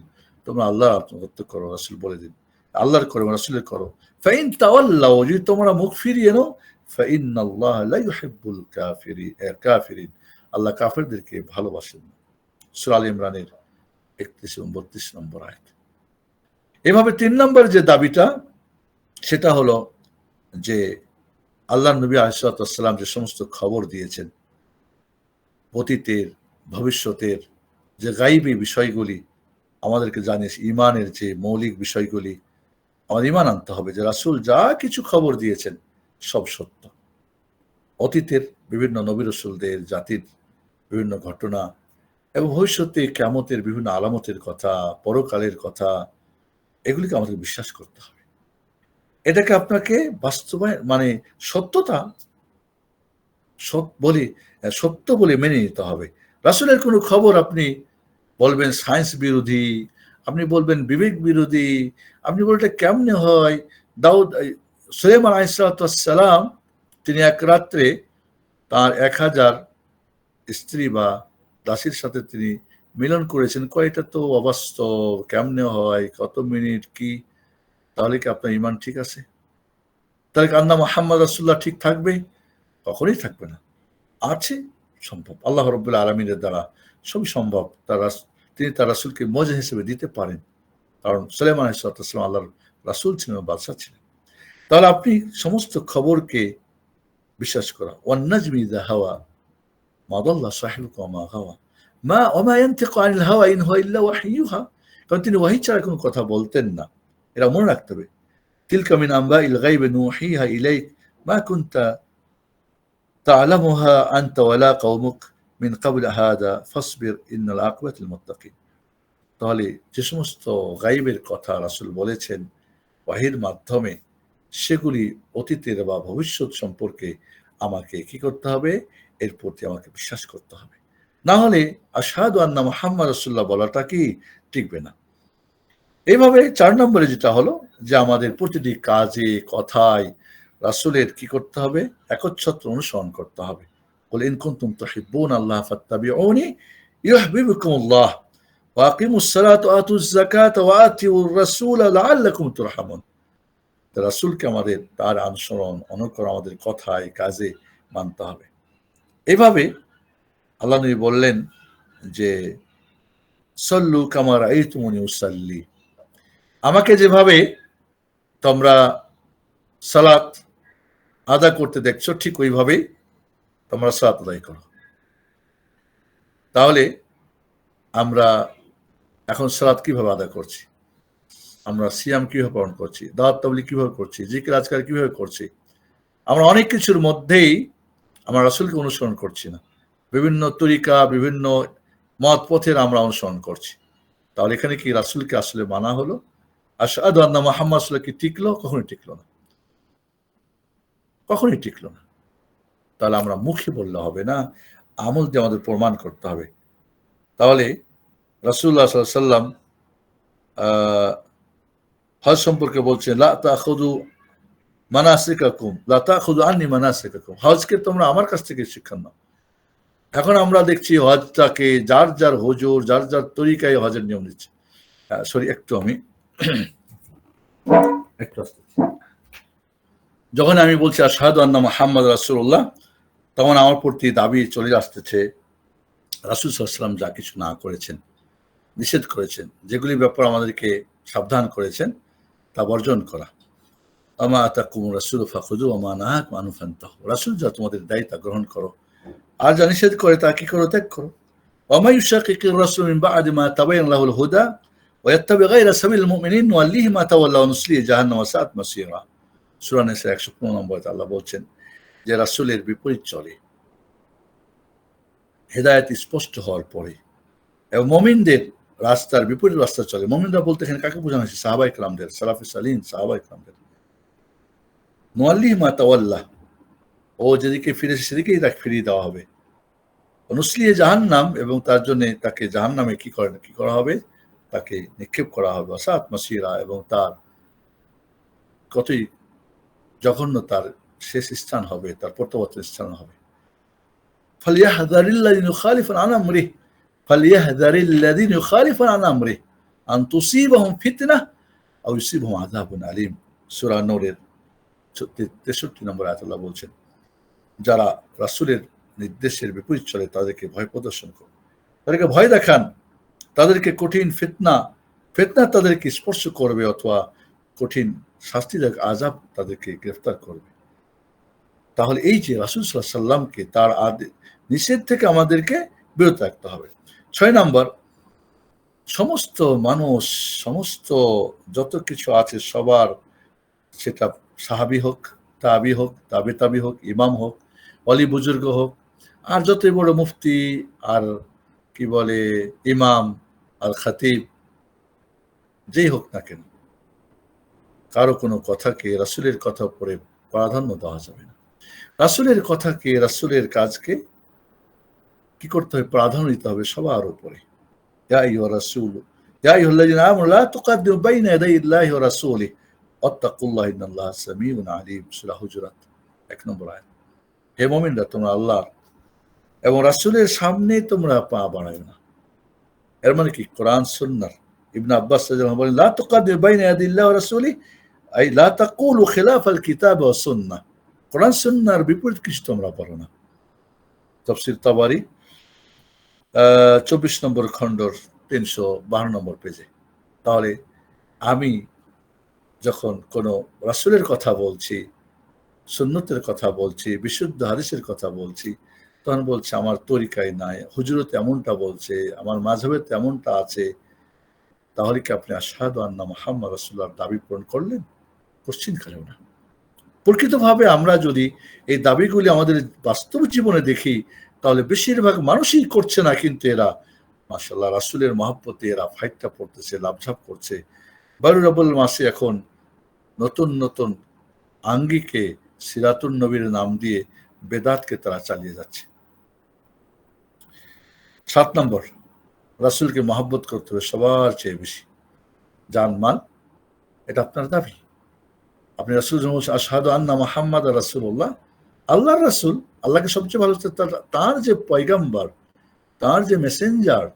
তোমরা আল্লাহর আনুগত্য করো, রাসূল বলে দিন আল্লাহর করো, রাসূলের করো। ফাইন তাওয়াল্লাউ, যদি তোমরা মুখ ফিরিয়ে নাও, ফাইন্নাল্লাহা লা ইউহিব্বুল কাফিরিন, আল্লাহ কাফেরদেরকে ভালোবাসেন না। সূরা আলে ইমরানের 31 এবং 32 নম্বর আয়াত। এভাবে 3 নম্বর যে দাবিটা, সেটা হলো যে আল্লাহর নবী আলাইহিস সালাতু ওয়াস সালাম যে সমস্ত খবর দিয়েছেন অতীতের ভবিষ্যতের, যে গায়বী বিষয়গুলি আমাদেরকে জানিয়েছে, ঈমানের যে মৌলিক বিষয়গুলি আমাদের ঈমান আনতে হবে যে রাসূল যা কিছু খবর দিয়েছেন সব সত্য। অতীতের বিভিন্ন নবী রাসূলদের, জাতির বিভিন্ন ঘটনা এবং ভবিষ্যতে কিয়ামতের বিভিন্ন আলামতের কথা, পরকালের কথা, এগুলিকে আমাদের বিশ্বাস করতে হবে। এটাকে আপনাকে বাস্তবায়ন মানে সত্যতা সত্য বলে মেনে নিতে হবে। রাসূলের কোনো খবর আপনি বলবেন সায়েন্স বিরোধী, আপনি বলবেন বিবেক বিরোধী, আপনি বলবেন এটা কেমনে হয়। সুলাইমান আলাইহিস সালাম তিনি এক রাত্রে তার 1000 স্ত্রী বা দাসীর সাথে তিনি মিলন করেছেন, এটা তো অবাস্তব, কেমনে হয়, কত মিনিট কি? তাহলে কি আপনার ঈমান ঠিক আছে? তাহলে কি আন্না মুহাম্মদ রাসূলুল্লাহ ঠিক থাকবে? কখনোই থাকবে না। আছে, সম্ভব, আল্লাহ রাব্বুল আলামিনের দ্বারা সবই সম্ভব। তিনি তার রাসূলকে মুজিজা হিসেবে দিতে পারেন, কারণ সুলাইমান আলাইহিস সালাম আল্লাহর রাসূল ছিলেন, বাদশা ছিলেন। তাহলে আপনি সমস্ত খবরকে বিশ্বাস করা। ওয়ান নাজমি ইযা হাওয়া মা দাল্লা সাহিবুকুম ওয়া মা গাওয়া ওয়া মা ইয়ানতিকু আনিল হাওয়া ইন হুয়া ইল্লা ওয়াহয়ুহা, কারণ তিনি ওহী ছাড়া কোনো কথা বলতেন না। এটা মনে রাখতে হবে। তিলকা মিন আনবাইল গায়বি নুহিহা ইলাইক মা কুনতা তা'লামুহা আনতা ওয়ালা কওমুক মিন ক্বাবল হাযা ফাসবির ইন্নাল আকিবাতুল মুত্তাকিন। তাহলে যে সমস্ত গায়বের কথা রাসূল বলেছেন ওহীর মাধ্যমে, সেগুলি অতীতের বা ভবিষ্যৎ সম্পর্কে আমাকে কি করতে হবে? এর প্রতি আমাকে বিশ্বাস করতে হবে। না হলে আশহাদু আন্না মুহাম্মাদুর রাসূলুল্লাহ বলাটা কি টিকবে না। এইভাবে 4 নম্বরে যেটা হলো যে আমাদের প্রতিটি কাজে কথায় রাসূলের কি করতে হবে? একচ্ছত্র অনুসরণ করতে হবে। কুল ইন কুনতুম তুহিব্বুনা আল্লাহ ফাত্তাবিউনি ইউহিব্বুকুমুল্লাহ ওয়া আকিমুস সালাতা ওয়া আতুজ যাকাতা ওয়া আতিউর রাসূলা লাআল্লাকুম তুরহামুন। রাসূলকে আমাদের তার অনুকরণ আমাদের কথায় কাজে মানতে হবে। এভাবে আল্লাহ নবী বললেন যে সল্লু কামা রাআইতুমুনি উসাল্লি, আমাকে যেভাবে তোমরা সালাত আদা করতে দেখছো ঠিক ওইভাবেই তোমরা সালাত আদায় করো। তাহলে আমরা এখন সালাত কিভাবে আদা করছি, আমরা সিয়াম কিভাবে পালন করছি, দাওয়াত তাবলীগ কিভাবে করছি, জিকির আজকার কিভাবে করছি, আমরা অনেক কিছুর মধ্যেই আমরা রাসূলকে অনুসরণ করছি না। বিভিন্ন তরিকা, বিভিন্ন মত পথের আমরা অনুসরণ করছি। তাহলে এখানে কি রাসূলকে আসলে মানা হলো? আশহাদু আন্না মুহাম্মাদ রাসূলুল্লাহ কি টিকলো? কখনোই টিকলো না। কখনোই টিকলো না। তাহলে আমরা মুখে বললে হবে না, আমল দিয়ে আমাদের প্রমাণ করতে হবে। তাহলে রাসূলুল্লাহ সাল্লাল্লাহু আলাইহি ওয়াসাল্লাম হজ সম্পর্কে বলছেন, লা তাখুযু মানাসিকাকুম, লা তাখুযু আন্নি মানাসিকাকুম। হজকে তোমরা আমার কাছ থেকে শিক্ষা নাও। এখন আমরা দেখছি হজটাকে যার যার হুজুর, যার যার তরিকায় হজের নিয়ম নিচ্ছে। সরি, একটু আমি একটু যখন আমি বলছি আশহাদু আন্না মুহাম্মাদ রাসূলুল্লাহ, তখন আমার প্রতি দাবি চলে আসতেছে রাসূল সাল্লাল্লাহু আলাইহি ওয়াসাল্লাম যা কিছু না করেছেন, নিষেধ করেছেন, যেগুলির ব্যাপারে আমাদেরকে সাবধান করেছেন, তা বর্জন করা। আমা আতাকুমুর রাসূলু ফাখুযু ওয়া মা নাহাকুম আনহু ফান্তাহু। রাসূল যা তোমাদের দেয় তা গ্রহণ করো, আর যা নিষেধ করে তা কি করো? ত্যাগ করো। ওয়া মা ইউশাকিকির রাসূল মিন বা'দি মা তাবাyyana লাহুল হুদা ওয়া ইয়াত্তাবি গায়রা সাবিলিল মুমিনিন নুওয়াল্লিহি মা তাওয়াল্লা ওয়া নুসলিহি জাহান্নাম ওয়া সাআত মাসীরা। সূরা নিসা ১১৫ নম্বরে আল্লাহ বলছেন যে রাসূলের বিপরীত চলে, হেদায়েত স্পষ্ট হওয়ার পরে, এবং মুমিনদের রাস্তার বিপরীত রাস্তা চলে। মুমিনরা বলতে এখানে কাকে বোঝানো হয়েছে? সাহাবায়ে কেরামদের, সালাফে সালিহিন সাহাবায়ে কেরামদের। নুওয়াল্লিহি মা তাওয়াল্লা, ও যেদিকে ফিরেছে সেদিকেই তাকে ফিরিয়ে দেওয়া হবে। নুসলিহি জাহান্নাম, এবং তার জন্য তাকে জাহান্নামে কি করা হবে? তাকে নিক্ষেপ করা হবে। ওয়াসাআত মাসীরা, এবং তার কতই জঘন্য তার শেষ স্থান হবে, তার প্রত্যাবর্তন স্থান হবে। ফালিয়াহযারিল্লাযীনা ইউখালিফুনা আন আমরিহি ফালিয়াহযারিল্লাযীনা ইউখালিফুনা আন আমরিহি আন তুসিবাহুম ফিতনাহ আও ইউসিবাহুম আযাবুন আলীম। সূরা নূরের 63 নম্বর আয়াতে আল্লাহ বলছেন, যারা রাসূলের নির্দেশের বিপরীত চলে তাদেরকে ভয় প্রদর্শন করুন, তাদেরকে ভয় দেখান, তাদেরকে কঠিন ফিতনা তাদেরকে স্পর্শ করবে, অথবা কঠিন শাস্তিদায়ক আযাব তাদেরকে গ্রেফতার করবে। তাহলে এই যে রাসূল সাল্লাল্লাহু আলাইহি ওয়াসাল্লামকে তার নিষেধ থেকে আমাদেরকে বিরত রাখতে হবে। ৬ নাম্বার, সমস্ত মানুষ, সমস্ত যত কিছু আছে সবার, সেটা সাহাবী হোক, তাবি হোক, তাবি হোক, ইমাম হোক, অলি বুজুর্গ হোক, আর যতই বড় মুফতি, আর কি বলে ইমাম, আর খতিব, যেই হোক না কেন, কারো কোনো কথাকে রাসূলের কথা উপরে প্রাধান্য দেওয়া যাবে না। রাসূলের কথাকে, রাসূলের কাজকে কি করতে হবে? প্রাধান্য দিতে হবে সবার উপরে। ইয়া আইয়ুহার রাসূল ইয়া আইয়ুহাল্লাযীনা আমানু লা তুকাদ্দিমু বাইনা ইয়াদাইল্লাহি ওয়া রাসূলিহি ওয়াত্তাকুল্লাহা ইন্নাল্লাহা সামিউন আলীম। সূরা হুজুরাত ১ নম্বর আয়াত। হে মুমিনরা, তোমরা আল্লাহ এবং রাসূলের সামনে তোমরা পা বাড়াইও না। এর মানে কি? কোরআন সুন্নাহ। ইবনে আব্বাস রাদিয়াল্লাহু আনহু বলেন, লা তুকাদ্দিমু বাইনা ইয়াদাইল্লাহি ওয়া রাসূলিহি আই লা তাকুলু খিলাফাল কিতাব ওয়াস সুন্নাহ। কোরআন সুন্নাহর বিপরীত কিছু তোমরা বলো না। তাফসীর তাবারী ২৪ নম্বর খণ্ডর ৩১২ নম্বর পেজে। তাহলে আমি যখন কোনো রাসূলের কথা বলছি, সুন্নতের কথা বলছি, বিশুদ্ধ হাদিসের কথা বলছি, তখন বলছে আমার তরিকায় নাই, হুজুরত এমনটা বলছে, আমার মাযহাবে এমনটা আছে, তাহলে কি আপনি আশহাদু আন্না মুহাম্মাদ রাসূলুল্লাহর দাবি পূরণ করলেন? কোশ্চিনকালেও না। প্রকৃতভাবে আমরা যদি এই দাবিগুলি আমাদের বাস্তব জীবনে দেখি, তাহলে বেশিরভাগ মানুষই করছে না, কিন্তু এরা মাশাআল্লাহ রাসূলের মহব্বতে এরা ফাইটটা পড়তেছে, লাভঝাপ করছে। বারু রবিউল মাসে এখন নতুন নতুন আঙ্গিকে সিরাতুন নবীর নাম দিয়ে বেদাতকে তারা চালিয়ে যাচ্ছে। ৭ নম্বর, রাসূলকে মহব্বত করতে হবে সবার চেয়ে বেশি, জান-মাল, এটা আপনার দাবি। আপনি রাসূল আশহাদু আন্না মুহাম্মাদ রাসূলুল্লাহ, আল্লাহর রাসূল, আল্লাহকে সবচেয়ে ভালোবাসতে, তার যে পয়গম্বর, তার যে মেসেঞ্জার,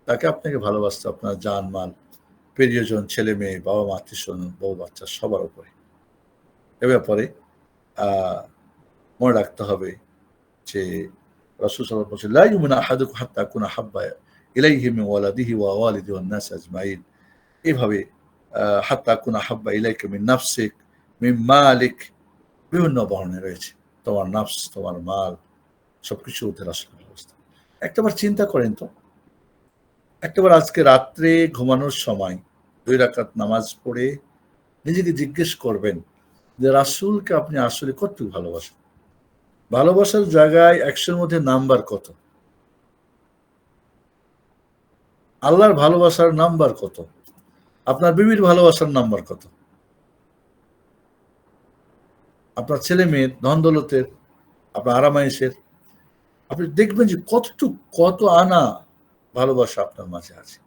তাকে আপনাকে ভালোবাসতে আপনার জান-মাল, প্রিয়জন, ছেলে মেয়ে, বাবা মা, আত্মীয়স্বজন, বউ বাচ্চা সবার উপরে। এ ব্যাপারে মনে রাখতে হবে যে রাসূল সাল্লাল্লাহু আলাইহি ওয়াসাল্লাম বলেছেন, লা ইউমিনু আহাদুকুম হাত্তা আকুনা হাব্বা ইলাইহি মিন ওয়ালাদিহি ওয়া ওয়ালিদিহি ওয়ান নাস আজমাইন। এভাবে হাত্তা আকুনা হাব্বা ইলাইকা মিন নাফসিক মিন মালিক, বিভিন্ন বর্ণে রয়েছে। তোমার নফস, তোমার মাল, সবকিছু ওদের রাসূলের ব্যবস্থা। একটাবার চিন্তা করেন তো, একটাবার আজকে রাত্রে ঘুমানোর সময় ২ রাকাত নামাজ পড়ে নিজেকে জিজ্ঞেস করবেন যে রাসূলকে আপনি আসলে কতটুকু ভালোবাসেন? ভালোবাসার জায়গায় ১০০ এর মধ্যে নাম্বার কত? আল্লাহর ভালোবাসার নাম্বার কত? আপনার বিবির ভালোবাসার নাম্বার কত? আপনার ছেলে মেয়ের, ধন দৌলতের, আপনার আরামাইশের, আপনি দেখবেন যে কত আনা ভালোবাসা আপনার মাঝে আছে।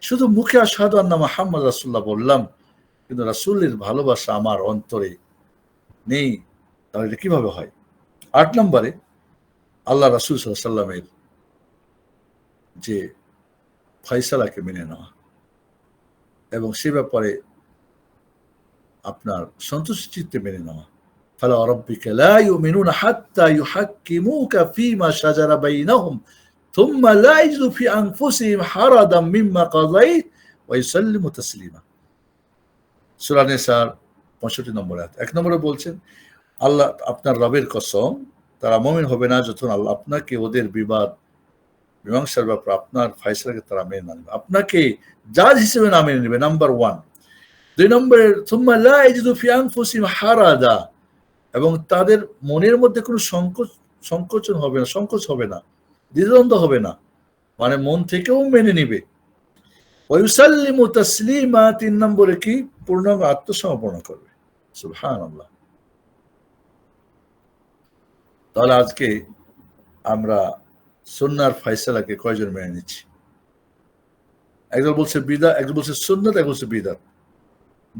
শুধু মুখে আশহাদু আন্না মুহাম্মাদ রাসূলুল্লাহ বললাম, কিন্তু রাসূলের ভালোবাসা আমার অন্তরে নেই, তাহলে এটা কিভাবে হয়? ৮ নম্বরে আল্লাহ রাসূল সাল্লাল্লাহু আলাইহি ওয়াসাল্লামের যে ফয়সালাকে মেনে নেওয়া এবং সে ব্যাপারে আপনার সন্তুষ্ট চিত্তে মেনে নেওয়া। ফালা রাব্বিকা লা ইউমিনুনা হাত্তা ইউহাক্কিমুকা ফীমা শাজারা বাইনাহুম থুম্মা লা ইয়াজিদু ফি আনফুসিহিম হারাদাম মিম্মা কাযাইত ওয়া ইউসাল্লিমু তাসলিমা। সূরা নিসার ৬৫ নম্বর আয়াত। ১ নম্বরে বলছেন, আল্লাহ আপনার রবের কসম, তারা মুমিন হবে না যতক্ষণ আল্লাহ আপনাকে ওদের মীমাংসার ব্যাপারে আপনার ফয়সালাকে তারা মেনে না নেবে, আপনাকে জাজ হিসেবে না মেনে নেবে, নাম্বার 1। ২ নম্বরে থুম্মা লা ইয়াজিদু ফি আনফুসিহিম হারাজা, এবং তাদের মনের মধ্যে কোনো সংকোচন হবে না, সংকোচ হবে না, দ্বিধাদ্বন্দ্ব হবে না, মানে মন থেকেও মেনে নিবে। ওয়া ইউসাল্লিমু তাসলিমা, ৩ নম্বরে কি? পূর্ণাঙ্গ আত্মসমর্পণ করবে। সুবহানাল্লাহ। তাহলে আজকে আমরা সুন্নাহর ফয়সালাকে কয়জন মেনে নিচ্ছি? একজন বলছে বিদআত, একজন বলছে সুন্নাত, একজন বলছে বিদআত।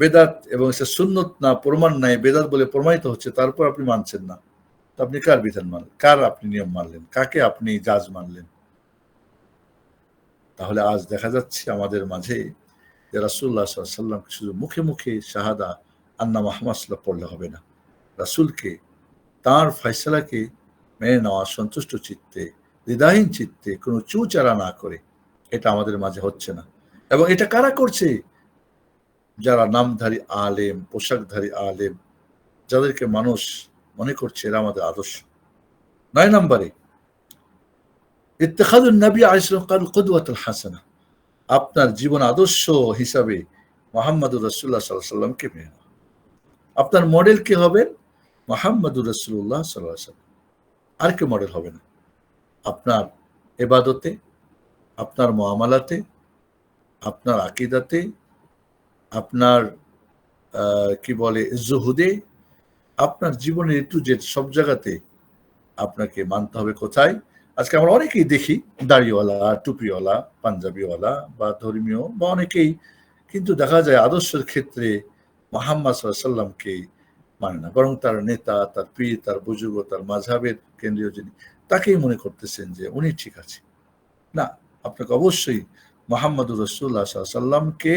বেদাত এবং সে সুন্নত না, প্রমাণ নাই, বেদাত বলে প্রমাণিত হচ্ছে, তারপর আপনি মানছেন না, তো আপনি কার বিধান মানলেন? কার আপনি নিয়ম মানলেন? কাকে আপনি জাজ মানলেন? তাহলে আজ দেখা যাচ্ছে আমাদের মাঝে যে রাসূলুল্লাহ সাল্লাল্লাহু আলাইহি ওয়াসাল্লাম শুধু মুখে মুখে শাহাদা আন্না মুহাম্মাদ সাল্লাল্লাহু পড়লে হবে না, রাসূলকে, তার ফয়সালাকে মেনে নেওয়া সন্তুষ্ট চিত্তে, দ্বিধাহীন চিত্তে, কোনো চুচারা না করে, এটা আমাদের মাঝে হচ্ছে না। এবং এটা কারা করছে? যারা নামধারী আলেম, পোশাকধারী আলেম, যাদেরকে মানুষ মনে করছে এরা আমাদের আদর্শ। ৯ নম্বরে ইত্তিখাদুন নবী আলাইহিস সালাম কুদওয়াতুল হাসানাহ, আপনার জীবন আদর্শ হিসাবে মুহাম্মদুর রাসূলুল্লাহ সাল্লাল্লাহু আলাইহি ওয়াসাল্লামকে মেনে নেওয়া। আপনার মডেল কে হবে? মুহাম্মদুর রাসূলুল্লাহ সাল্লাল্লাহু আলাইহি ওয়াসাল্লাম, আর কেউ মডেল হবে না। আপনার ইবাদতে, আপনার মুআমালাতে, আপনার আকীদাতে, আপনার কি বলে জুহুদে, আপনার জীবনের A to Z সব জায়গাতে আপনাকে মানতে হবে। কোথায়? আজকে আমরা অনেকেই দেখি দাড়িওয়ালা, টুপিওয়ালা, পাঞ্জাবিওয়ালা বা ধর্মীয় বা অনেকেই, কিন্তু দেখা যায় আদর্শের ক্ষেত্রে মুহাম্মদ সাল্লাল্লাহু আলাইহি ওয়াসাল্লামকে মানে না, বরং তার নেতা, তার পীর, তার বুজুর্গ, তার মাযহাবের কেন্দ্রীয় যিনি, তাকেই মনে করতেছেন যে উনি ঠিক আছে। না, আপনাকে অবশ্যই মুহাম্মদুর রাসূলুল্লাহ সাল্লাল্লাহু আলাইহি ওয়াসাল্লামকে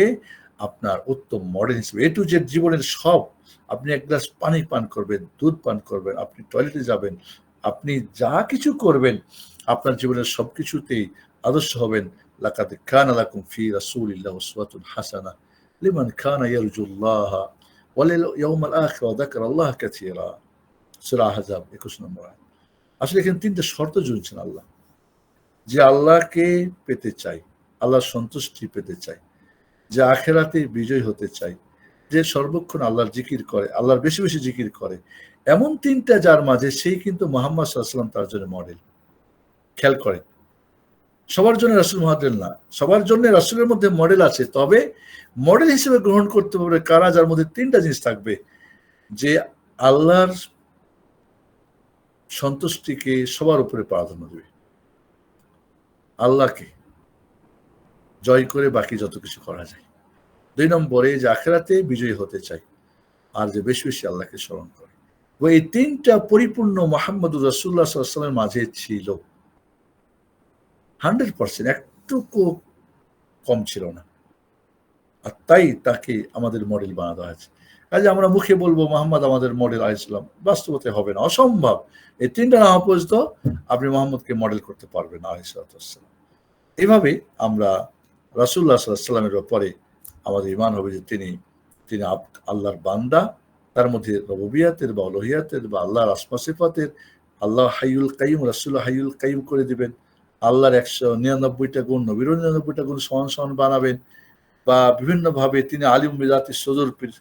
আপনার উত্তম মডেল হিসেবে A to Z জীবনের সব, আপনি এক গ্লাস পানি পান করবেন, দুধ পান করবেন, আপনি টয়লেটে যাবেন, আপনি যা কিছু করবেন, আপনার জীবনের সবকিছুতেই আদর্শ হবেন। লাকাদ কানা লাকুম ফি রাসূলিল্লাহি উসওয়াতুন হাসানাহ লিমান কানা ইয়ারজুল্লাহ ওয়াল ইয়াউমাল আখির ওয়া যাকারাল্লাহ কাসীরা। সূরা আহজাব ২১ নম্বর আয়াত। আসলে এখানে ৩টা শর্ত জুড়েছেন আল্লাহ, যে আল্লাহকে পেতে চাই, আল্লাহর সন্তুষ্টি পেতে চাই, যে আখিরাতে বিজয় হতে চাই, যে সর্বক্ষণ আল্লাহর জিকির করে, আল্লাহর বেশি বেশি জিকির করে, এমন ৩টা যার মাঝে, সেই কিন্তু মুহাম্মদ সাল্লাল্লাহু আলাইহি ওয়াসাল্লাম তার জন্য মডেল। খেয়াল করেন, সবার জন্য রাসূল মডেল না, সবার জন্য রাসূলের মধ্যে মডেল আছে, তবে মডেল হিসেবে গ্রহণ করতে পারবে কারা? যার মধ্যে ৩টা জিনিস থাকবে, যে আল্লাহর সন্তুষ্টিকে সবার উপরে প্রাধান্য দেবে, আল্লাহকে জয় করে বাকি যত কিছু করা যায়। ২ নম্বরে যে আখিরাতে বিজয়ী হতে চাই, আর যে বেশি বেশি আল্লাহকে স্মরণ করে। এই ৩টা পরিপূর্ণ মুহাম্মদুর রাসূলুল্লাহ সাল্লাল্লাহু আলাইহি ওয়াসাল্লামের মাঝে ছিল, 100%, একটুকু কম ছিল না। আর তাই তাকে আমাদের মডেল বানানো হয়েছে। কাজে আমরা মুখে বলবো মুহাম্মদ আমাদের মডেল আলাইহিস সালাম, বাস্তবতে হবে না, অসম্ভব। এই ৩টা না হওয়া পর্যন্ত আপনি মুহাম্মদকে মডেল করতে পারবেন না আলাইহিস সালাম। এভাবে আমরা রাসূলুল্লাহ সাল্লাল্লাহু আলাইহি ওয়াসাল্লামের ব্যাপারে আমাদের ঈমান হবে যে তিনি আল্লাহর বান্দা, তার মধ্যে রুবুবিয়াতের বা উলুহিয়াতের বা আল্লাহর আসমা সিফাতের, আল্লাহ হাইয়ুল কাইয়ুম, রাসূল হাইয়ুল কাইয়ুম করে দিবেন, আল্লাহর ১৯৯টা গুণ, নবীর ৯৯টা গুণ সমান সমান বানাবেন, বা বিভিন্নভাবে তিনি আলিম বিজাতি সদর, পীর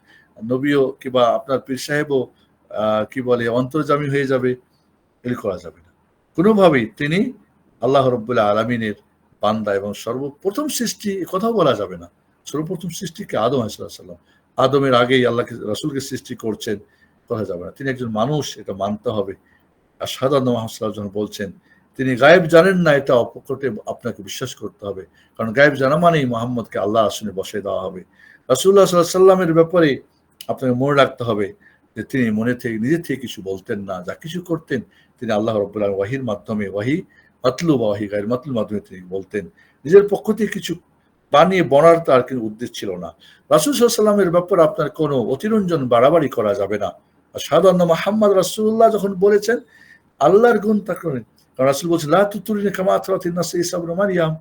নবীও কিংবা আপনার পীর সাহেবও কি বলে অন্তর্যামী হয়ে যাবে, এগুলি করা যাবে না কোনোভাবেই। তিনি আল্লাহ রাব্বুল আলামিনের বান্দা এবং সর্বপ্রথম সৃষ্টি, কথাও বলা যাবে না। সর্বপ্রথম সৃষ্টিকে আদম আলাইহিস সালাম, আদমের আগেই আল্লাহকে রাসূলকে সৃষ্টি করছেন, কথা যাবে না। তিনি একজন মানুষ, এটা মানতে হবে। আর আশহাদু আন্না মুহাম্মাদান রাসূলুল্লাহ যখন বলছেন তিনি গায়েব জানেন না, এটা অপকটে আপনাকে বিশ্বাস করতে হবে। কারণ গায়েব জানা মানেই মুহাম্মদকে আল্লাহর আসনে বসায় দেওয়া হবে। রাসূলুল্লাহ সাল্লাল্লাহু আলাইহি সাল্লামের ব্যাপারে আপনাকে মনে রাখতে হবে যে তিনি মনে থেকে নিজে থেকে কিছু বলতেন না, যা কিছু করতেন তিনি আল্লাহ রাব্বুল আলামিন ওয়াহির মাধ্যমে, ওয়াহি মাতলু বা ওয়াহি গায়র মাতলুর মাধ্যমে তিনি বলতেন। নিজের পক্ষ থেকে কিছু বানিয়ে বলার তার কোনো উদ্দেশ্য ছিল না। রাসূল সাল্লাল্লাহু আলাইহি সাল্লামের ব্যাপারে আপনার কোনো অতিরঞ্জন বাড়াবাড়ি করা যাবে না। আশহাদু আন্না মুহাম্মাদান রাসূলুল্লাহ যখন বলেছেন আল্লাহর গুণ তা করেন। কারণ রাসূল বলছেন লা তুতুরিনি কামা আতরাতিন নাস ঈসা ইবনে মারইয়াম,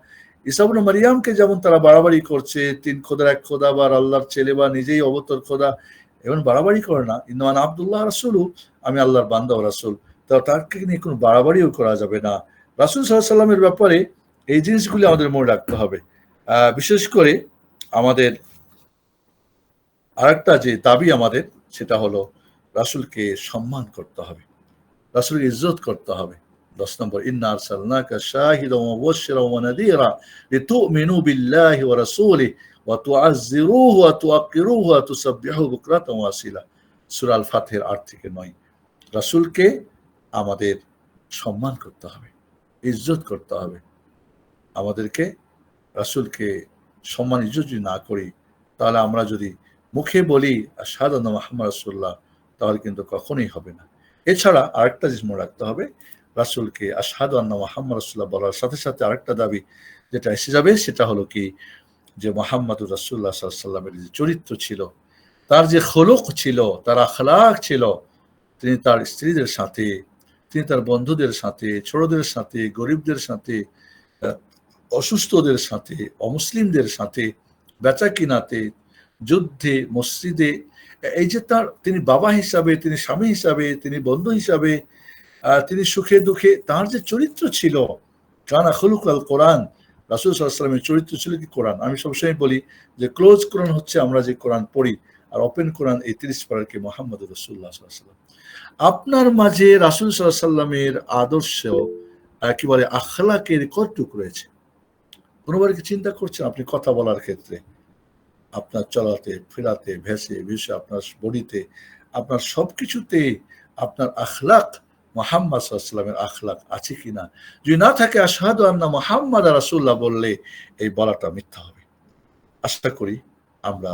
ঈসা ইবনে মারইয়ামকে যেমন তারা বাড়াবাড়ি করছে, তিন খোদার এক খোদা বা আল্লাহর ছেলে বা নিজেই অবতর খোদা, এমন বাড়াবাড়ি করে না। ইন্নামা আনা আব্দুল্লাহ রাসূলু, আমি আল্লাহর বান্দা ও রাসূল। তাকে নিয়ে কোনো বাড়াবাড়িও করা যাবে না। রাসূল সাল্লাল্লাহু আলাইহি সাল্লামের ব্যাপারে এই জিনিসগুলি আমাদের মনে রাখতে হবে। বিশেষ করে আমাদের আরেকটা যে দাবি আমাদের, সেটা হলো রাসূলকে সম্মান করতে হবে, রাসূলকে ইজ্জত করতে হবে। 10 নম্বর, ইন্না আরসালনাকা শাহিদান ওয়া মুবাশশিরান ওয়া নাযীরা লিতু'মিনু বিল্লাহি ওয়া রাসূলিহি ওয়া তু'আযযিরুহু ওয়া তুওয়াক্কিরুহু ওয়া তুসাব্বিহুহু বুকরাতান ওয়া আসীলা। সূরা আল ফাতহির 8 থেকে 9। রাসূলকে আমাদের সম্মান করতে হবে, ইজ্জত করতে হবে। আমাদেরকে রাসূলকে সম্মান ইজ্জত যদি না করি, তাহলে আমরা যদি মুখে বলি আশহাদু আন্না মুহাম্মাদান রাসূলুল্লাহ, তাহলে কিন্তু কখনোই হবে না। এছাড়া আরেকটা জিনিস মনে রাখতে হবে, রাসূলকে আশহাদু আন্না মুহাম্মাদান রাসূলুল্লাহ বলার সাথে সাথে আরেকটা দাবি যেটা এসে যাবে, সেটা হলো কি, যে মুহাম্মাদুর রাসূলুল্লাহ সাল্লাল্লাহু আলাইহি ওয়াসাল্লামের যে চরিত্র ছিল, তার যে খলুক ছিল, তার আখলাক ছিল, তিনি তার স্ত্রীদের সাথে, তিনি তার বন্ধুদের সাথে, ছোটদের সাথে, গরিবদের সাথে, অসুস্থদের সাথে, অমুসলিমদের সাথে, বেচাকিনাতে, যুদ্ধে, মসজিদে, এই যে তিনি বাবা হিসাবে, তিনি স্বামী হিসাবে, তিনি বন্ধু হিসাবে, তিনি সুখে দুঃখে তার যে চরিত্র ছিল, কানা খুলুকাল কোরআন, রাসূল সাল্লাল্লাহু আলাইহি ওয়াসাল্লামের চরিত্র ছিল কি কোরআন। আমি সবসময় বলি যে ক্লোজ কোরআন হচ্ছে আমরা যে কোরআন পড়ি, আর ওপেন কোরআন এই 30 পারার কি মুহাম্মদুর রাসূলুল্লাহ সাল্লাল্লাহু আলাইহি ওয়াসাল্লাম। আপনার মাঝে রাসূল সাল্লাল্লাহু আলাইহি ওয়াসাল্লামের আদর্শ একেবারে আখলাকের কতটুক রয়েছে? কোনোবার কি চিন্তা করছেন আপনি কথা বলার ক্ষেত্রে, আপনার চলাতে ফেরাতে, ভেসে ভেসে, আপনার বডিতে, আপনার সবকিছুতে আপনার আখলাক মুহাম্মদ সাল্লাল্লাহু আলাইহি ওয়াসাল্লামের আখলাক আছে কিনা? যদি না থাকে, আশহাদু আন্না মুহাম্মাদান রাসূলুল্লাহ বললে এই বলাটা মিথ্যা হবে। আশা করি আমরা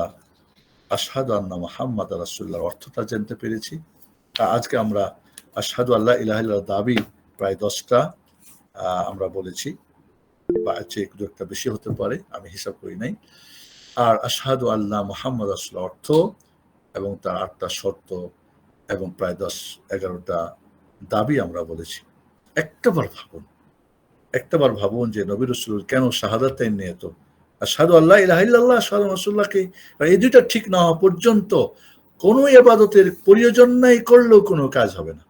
আশহাদু আন্না মুহাম্মাদান রাসূলুল্লাহর অর্থটা জানতে পেরেছি। আজকে আমরা আশহাদু আল্লা ইলাহা ইল্লাল্লাহ দাবি প্রায় 10টা আমরা বলেছি, বা চেয়ে একটু একটা বেশি হতে পারে, আমি হিসাব করি নাই। আর আশহাদু আল্লাহ মুহাম্মাদ রাসূলুল্লাহ অর্থ এবং তার 8টা শর্ত এবং প্রায় 10-11টা দাবি আমরা বলেছি। একটাবার ভাবুন যে নবী রাসূল কেন শাহাদাতাইন নিয়ে তো আশহাদু আল্লা ইলাহা ইল্লাল্লাহ আশহাদু রাসূলুল্লাহকে, এই দুইটা ঠিক না হওয়া পর্যন্ত কোনো ইবাদতের প্রয়োজন নাই, করলেও কোনো কাজ হবে না।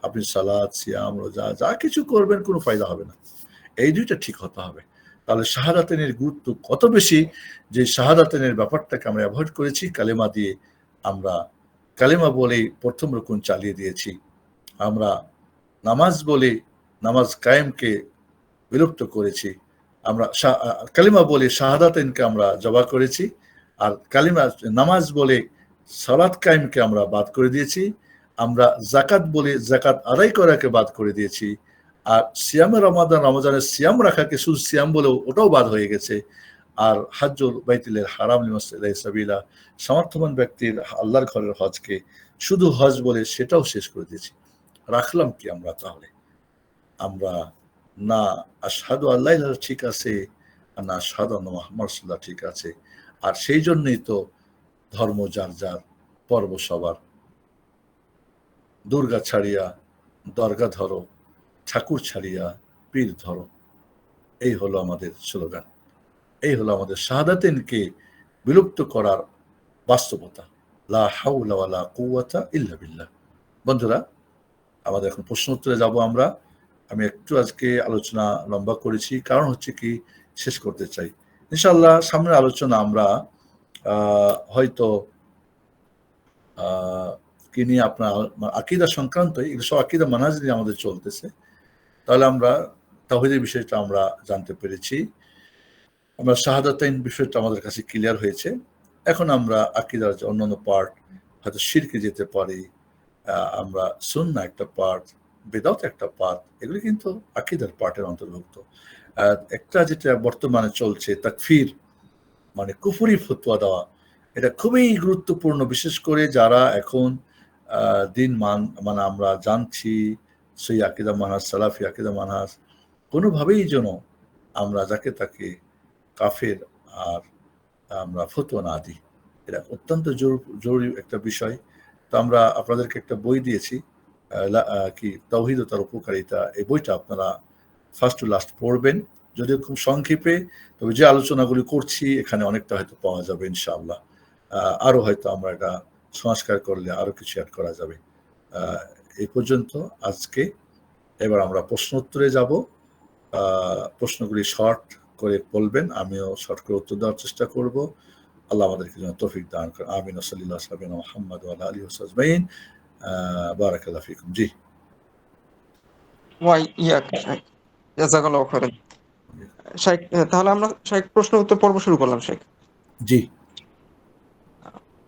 আপনি সালাত, সিয়াম, রোজা যা কিছু করবেন কোনো ফায়দা হবে না। এই দুইটা ঠিক হতে হবে। তাহলে শাহাদাতেনের গুরুত্ব কত বেশি, যে শাহাদাতেনের ব্যাপারটাকে আমরা অ্যাভয়েড করেছি, কালেমা দিয়ে আমরা কালেমা বলেই প্রথম রুকুন চালিয়ে দিয়েছি। আমরা নামাজ বলে নামাজ কায়েমকে বিলুপ্ত করেছি। আমরা কালিমা বলে শাহাদাতাইনকে আমরা জবা করেছি, আর কালিমা নামাজ বলে সালাত কায়েমকে আমরা বাদ করে দিয়েছি। আমরা যাকাত বলে যাকাত আদায় করাকে বাদ করে দিয়েছি। আর সিয়ামে রমাদানের সিয়াম রাখাকে শুধু সিয়াম বলে ওটাও বাদ হয়ে গেছে। আর হাজ্জুল বাইতুল হারাম লিমাসিলাহি সাবিলা, সামর্থ্যবান ব্যক্তির আল্লাহর ঘরের হজকে শুধু হজ বলে সেটাও শেষ করে দিয়েছি। রাখলাম কি আমরা তাহলে? আমরা না আশহাদু আল্লাহ ইলাহা ঠিক আছে, আর না আশহাদু আন্না মুহাম্মাদান রাসূলুল্লাহ ঠিক আছে। আর সেই জন্যই তো ধর্ম যার যার, পর্ব সবার। দুর্গা ছাড়িয়া দরগা ধরো, ঠাকুর ছাড়িয়া পীর ধরো, এই হলো আমাদের স্লোগান। এই হলো আমাদের শাহাদাতাইনকে বিলুপ্ত করার বাস্তবতা। লা হাওলা ওয়ালা কুওয়াতা ইল্লা বিল্লাহ। বন্ধুরা, আমাদের এখন প্রশ্ন উত্তরে যাব আমরা। আমি একটু আজকে আলোচনা লম্বা করেছি, কারণ হচ্ছে কি শেষ করতে চাই। ইনশাআল্লাহ সামনের আলোচনা আমরা হয়তো কি নিয়ে, আপনার আকীদা সংক্রান্ত, এগুলো সব আকীদা মানহাজ নিয়ে আমাদের চলতেছে। তাহলে আমরা তাওহীদের বিষয়টা আমরা জানতে পেরেছি, আমরা শাহাদাতাইন বিষয়টা আমাদের কাছে ক্লিয়ার হয়েছে। এখন আমরা আকীদার যে অন্যান্য পার্ট, হয়তো শিরকে যেতে পারি, আমরা সুন্নাহ একটা পার্ট, বেদাত একটা পার্ট, এগুলি কিন্তু আকীদার পার্টের অন্তর্ভুক্ত। একটা যেটা বর্তমানে চলছে তাকফির, মানে কুফরি ফতোয়া দেওয়া, এটা খুবই গুরুত্বপূর্ণ, বিশেষ করে যারা এখন দিন মানে আমরা জানছি সেই আকীদা মানহাজ, সালাফি আকীদা মানহাজ, কোনোভাবেই যেন আমরা যাকে তাকে কাফের আর আমরা ফতোয়া না দিই। এটা অত্যন্ত জরুরি একটা বিষয়। তো আমরা আপনাদেরকে একটা বই দিয়েছি, কি তাওহীদ ও তার উপকারিতা। এই বইটা আপনারা ফার্স্ট টু লাস্ট পড়বেন, যদিও খুব সংক্ষেপে, তবে যে আলোচনাগুলি করছি এখানে অনেকটা হয়তো পাওয়া যাবে ইনশাআল্লাহ। আরো হয়তো আমরা এটা সংস্কার করলে আরো কিছু অ্যাড করা যাবে। এই পর্যন্ত আজকে। এবার আমরা প্রশ্ন উত্তরে যাব। প্রশ্নগুলি শর্ট করে বলবেন, আমিও শর্ট করে উত্তর দেওয়ার চেষ্টা করব। আল্লাহ আমাদেরকে যেন তৌফিক দান করেন। আমিন। সাল্লাল্লাহু আলা সাইয়্যিদিনা মুহাম্মদ ওয়া আলা আলিহি ওয়া সাহবিহি আজমাইন। বারাকাল্লাহু ফিকুম। জি। ওয়াইয়াক শাইখ, জাযাকাল্লাহু খাইরান। শাইখ, তাহলে আমরা শাইখ প্রশ্ন উত্তর পর্ব শুরু করলাম শাইখ। জি।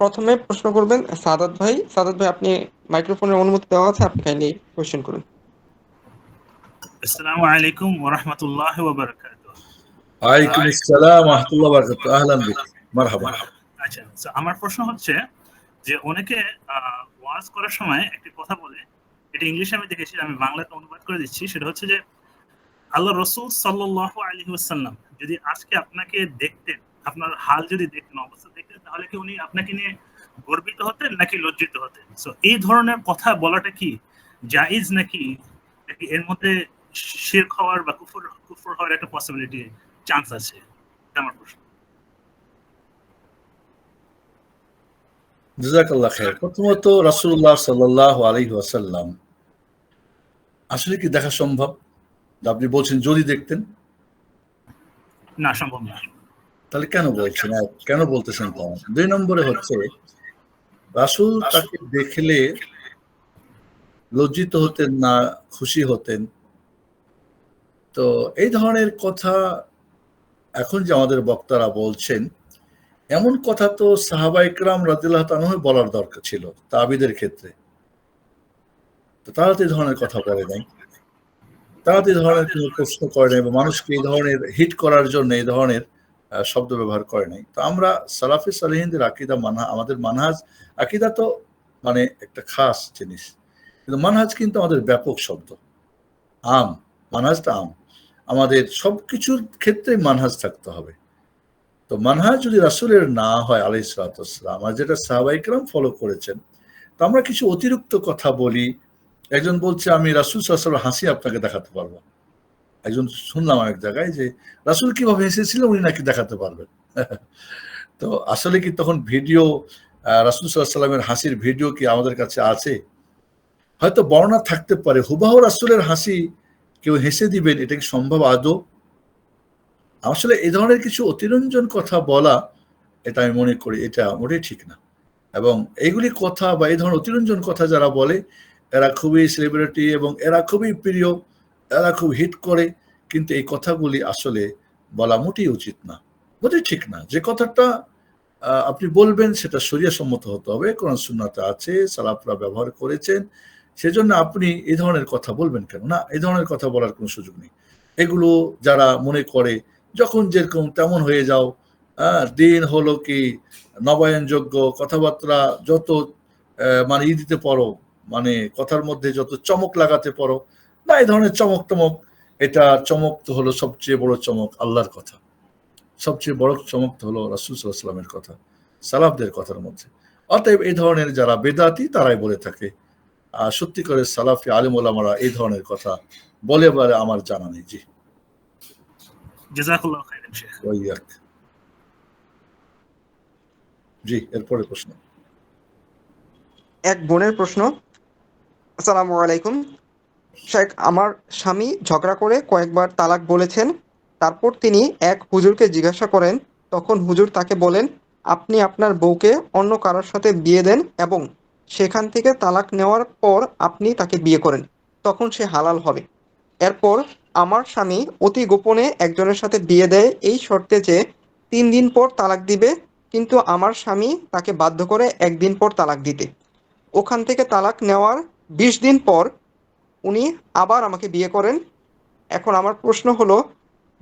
প্রথমে প্রশ্ন করবেন সাদাত ভাই। সাদাত ভাই, আপনি মাইক্রোফোনের অনুমতি দেওয়া আছে, আপনি কাইন্ডলি কোশ্চেন করুন। আসসালামু আলাইকুম ওয়া রাহমাতুল্লাহি ওয়া বারাকাতুহু। ওয়ালাইকুম আসসালাম ওয়া রাহমাতুল্লাহি ওয়া বারাকাতুহু। আহলান বিক, মারহাবা। আচ্ছা, সো আমার প্রশ্ন হচ্ছে যে অনেকে ওয়াজ করার সময় একটি কথা বলে, এটা ইংলিশে আমি দেখেছি, আমি বাংলাতে অনুবাদ করে দিচ্ছি। সেটা হচ্ছে যে আল্লাহ রাসূল সাল্লাল্লাহু আলাইহি ওয়াসাল্লাম যদি আজকে আপনাকে দেখতেন, আপনার হাল যদি দেখতেন, অবস্থা দেখতেন, তাহলে কি উনি আপনাকে নিয়ে গর্বিত হতেন নাকি লজ্জিত হতেন? সো এই ধরনের কথা বলাটা কি জায়েজ নাকি এর মধ্যে শিরক হওয়ার বা কুফর হওয়ার একটা পসিবিলিটি, চান্স আছে? এটা আমার প্রশ্ন। জাযাকাল্লাহ খাইর। প্রথমত রাসূলুল্লাহ সাল্লাল্লাহু আলাইহি ওয়াসাল্লাম আসলে কি দেখা সম্ভব? আপনি বলছেন যদি দেখতেন। না, সম্ভব না। তাহলে কেন বলছেন? কেন বলতেছেন তা? ২ নম্বরে হচ্ছে রাসূল তাকে দেখলে লজ্জিত হতেন না খুশি হতেন? তো এই ধরনের কথা এখন যে আমাদের বক্তারা বলছেন, এমন কথা তো সাহাবা ইকরাম রাদিয়াল্লাহু তাআলা আনহু বলার দরকার ছিল তাবিদের ক্ষেত্রে। তো তারা তো এই ধরনের কথা বলে নাই। তারা তো এই ধরনের কোনো প্রশ্ন করে নাই বা মানুষকে এই ধরনের হিট করার জন্য এই ধরনের শব্দ ব্যবহার করে নাই। তো আমরা সালাফে সালেহিনদের আকীদা আমাদের মানহাজ, আকীদা তো মানে একটা খাস জিনিস। কিন্তু মানহাজ কিন্তু আমাদের ব্যাপক শব্দ। আম, মানহাজটা আম। আমাদের সবকিছুর ক্ষেত্রে মানহাজ থাকতে হবে। তো মানহাজ যদি রাসূলের না হয় আলাইহিস সালাতু ওয়াস সালাম, আর যেটা সাহাবা ইকরাম ফলো করেছেন, তো আমরা কিছু অতিরিক্ত কথা বলি। একজন বলছে আমি রাসূল সাল্লাল্লাহু আলাইহি ওয়াসাল্লামের হাসি আপনাকে দেখাতে পারবো। একজন শুনলাম এক জায়গায় যে রাসূল কিভাবে হেসেছিল উনি নাকি দেখাতে পারবেন। তো আসলে কি তখন ভিডিও, রাসূল সাল্লাল্লাহু আলাইহি ওয়াসাল্লামের হাসির ভিডিও কি আমাদের কাছে আছে? হয়তো বর্ণনা থাকতে পারে, হুবহু রাসূলের হাসি কেউ হেসে দিবেন, এটা কি সম্ভব আদৌ? আসলে এই ধরনের কিছু অতিরঞ্জন কথা বলা, এটা আমি মনে করি এটা মোটেই ঠিক না। এবং এইগুলি কথা বা এই ধরনের অতিরঞ্জন কথা যারা বলে, এরা খুবই সেলিব্রিটি এবং এরা খুবই প্রিয়, এরা খুব হিট করে, কিন্তু এই কথাগুলি আসলে বলা মোটেই উচিত না, মোটেই ঠিক না। যে কথাটা আপনি বলবেন সেটা শরিয়া সম্মত হতে হবে, কোরআন সুন্নাতে আছে, সালাফরা ব্যবহার করেছেন, সেজন্য আপনি এই ধরনের কথা বলবেন কেন? না, এই ধরনের কথা বলার কোনো সুযোগ নেই। এগুলো যারা মনে করে যখন যেরকম তেমন হয়ে যাও, দিন হলো কি নবায়নযোগ্য কথাবার্তা যত মানে দিতে পারো, মানে কথার মধ্যে যত চমক লাগাতে পারো, না এই ধরনের চমক টমক, এটা চমক তো হলো সবচেয়ে বড় চমক আল্লাহর কথা, সবচেয়ে বড় চমক তো হলো রাসূল সাল্লাল্লাহু আলাইহি ওয়াসাল্লামের কথা, সালাফদের কথার মধ্যে। অতএব এই ধরনের যারা বেদাতি তারাই বলে থাকে। আর সত্যি করে সালাফি আলেম ওলামারা এই ধরনের কথা বলে বলে আমার জানা নেই। জি, জাযাকাল্লাহু খাইরান শেখ। ওয়াইয়াক। জি, এরপরে প্রশ্ন। এক বোনের প্রশ্ন। আসসালামু আলাইকুম শাইখ, আমার স্বামী ঝগড়া করে কয়েকবার তালাক বলেছেন। তারপর তিনি এক হুজুরকে জিজ্ঞাসা করেন। তখন হুজুর তাকে বলেন, আপনি আপনার বউকে অন্য কারোর সাথে বিয়ে দেন এবং সেখান থেকে তালাক নেওয়ার পর আপনি তাকে বিয়ে করেন, তখন সে হালাল হবে। এরপর আমার স্বামী অতি গোপনে একজনের সাথে বিয়ে দেয় এই শর্তে যে 3 দিন পর তালাক দিবে, কিন্তু আমার স্বামী তাকে বাধ্য করে 1 দিন পর তালাক দিতে। ওখান থেকে তালাক নেওয়ার 20 দিন পর উনি আবার আমাকে বিয়ে করেন। এখন আমার প্রশ্ন হলো,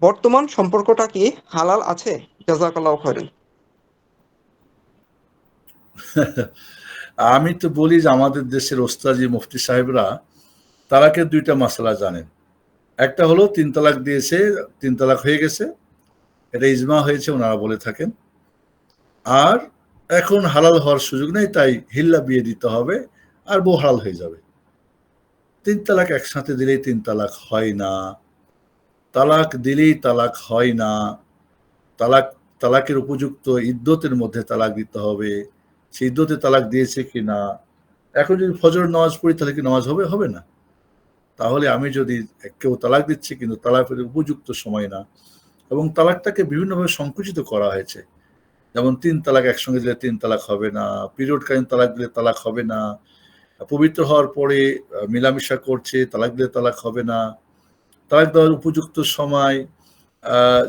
বর্তমান সম্পর্কটা কি হালাল আছে? জাযাকাল্লাহু খাইরান। আমি তো বলি যে আমাদের দেশের ওস্তাজি মুফতি সাহেবরা তালাকের 2টা মাসলা জানেন। একটা হলো 3 তালাক দিয়েছে, 3 তালাক হয়ে গেছে, এটা ইজমা হয়েছে ওনারা বলে থাকেন। আর এখন হালাল হওয়ার সুযোগ নেই, তাই হিল্লা বিয়ে দিতে হবে আর বউ হালাল হয়ে যাবে। 3 তালাক একসাথে দিলেই 3 তালাক হয় না, তালাক দিলেই তালাক হয় না। তালাকের উপযুক্ত ইদ্যতের মধ্যে তালাক দিতে হবে, সেই ইদ্যতে তালাক দিয়েছে কিনা। এখন যদি ফজরের নামাজ পড়ি তাহলে কি নামাজ হবে? হবে না। তাহলে আমি যদি কেউ তালাক দিচ্ছে কিন্তু তালাকের উপযুক্ত সময় না, এবং তালাকটাকে বিভিন্নভাবে সংকুচিত করা হয়েছে। যেমন 3 তালাক একসঙ্গে দিলে 3 তালাক হবে না, পিরিয়ডকালীন তালাক দিলে তালাক হবে না, পবিত্র হওয়ার পরে মিলামিশা করছে তালাক দিলে তালাক হবে না, তালাক দেওয়ার উপযুক্ত সময়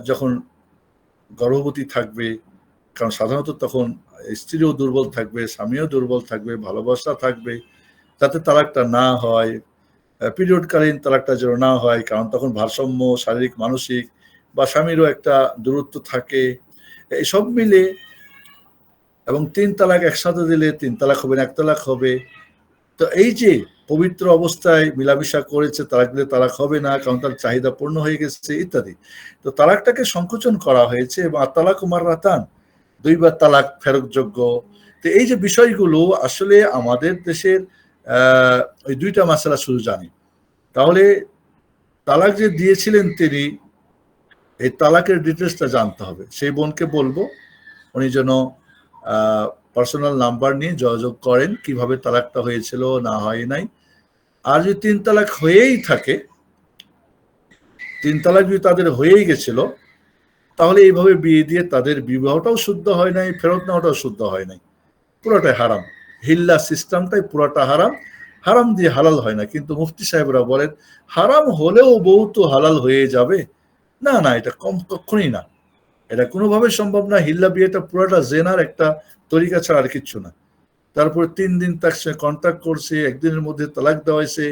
যখন গর্ভবতী থাকবে, কারণ সাধারণত তখন স্ত্রীও দুর্বল থাকবে, স্বামীও দুর্বল থাকবে, ভালোবাসা থাকবে, যাতে তালাকটা না হয়। পিরিয়ডকালীন তালাকটা যেন না হয়, কারণ তখন ভারসাম্য শারীরিক মানসিক বা স্বামীরও একটা দূরত্ব থাকে, এইসব মিলে। এবং 3 তালাক একসাথে দিলে 3 তালাক হবে না, 1 তালাক হবে। তো এই যে পবিত্র অবস্থায় মিলামিশা করেছে, তালাক দিলে তালাক হবে না কারণ তার চাহিদা পূর্ণ হয়ে গেছে ইত্যাদি। তো তালাকটাকে সংকোচন করা হয়েছে, এবং তালাক মাররাতান, 2বার তালাক ফেরতযোগ্য। তো এই যে বিষয়গুলো আসলে আমাদের দেশের ওই 2টা মাসালা শুধু জানি। তাহলে তালাক যে দিয়েছিলেন তিনি, এই তালাকের ডিটেলসটা জানতে হবে। সেই বোনকে বলবো উনি যেন পার্সোনাল নাম্বার নিয়ে যোগাযোগ করেন কিভাবে তালাকটা হয়েছিল না হয় নাই। আর যদি 3 তালাক হয়েই থাকে, 3 তালাক যদি তাদের হয়েই গেছিল, তাহলে এইভাবে বিয়ে দিয়ে তাদের বিবাহটাও শুদ্ধ হয় নাই, ফেরত নেওয়াটাও শুদ্ধ হয় নাই, পুরোটাই হারাম। হিল্লা সিস্টেমটাই পুরোটা হারাম। হারাম দিয়ে হালাল হয় না। কিন্তু মুফতি সাহেবরা বলেন হারাম হলেও বউ তো হালাল হয়ে যাবে। না না, এটা কখনই না, এটা কোনোভাবে সম্ভব না। হিল্লা বিয়েটা পুরোটা জেনার একটা তরিকা ছাড়া আর কিচ্ছু না। তারপরে 3 দিন তার সঙ্গে কন্ট্যাক্ট করছে, 1 দিনের মধ্যে তালাক দেওয়া হয়েছে,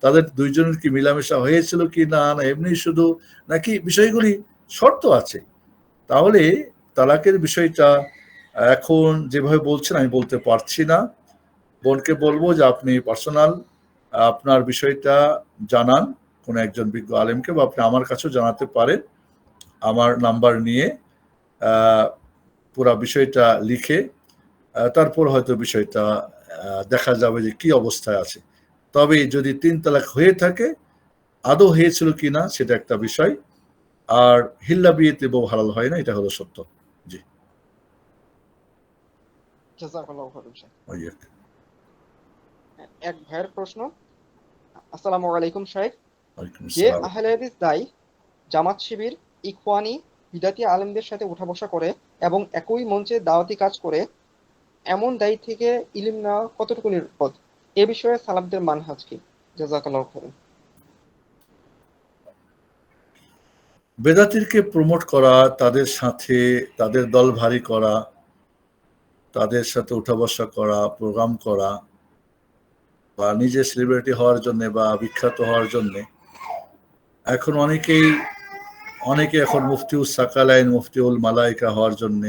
তাদের 2জনের কি মিলামেশা হয়েছিল কি না, না এমনি শুধু, নাকি বিষয়গুলি শর্ত আছে। তাহলে তালাকের বিষয়টা এখন যেভাবে বলছেন আমি বলতে পারছি না। বোনকে বলবো যে আপনি পার্সোনাল আপনার বিষয়টা জানান কোনো একজন বিজ্ঞ আলেমকে, বা আপনি আমার কাছেও জানাতে পারেন আমার নাম্বার নিয়ে, পুরা বিষয়টা লিখে। তারপর হয়তো বিষয়টা দেখা যাবে যে কি অবস্থায় আছে। তবে যদি 3 তালাক হয়ে থাকে, আদৌ হয়েছিল কিনা সেটা একটা বিষয়। আর হিল্লা বিয়েতে বউ হালাল হয় না, এটা হলো সত্য। জি, জাযাকাল্লাহু খাইরান। ওই আর কি। এক ভাইয়ের প্রশ্ন। আসসালামু আলাইকুম শাইখ। ওয়ালাইকুম যে আসসালাম। আহলে হাদিস দায়ী জামাত শিবির, ইখওয়ানি, বিদাতি আলেমদের সাথে উঠা বসা করে এবং একই মঞ্চে দাওয়াতি কাজ করে, এমন দায়ী থেকে ইলম নেওয়া কতটুকু নিরাপদ? এ বিষয়ে সালাফদের মানহাজ কি? জাযাকাল্লাহু খাইরান। বেদাতিরকে প্রমোট করা, তাদের সাথে তাদের দল ভারী করা, তাদের সাথে উঠা বসা করা, প্রোগ্রাম করা, বা নিজে সেলিব্রিটি হওয়ার জন্য বা বিখ্যাত হওয়ার জন্য, এখন অনেকে এখন মুফতিউল সাকালাইন, মুফতিউল মালাইকা হওয়ার জন্য,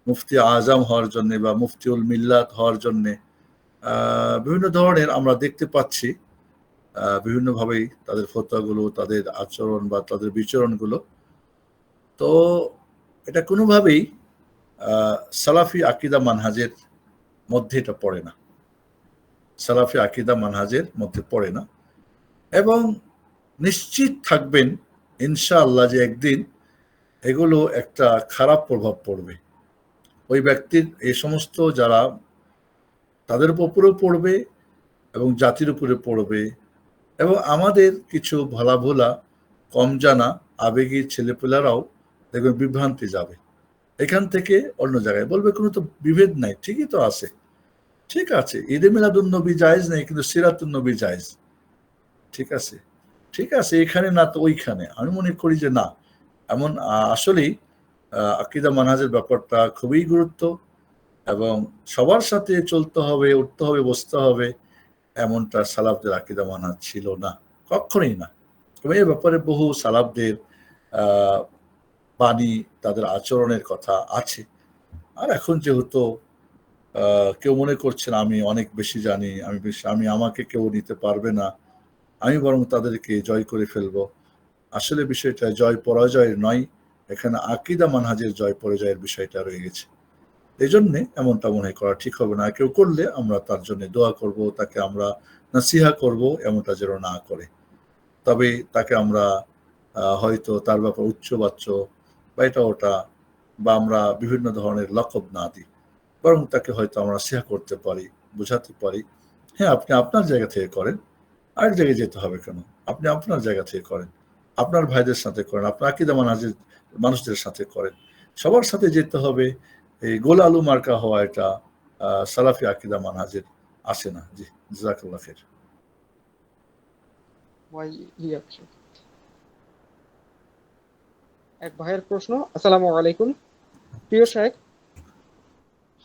মুফতি আজম হওয়ার জন্য বা মুফতিউল মিল্লাত হওয়ার জন্য বিভিন্ন ধরনের আমরা দেখতে পাচ্ছি। বিভিন্নভাবেই তাদের ফতোয়াগুলো, তাদের আচরণ বা তাদের বিচরণগুলো, তো এটা কোনোভাবেই সালাফি আকিদা মানহাজের মধ্যে এটা পড়ে না, সালাফি আকিদা মানহাজের মধ্যে পড়ে না। এবং নিশ্চিত থাকবেন ইনশাআল্লাহ যে একদিন এগুলো একটা খারাপ প্রভাব পড়বে ওই ব্যক্তির, এই সমস্ত যারা, তাদের উপরেও পড়বে এবং জাতির উপরে পড়বে। এবং আমাদের কিছু ভোলা কম জানা আবেগী ছেলেপেলারাও দেখবেন বিভ্রান্তি যাবে, এখান থেকে অন্য জায়গায় বলবে কোনো তো বিভেদ নাই, ঠিকই তো আছে, ঠিক আছে ঈদে মিলাদুন নবী জায়েজ নেই কিন্তু সিরাতুন নবী জায়েজ, ঠিক আছে। ঠিক আছে, এখানে না তো ওইখানে। আমি মনে করি যে না, এমন আসলেই আকীদা মানহাজের ব্যাপারটা খুবই গুরুত্ব, এবং সবার সাথে চলতে হবে, উঠতে হবে, বসতে হবে, এমনটা সালাফদের আকীদা মানহাজ ছিল না, কখনোই না। এবং এই ব্যাপারে বহু সালাফদের আহ বাণী, তাদের আচরণের কথা আছে। আর এখন যেহেতু কেউ মনে করছেন আমি অনেক বেশি জানি, আমি আমাকে কেউ নিতে পারবে না, আমি বরং তাদেরকে জয় করে ফেলবো। আসলে বিষয়টা জয় পরাজয়ের নয়, এখানে আকীদা মানহাজের জয় পরাজয়ের বিষয়টা রয়ে গেছে। এই জন্যে এমনটা মনে হয় করা ঠিক হবে না। কেউ করলে আমরা তার জন্য দোয়া করব, তাকে আমরা নাসিহা করব, এমনটা যেন না করে। তবে তাকে আমরা হয়তো তার ব্যাপারে উচ্চবাচ্য বা এটা ওটা, বা আমরা বিভিন্ন ধরনের লকব না দিই, বরং তাকে হয়তো আমরা নাসিহা করতে পারি, বোঝাতে পারি। হ্যাঁ, আপনি আপনার জায়গা থেকে করেন, আরেক জায়গায় যেতে হবে কেন? আপনি আপনার জায়গা থেকে করেন, আপনার ভাইদের সাথে করেন, আপনার আকীদা মানহাজের মানুষদের সাথে করেন। সবার সাথে যেতে হবে, এই গোল আলু মার্কা হওয়া এটা সালাফি আকীদা মানহাজের আসে না। জি, জাযাকাল্লাহ খাইর। এক ভাইয়ের প্রশ্ন। আসসালামু আলাইকুম। প্রিয় শাইখ,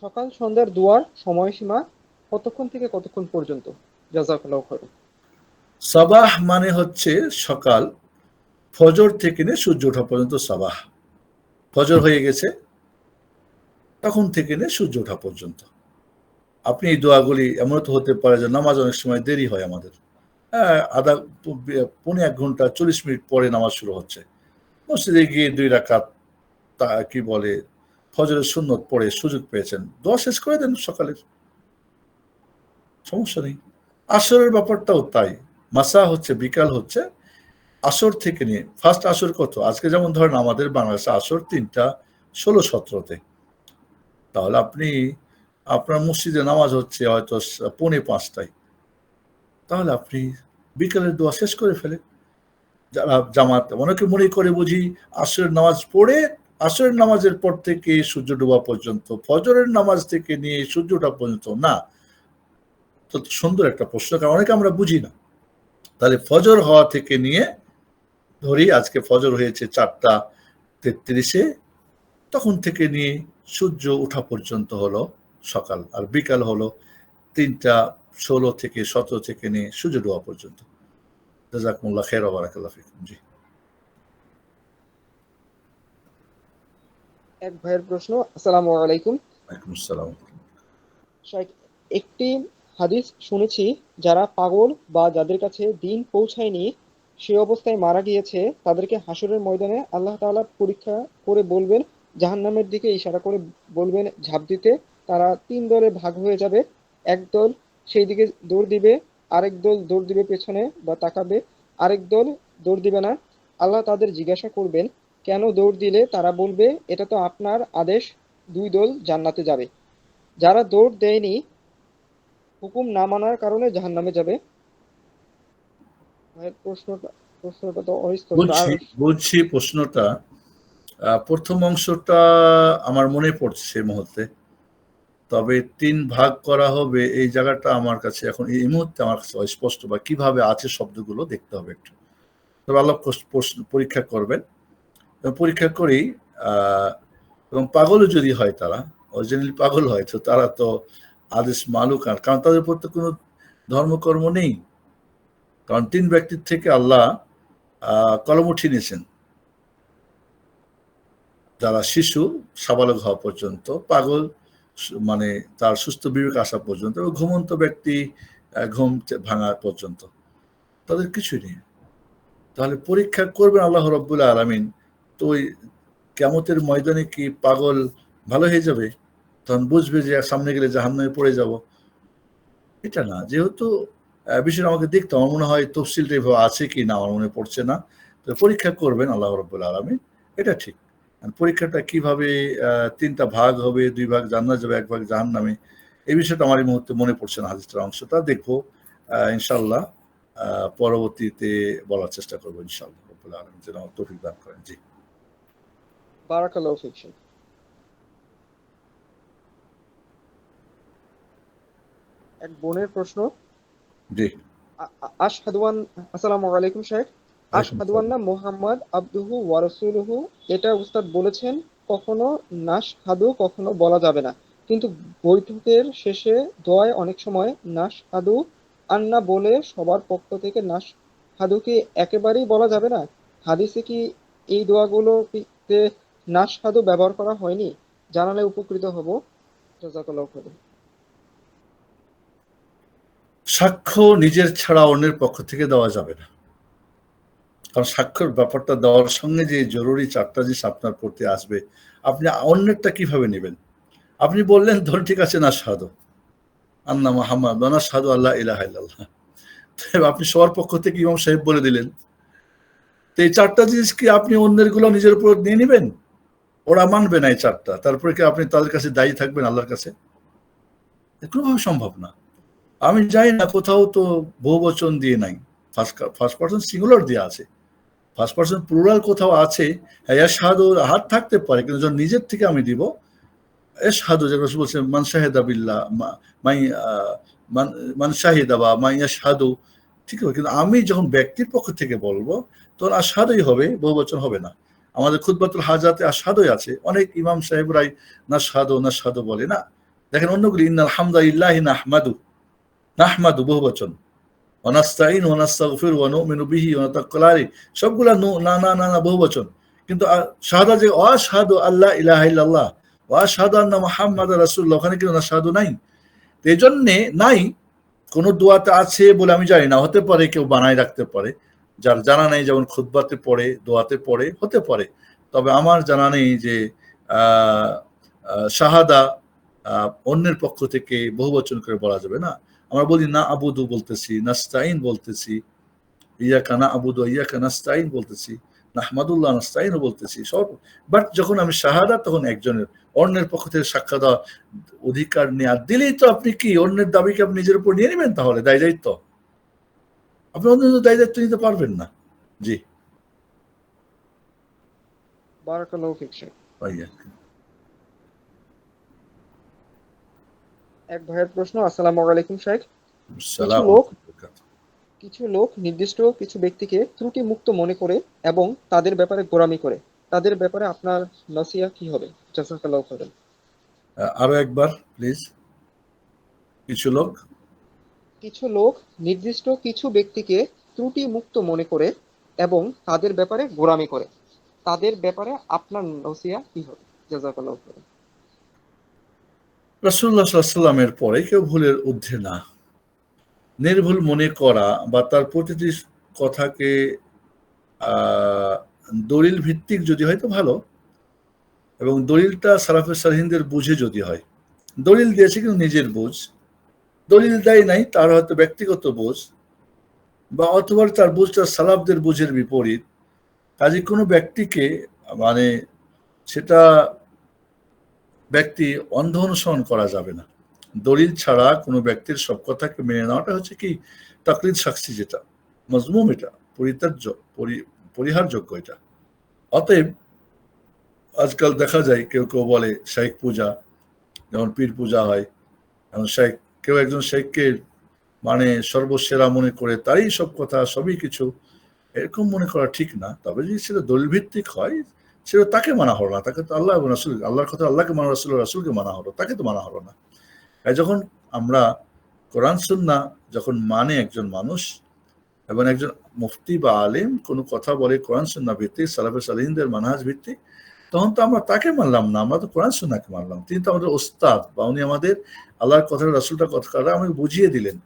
সকাল সন্ধ্যার দোয়ার সময়সীমা কতক্ষণ থেকে কতক্ষণ পর্যন্ত? জাযাকাল্লাহু খাইর। সাবাহ মানে হচ্ছে সকাল, ফজর থেকে নিয়ে সূর্য ওঠা পর্যন্ত সাবাহ। ফজর হয়ে গেছে তখন থেকে নিয়ে সূর্য ওঠা পর্যন্ত আপনি এই দোয়াগুলি, এমন তো হতে পারে যে নামাজ অনেক সময় দেরি হয় আমাদের, পৌনে 1 ঘন্টা 40 মিনিট পরে নামাজ শুরু হচ্ছে, মসজিদে গিয়ে 2 রাকাত কি বলে ফজরের সুন্নত পড়ে সুযোগ পেয়েছেন, দোয়া শেষ করে দেন সকালের, সমস্যা নেই। আসরের ব্যাপারটাও তাই, মাসা হচ্ছে বিকাল হচ্ছে আসর থেকে নিয়ে, ফার্স্ট আসর কত, আজকে যেমন ধরেন আমাদের বাংলাদেশে আসর 3টা 16-17-তে, তাহলে আপনি আপনার মসজিদে নামাজ হচ্ছে হয়তো পৌনে 5টায়, তাহলে আপনি বিকালের দোয়া শেষ করে ফেলেন। যারা জামাত, অনেকে মনে করে বুঝি আসরের নামাজ পড়ে আসরের নামাজের পর থেকে সূর্য ডোবা পর্যন্ত, ফজরের নামাজ থেকে নিয়ে সূর্য ওঠা পর্যন্ত না। তো সুন্দর একটা প্রশ্ন, কারণ অনেকে আমরা বুঝি না। তাহলে ফজর হওয়া থেকে নিয়ে ধরি আজকে ফজর হয়েছে 4টা 33-এ, তখন থেকে নিয়ে সূর্য ওঠা পর্যন্ত হলো সকাল, আর বিকাল হলো 3টা 16 থেকে 17 থেকে নিয়ে সূর্য ডোবা পর্যন্ত। জাযাকুমুল্লাহ খাইর ওয়া বারাকাল্লাহু ফিকুম। জি, এক ভাইয়ের প্রশ্ন। আসসালামু আলাইকুম। ওয়ালাইকুম আসসালাম। শাইখ, একটি হাদিস শুনেছি, যারা পাগল বা যাদের কাছে দিন পৌঁছায়নি সে অবস্থায় মারা গিয়েছে, তাদেরকে হাসরের ময়দানে আল্লাহ তাআলা পরীক্ষা করে বলবেন, জাহান্নামের দিকে ইশারা করে বলবেন ঝাঁপ দিতে। তারা 3 দলে ভাগ হয়ে যাবে। এক দল সেই দিকে দৌড় দিবে, আরেক দল দৌড় দিবে পেছনে বা তাকাবে, আরেক দল দৌড় দিবে না। আল্লাহ তাদের জিজ্ঞাসা করবেন কেন দৌড় দিলে? তারা বলবে এটা তো আপনার আদেশ। 2 দল জান্নাতে যাবে। যারা দৌড় দেয়নি, হুকুম না মানার কারণে জাহান্নামে যাবে। ভাইয়ের প্রশ্নটা তো অস্পষ্ট। আর বুঝছি প্রশ্নটা। প্রথম অংশটা আমার মনে পড়ছে সেই মুহূর্তে, তবে 3 ভাগ করা হবে এই জায়গাটা আমার কাছে এখন এই মুহূর্তে আমার কাছে অস্পষ্ট, বা কিভাবে আছে শব্দগুলো দেখতে হবে একটু। তবে আল্লাহ পরীক্ষা করবেন, এবং পরীক্ষা করেই এবং পাগলও যদি হয়, তারা অরিজিনালি পাগল হয়, তো তারা তো আদেশ মালুক, আর কারণ তাদের উপর তো কোনো ধর্মকর্ম নেই। কারণ 3 ব্যক্তির থেকে আল্লাহ কলম উঠিয়ে নিয়েছেন, যারা শিশু সাবালক হওয়া পর্যন্ত, পাগল মানে তার সুস্থ বিবেক আসা পর্যন্ত, এবং ঘুমন্ত ব্যক্তি ঘুম ভাঙা পর্যন্ত, তাদের কিছুই নেই। তাহলে পরীক্ষা করবেন আল্লাহ রাব্বুল আলামিন। তো ওই কিয়ামতের ময়দানে কি পাগল ভালো হয়ে যাবে? তখন বুঝবে যে সামনে গেলে জাহান্নামে পড়ে যাব? এটা না। যেহেতু বিষয়টা আমাকে দেখতে, আমার মনে হয় তফসিলটা এভাবে আছে কি না আমার মনে পড়ছে না। তো পরীক্ষা করবেন আল্লাহ রাব্বুল আলামিন, এটা ঠিক। পরীক্ষাটা কিভাবে 3টা ভাগ হবে, 2 ভাগ জান্নাত যাবে, 1 ভাগ জাহান্নামে, এই বিষয়টা আমার এই মুহূর্তে মনে পড়ছে না হাদিসটার অংশটা। দেখবো ইনশাআল্লাহ, পরবর্তীতে বলার চেষ্টা করবো ইনশাআল্লাহ। রাব্বুল আলামিন যেন তৌফিক দান করেন। জি, বারাকাল্লাহু ফিক। এক বোনের প্রশ্ন। জি। আসসালামু আলাইকুম শাইখ। আশহাদু আন্না মুহাম্মাদ আবদুহু ওয়া রাসূলুহু, এটা উস্তাদ বলেছেন কখনো নাশহাদু কখনো বলা যাবে না, কিন্তু বৈঠকের শেষে দোয়ায় অনেক সময় নাশহাদু আন্না বলে সবার পক্ষ থেকে নাশহাদু কি একেবারেই বলা যাবে না? হাদিসে কি এই দোয়াগুলোতে নাশহাদু ব্যবহার করা হয়নি? জানালে উপকৃত হব। জাযাকাল্লাহু খাইরান। সাক্ষ্য নিজের ছাড়া অন্যের পক্ষ থেকে দেওয়া যাবে না, কারণ সাক্ষ্যের ব্যাপারটা দেওয়ার সঙ্গে যে জরুরি চারটা জিনিস আপনার প্রতি আসবে, আপনি অন্যেরটা কিভাবে নেবেন? আপনি বললেন ধরুন ঠিক আছে নাশহাদু আন্না মুহাম্মাদ ওয়া নাশহাদু আল্লা ইলাহা ইল্লাল্লাহ, আপনি সবার পক্ষ থেকে ইমাম সাহেব বলে দিলেন, তো এই চারটা জিনিস কি আপনি অন্যের গুলো নিজের উপর নিয়ে নেবেন? ওরা মানবে না এই চারটা, তারপরে কি আপনি তাদের কাছে দায়ী থাকবেন আল্লাহর কাছে? কোনোভাবে সম্ভব না। আমি জানি না, কোথাও তো বহুবচন দিয়ে নাই, ফার্স্ট পারসন সিঙ্গুলার দিয়ে আছে, ফার্স্ট পারসন প্লুরাল কোথাও আছে, ইয়াশহাদু হাত থাকতে পারে, কিন্তু যখন নিজের থেকে আমি দিব ইয়াশহাদু, যে রাসূল বলছেন মান শাহিদা বিল্লাহ মান শাহিদা বা মান ইয়াশহাদু, ঠিক আছে, কিন্তু আমি যখন ব্যক্তির পক্ষ থেকে বলবো তখন আশহাদুই হবে, বহুবচন হবে না। আমাদের খুতবাতুল হাজাতে আশহাদুই আছে, অনেক ইমাম সাহেবরাই নাশহাদু বলে না। দেখেন অন্যগুলি ইন্নাল হামদালিল্লাহি নাহমাদু বহুবচন, ওয়া নাস্তাঈন ওয়া নাস্তাগফির ওয়া নুমিনু বিহি ওয়া নাতাওয়াক্কালু আলাইহি, সবগুলা না বহুবচন, কিন্তু শাহাদা যে আশহাদু আল্লা ইলাহা ইল্লাল্লাহ ওয়া আশহাদু আন্না মুহাম্মাদার রাসূলুল্লাহ, ওখানে কিন্তু নাশহাদু নাই। এই জন্যে নাই, কোন দোয়াতে আছে বলে আমি জানি না, হতে পারে কেউ বানায় রাখতে পারে, যার জানা নেই, যেমন খুতবাতে পড়ে দোয়াতে পড়ে হতে পারে, তবে আমার জানা নেই যে শাহাদা অন্যের পক্ষ থেকে বহুবচন করে বলা যাবে না। আমরা বলি না আবুদু বলতেছি, নাস্তাইন বলতেছি, ইয়াকা না আবুদু ইয়াকা নাস্তাইন বলতেছি, নাহমাদুল্লাহ নাস্তাইন বলতেছি সব, বাট যখন আমি শাহাদা তখন একজনের, অন্যের পক্ষ থেকে সাক্ষ্য দেওয়ার অধিকার নেই। আর দিলেই তো আপনি কি অন্যের দাবিকে আপনি নিজের উপর নিয়ে নেবেন? তাহলে দায় দায়িত্ব আপনি অন্য দায় দায়িত্ব নিতে পারবেন না। জি, বারাকাল্লাহু ফিক শেখ। ভাইয়া। এক ভাইয়ের প্রশ্ন। আসসালামু আলাইকুম শেখ। সালাম। কিছু লোক নির্দিষ্ট কিছু ব্যক্তিকে ত্রুটি মুক্ত মনে করে এবং তাদের ব্যাপারে গোঁড়ামি করে, তাদের ব্যাপারে আপনার নসিহত কি হবে? জাযাকাল্লাহু খাইরান। আরো একবার প্লিজ। কিছু লোক নির্দিষ্ট কিছু ব্যক্তিকে ত্রুটি মুক্ত মনে করে এবং তাদের ব্যাপারে গোঁড়ামি করে, তাদের ব্যাপারে আপনার নসিহত কি হবে? জাযাকাল্লাহু খাইরান। রাসূলুল্লাহ সাল্লাল্লাহু আলাইহি ওয়াসাল্লামের পরে কেউ ভুলের ঊর্ধ্বে না। নির্ভুল মনে করা বা তার প্রতিটি কথাকে দলিল ভিত্তিক যদি হয় তো ভালো, এবং দলিলটা সালাফে সালেহিনদের বুঝে যদি হয়, দলিল দিয়েছে কিন্তু নিজের বুঝ, দলিল দেয় নাই তার হয়তো ব্যক্তিগত বুঝ, বা অথবা তার বুঝটা সালাফদের বুঝের বিপরীত, কাজে কোনো ব্যক্তিকে মানে সেটা ব্যক্তি অন্ধ অনুসরণ করা যাবে না। দলিল ছাড়া কোনো ব্যক্তির সব কথাকে মেনে নেওয়াটা হচ্ছে কি তাকলিদ সাক্ষী, যেটা মজমুম, এটা পরিহারযোগ্য এটা। অতএব আজকাল দেখা যায় কেউ কেউ বলে শাইখ পূজা, যেমন পীর পূজা হয়, এবং কেউ একজন শাইখকে মানে সর্বসেরা মনে করে তারই সব কথা সবই কিছু, এরকম মনে করা ঠিক না। তবে যদি সেটা দলিল ভিত্তিক হয় সেটা তাকে মানা হলো না, তাকে তো আল্লাহ এবং রাসূল, আল্লাহর কথা আল্লাহকে মানা, রাসূলকে মানা হলো, তাকে তো মানা হলো না। তাই যখন আমরা কোরআন সুন্নাহ যখন মানে একজন মানুষ এবং একজন মুফতি বা আলেম কোনো কথা বলে কোরআন সুন্নাহ ভিত্তিক, সালাফে সালেহিনদের মানহাজ ভিত্তিক, তখন তো আমরা তাকে মানলাম না, আমরা তো কোরআন সুন্নাহকে মানলাম। তিনি তো আমাদের ওস্তাদ, বা উনি আমাদের আল্লাহর কথা রাসূলটার কথা আমাকে বুঝিয়ে দিলেন।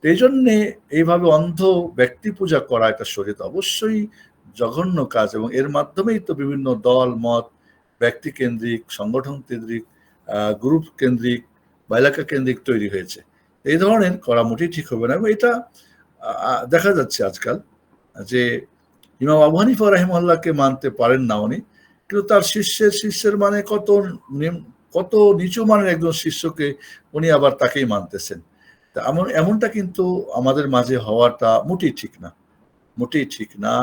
এই জন্যে এইভাবে অন্ধ ব্যক্তি পূজা করা এটা শরীয়ত অবশ্যই জঘন্য কাজ, এবং এর মাধ্যমেই তো বিভিন্ন দল মত, ব্যক্তি কেন্দ্রিক, সংগঠন কেন্দ্রিক, গ্রুপ কেন্দ্রিক বা এলাকা কেন্দ্রিক তৈরি হয়েছে। এই ধরনের করা মোটেই ঠিক হবে না। এবং এটা দেখা যাচ্ছে আজকাল যে ইমাম আবু হানিফা রাহিমাহুল্লাহকে মানতে পারেন না উনি, কিন্তু তার শিষ্যের মানে কত নিচু মানের একজন শিষ্যকে উনি আবার তাকেই মানতেছেন। এমনটা কিন্তু আমাদের মাঝে হওয়াটা মোটেই ঠিক না।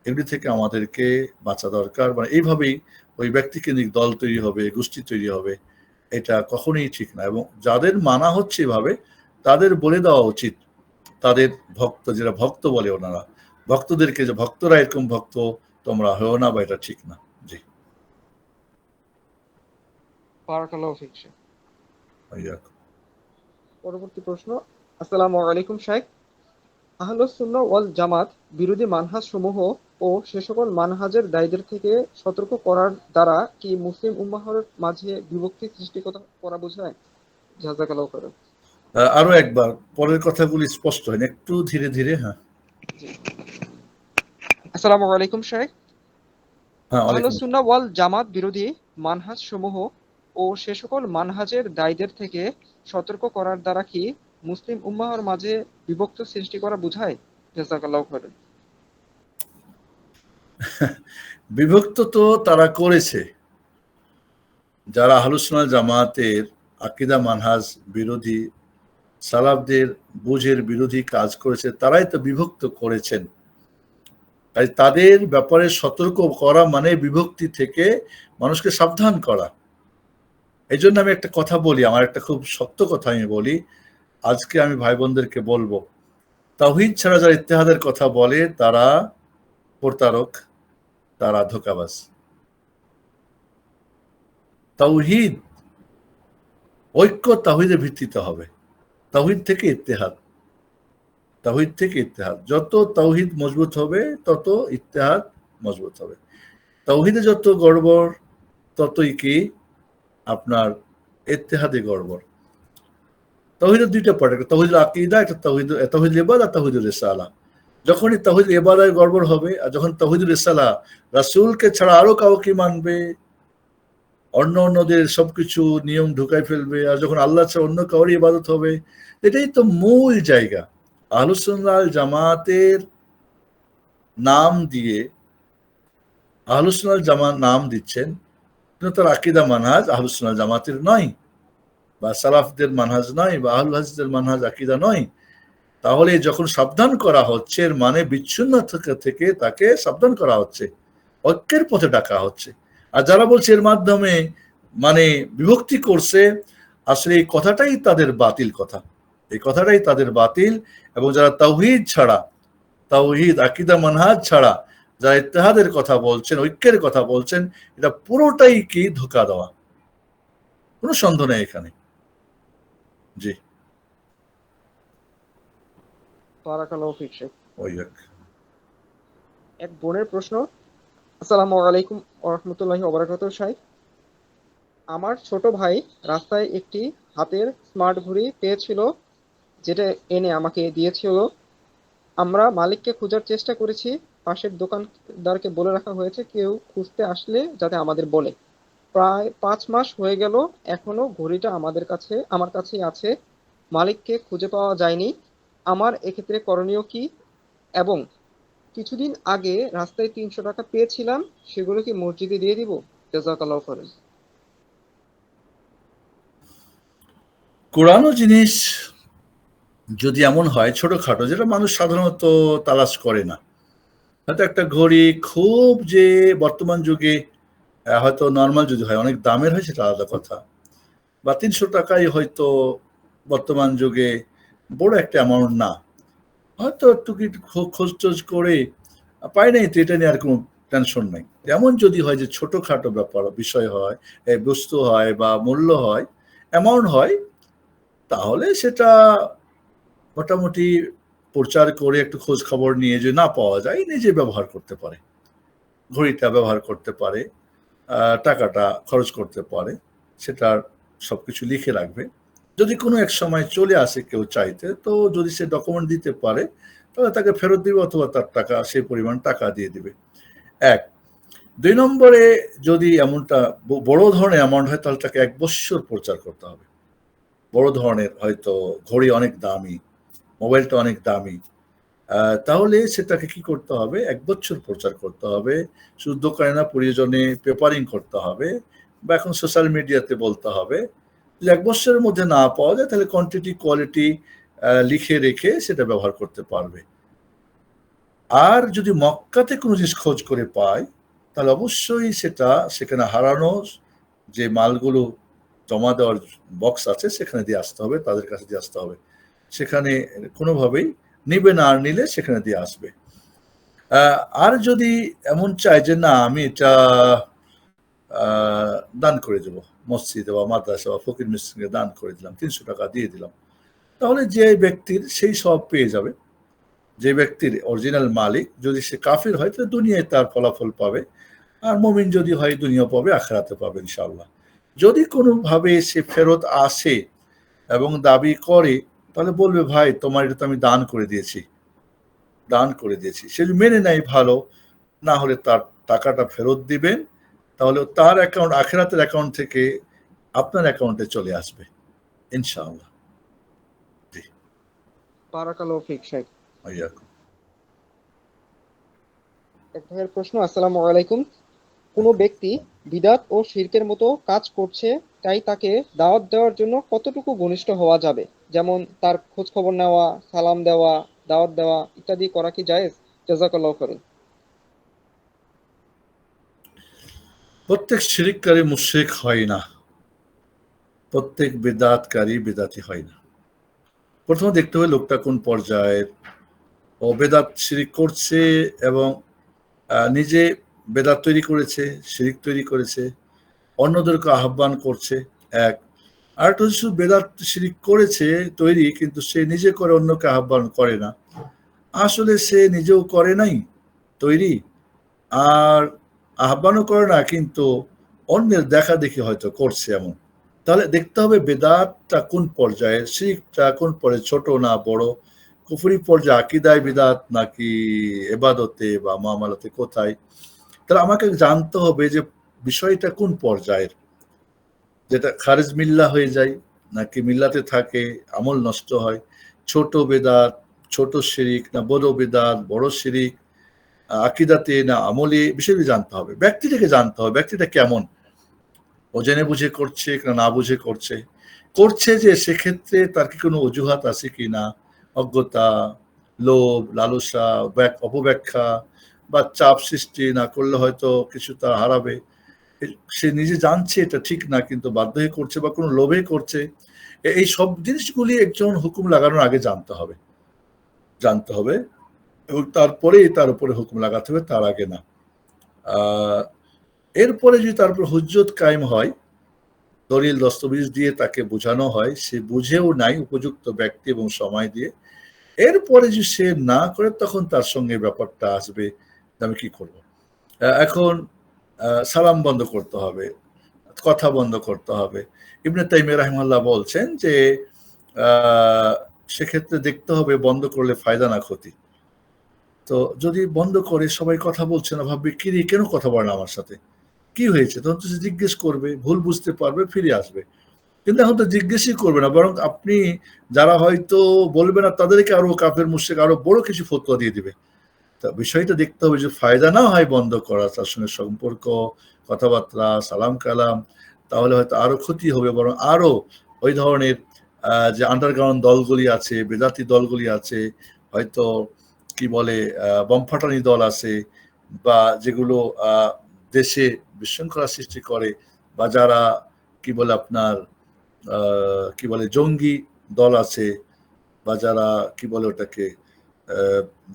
এগুলি থেকে আমাদেরকে বাঁচা দরকার। মানে এইভাবেই ওই ব্যক্তিকেন্দ্রিক দল তৈরি হবে, গোষ্ঠী তৈরি হবে, এটা কখনোই ঠিক না। এবং যাদের মানা হচ্ছে এভাবে তাদের বলে দেওয়া উচিত, তাদের ভক্ত, যারা ভক্ত বলে ওনারা, ভক্তদেরকে যে ভক্তরা এরকম ভক্ত তোমরা হও না, বা এটা ঠিক না। জি, বারাকাল্লাহু ফিক শেখ। ইয়াকুম। পরবর্তী প্রশ্ন। আসসালামু আলাইকুম শাইখ। আহলুস সুন্নাহ ওয়াল জামাত বিরোধী মানহাজ সমূহ ও সে সকল মানহাজের দায়ীদের থেকে সতর্ক করার দ্বারা কি মুসলিম উম্মাহর মাঝে বিভক্তি সৃষ্টি করা বোঝায়? জাযাকাল্লাহু খাইরান। আরো একবার পরের কথাগুলি স্পষ্ট হয় না, একটু ধীরে ধীরে। হ্যাঁ, জি। আসসালামু আলাইকুম শাইখ। হ্যাঁ, ওয়ালাইকুম আহলুস আসসালাম। সুন্নাহ ওয়াল জামাত বিরোধী মানহাজ সমূহ ও সে সকল মানহাজের দায়ীদের থেকে সতর্ক করার দ্বারা কি মুসলিম উম্মাহর মাঝে বিভক্ত সৃষ্টি করা বোঝায়? জাযাকাল্লাহু খাইরান। বিভক্ত তো তারা করেছে, যারা আহলুস সুন্নাহ জামাতের আকীদা মানহাজ বিরোধী, সালাফদের বুঝের বিরোধী কাজ করেছে, তারাই তো বিভক্ত করেছেন। তাই তাদের ব্যাপারে সতর্ক করা মানে বিভক্তি থেকে মানুষকে সাবধান করা। এই জন্য আমি একটা কথা বলি, আমার একটা খুব সত্য কথা আমি বলি, আজকে আমি ভাই বোনদেরকে বলবো, তাওহীদ ছাড়া যারা ইত্তেহাদের কথা বলে তারা প্রতারক, তারা ধোঁকাবাজ। তাওহীদ, ঐক্য তাওহীদের ভিত্তিতে হবে, তাওহীদ থেকে ইত্তেহাদ, তাওহীদ থেকে ইত্তেহাদ। যত তাওহীদ মজবুত হবে তত ইত্তেহাদ মজবুত হবে। তাওহীদে যত গড়বড় ততই কি আপনার ইত্তেহাদে গড়বড়। তাওহীদের দুইটা পার্ট, একটা তাওহীদুল আকীদা, একটা তাওহীদুল ইবাদা, তাওহীদুল রিসালা। যখনই তাওহীদুল ইবাদায় গড়বড় হবে, আর যখন তাওহীদুল রিসালা, রাসূলকে ছাড়া আরো কাউকে মানবে, অন্যদের সবকিছু নিয়ম ঢুকাই ফেলবে, আর যখন আল্লাহ ছাড়া অন্য কাউরই ইবাদত হবে, এটাই তো মূল জায়গা। আহলুস সুন্নাহ ওয়াল জামাতের নাম দিয়ে আহলুস সুন্নাহ ওয়াল জামাত নাম দিচ্ছেন, কিন্তু তার আকীদা মানহাজ আহলুস সুন্নাহ ওয়াল জামাতের নয়, বা সালাফদের মানহাজ নয়, বা আহলুল হাদিসদের মানহাজ আকীদা নয়। তাহলে যখন সাবধান করা হচ্ছে, এর মানে বিচ্ছিন্নতা থেকে তাকে সাবধান করা হচ্ছে, ঐক্যের পথে ডাকা হচ্ছে। আর যারা বলছে এর মাধ্যমে মানে বিভক্তি করছে, আসলে এই কথাটাই তাদের বাতিল কথা, এই কথাটাই তাদের বাতিল। এবং যারা তাওহীদ ছাড়া, তাওহীদ আকীদা মানহাজ ছাড়া যারা ইত্তেহাদের কথা বলছেন, ঐক্যের কথা বলছেন, এটা পুরোটাই কি ধোঁকা দেওয়া, কোনো সন্দেহ নেই এখানে। জি, বারাকাল্লাহু ফিক শেখ। ওই এক বোনের প্রশ্ন। আসসালামু আলাইকুম ওয়া রাহমাতুল্লাহি ওয়া বারাকাতুহু শাইখ। আমার ছোট ভাই রাস্তায় একটি হাতের স্মার্ট ঘড়ি পেয়েছিল, যেটা এনে আমাকে দিয়েছিল। আমরা মালিককে খোঁজার চেষ্টা করেছি, পাশের দোকানদারকে বলে রাখা হয়েছে কেউ খুঁজতে আসলে যাতে আমাদের বলে। প্রায় 5 মাস হয়ে গেল, এখনো ঘড়িটা আমার কাছেই আছে। মালিককে খুঁজে পাওয়া যায়নি। আমার এক্ষেত্রে করণীয় কি? এবং কিছুদিন আগে রাস্তায় 300 টাকা পেয়েছিলাম, সেগুলো কি মসজিদে দিয়ে দিব? জাযাকাল্লাহু খাইরান। কোরআনও জিনিস যদি এমন হয় ছোটখাটো, যেটা মানুষ সাধারণত তালাশ করে না, হয়তো একটা ঘড়ি খুব যে বর্তমান যুগে হয়তো নর্মাল যদি হয়, অনেক দামের হয় সেটা আলাদা কথা, বা 300 টাকাই হয়তো বর্তমান যুগে বড় একটা অ্যামাউন্ট না, হয়তো একটু খোঁজ টোজ করে পাই নাই, তো এটা নিয়ে আর কোনো টেনশন নাই। এমন যদি হয় যে ছোটখাটো ব্যাপার বিষয় হয়, বস্তু হয় বা মূল্য হয়, অ্যামাউন্ট হয়, তাহলে সেটা মোটামুটি প্রচার করে একটু খোঁজ খবর নিয়ে যে না পাওয়া যায়, নিজে ব্যবহার করতে পারে, ঘড়িটা ব্যবহার করতে পারে, টাকাটা খরচ করতে পারে, সেটার সবকিছু লিখে রাখবে। যদি কোনো এক সময় চলে আসে কেউ চাইতে, তো যদি সে ডকুমেন্ট দিতে পারে, তাহলে তাকে ফেরত দিবে, অথবা তার টাকা সেই পরিমাণ টাকা দিয়ে দিবে। 1। 2 নম্বরে, যদি এমনটা বড় ধরনের অ্যামাউন্ট হয়, তাহলে তাকে 1 বৎসর প্রচার করতে হবে। বড় ধরনের হয়তো ঘড়ি অনেক দামি, মোবাইলটা অনেক দামি, তাহলে সেটাকে কি করতে হবে? 1 বছর প্রচার করতে হবে। শুধু দোকানে না, প্রয়োজনে পেপারিং করতে হবে, বা এখন সোশ্যাল মিডিয়াতে বলতে হবে। যদি 1 বছরের মধ্যে না পাওয়া যায়, তাহলে কোয়ান্টিটি কোয়ালিটি লিখে রেখে সেটা ব্যবহার করতে পারবে। আর যদি মক্কাতে কোনো জিনিস খোঁজ করে পায়, তাহলে অবশ্যই সেটা সেখানে হারানো যে মালগুলো জমা দেওয়ার বক্স আছে সেখানে দিয়ে আসতে হবে, তাদের কাছে দিয়ে আসতে হবে। সেখানে কোনোভাবেই নিবে না, আর নিলে সেখানে দিয়ে আসবে। আর যদি এমন চায় যে না আমি এটা দান করে দেবো মসজিদে বা মাদ্রাসা বা ফকির মিসকিনকে দান করে দিলাম, 300 টাকা দিয়ে দিলাম, তাহলে যে ব্যক্তির সেই সব পেয়ে যাবে। যে ব্যক্তির অরিজিনাল মালিক যদি সে কাফির হয় তাহলে দুনিয়ায় তার ফলাফল পাবে, আর মুমিন যদি হয় দুনিয়া পাবে, আখিরাতে পাবে ইনশাআল্লাহ। যদি কোনোভাবে সে ফেরত আসে এবং দাবি করে, তাহলে বলবে ভাই তোমার এটা তো আমি দান করে দিয়েছি, সে যদি মেনে নেয় ভালো, না হলে তার টাকাটা ফেরত দিবেন, তাহলে তার অ্যাকাউন্ট আখিরাতের অ্যাকাউন্ট থেকে আপনার অ্যাকাউন্টে চলে আসবে ইনশাআল্লাহ। জি, বারাকাল্লাহু ফিক শাইখ। ভাইয়াকুম। এক ভাইয়ের প্রশ্ন, আসসালামু আলাইকুম। কোনো ব্যক্তি বিদআত ও শিরকের মতো কাজ করছে, তাই তাকে দাওয়াত দেওয়ার জন্য কতটুকু ঘনিষ্ঠ হওয়া যাবে? যেমন তার খোঁজ খবর নেওয়া, সালাম দেওয়া, দাওয়াত দেওয়া ইত্যাদি করা কি জায়েজ? জাযাকাল্লাহু খাইরান। প্রত্যেক শিরিককারী মুশরিক হয় না, প্রত্যেক বেদাতকারী বেদাতি হয় না। প্রথমে দেখতে হবে লোকটা কোন পর্যায়ের, ও বেদাত শিরিক করছে এবং নিজে বেদাত তৈরি করেছে, শিরিক তৈরি করেছে, অন্যদেরকে আহ্বান করছে, এক। আরেকটা হচ্ছে শুধু বেদাত শিরিক করেছে তৈরি, কিন্তু সে নিজে করে অন্যকে আহ্বান করে না, আসলে সে নিজেও করে নাই তৈরি, আর আহ্বানও করে না, কিন্তু অন্যের দেখা দেখি হয়তো করছে এমন। তাহলে দেখতে হবে বেদাতটা কোন পর্যায়ে, শিরকটা কোন পর্যায়ে, ছোট না বড়, কুফরি পর্যায়ে আকীদায় বিদাত নাকি ইবাদতে বা মুআমালাতে, কোথায়। তাহলে আমাকে জানতে হবে যে বিষয়টা কোন পর্যায়ের, যেটা খারিজ মিল্লাহ হয়ে যায় নাকি মিল্লাতে থাকে, আমল নষ্ট হয়, ছোট বেদাত, ছোট শিরিক না বড় বেদাত, বড় শিরিক, আকীদাতে না আমলে, বিষয়টি জানতে হবে। ব্যক্তিটাকে জানতে হবে ব্যক্তিটা কেমন, ও জেনে বুঝে করছে কিনা না বুঝে করছে, যে সেক্ষেত্রে তার কি কোনো অজুহাত আছে কি না, অজ্ঞতা, লোভ, লালসা, অপব্যাখ্যা বা চাপ সৃষ্টি না করলে হয়তো কিছু তার হারাবে, সে নিজে জানছে এটা ঠিক না কিন্তু বাধ্য হয়ে করছে বা কোনো লোভে করছে। এই সব জিনিসগুলি একজন হুকুম লাগানোর আগে জানতে হবে এবং তারপরেই তার উপরে হুকুম লাগাতে হবে, তার আগে না। এরপরে যদি তার উপর হুজ্জত কায়েম হয়, দলিল দস্তবিজ দিয়ে তাকে বোঝানো হয়, সে বুঝেও নাই উপযুক্ত ব্যক্তি এবং সময় দিয়ে, এরপরে যদি সে না করে, তখন তার সঙ্গে ব্যাপারটা আসবে আমি কি করব। এখন সালাম বন্ধ করতে হবে, কথা বন্ধ করতে হবে। ইবনে তাইমিয়া রাহিমাহুল্লাহ বলছেন যে সেক্ষেত্রে দেখতে হবে বন্ধ করলে ফায়দা না ক্ষতি। তো যদি বন্ধ করে সবাই কথা বলছে না, ভাববে কি রে কেন কথা বলে না আমার সাথে, কি হয়েছে, তখন তো সে জিজ্ঞেস করবে, ভুল বুঝতে পারবে, ফিরে আসবে। কিন্তু এখন তো জিজ্ঞেসই করবে না, বরং আপনি যারা হয়তো বলবে না তাদেরকে আরো কাফের মুশরিক আরো বড় কিছু ফতোয়া দিয়ে দিবে। তা বিষয়টা দেখতে হবে যে ফায়দা না হয় বন্ধ করা, তার সঙ্গে সম্পর্ক, কথাবার্তা, সালাম কালাম, তাহলে হয়তো আরো ক্ষতি হবে, বরং আরো ওই ধরনের যে আন্ডারগ্রাউন্ড দলগুলি আছে, বেদাতি দলগুলি আছে, হয়তো কি বলে বমফাটানি দল আছে, বা যেগুলো দেশে বিশৃঙ্খলা সৃষ্টি করে, বা যারা কি বলে আপনার কি বলে জঙ্গি দল আছে, বা যারা কি বলে ওটাকে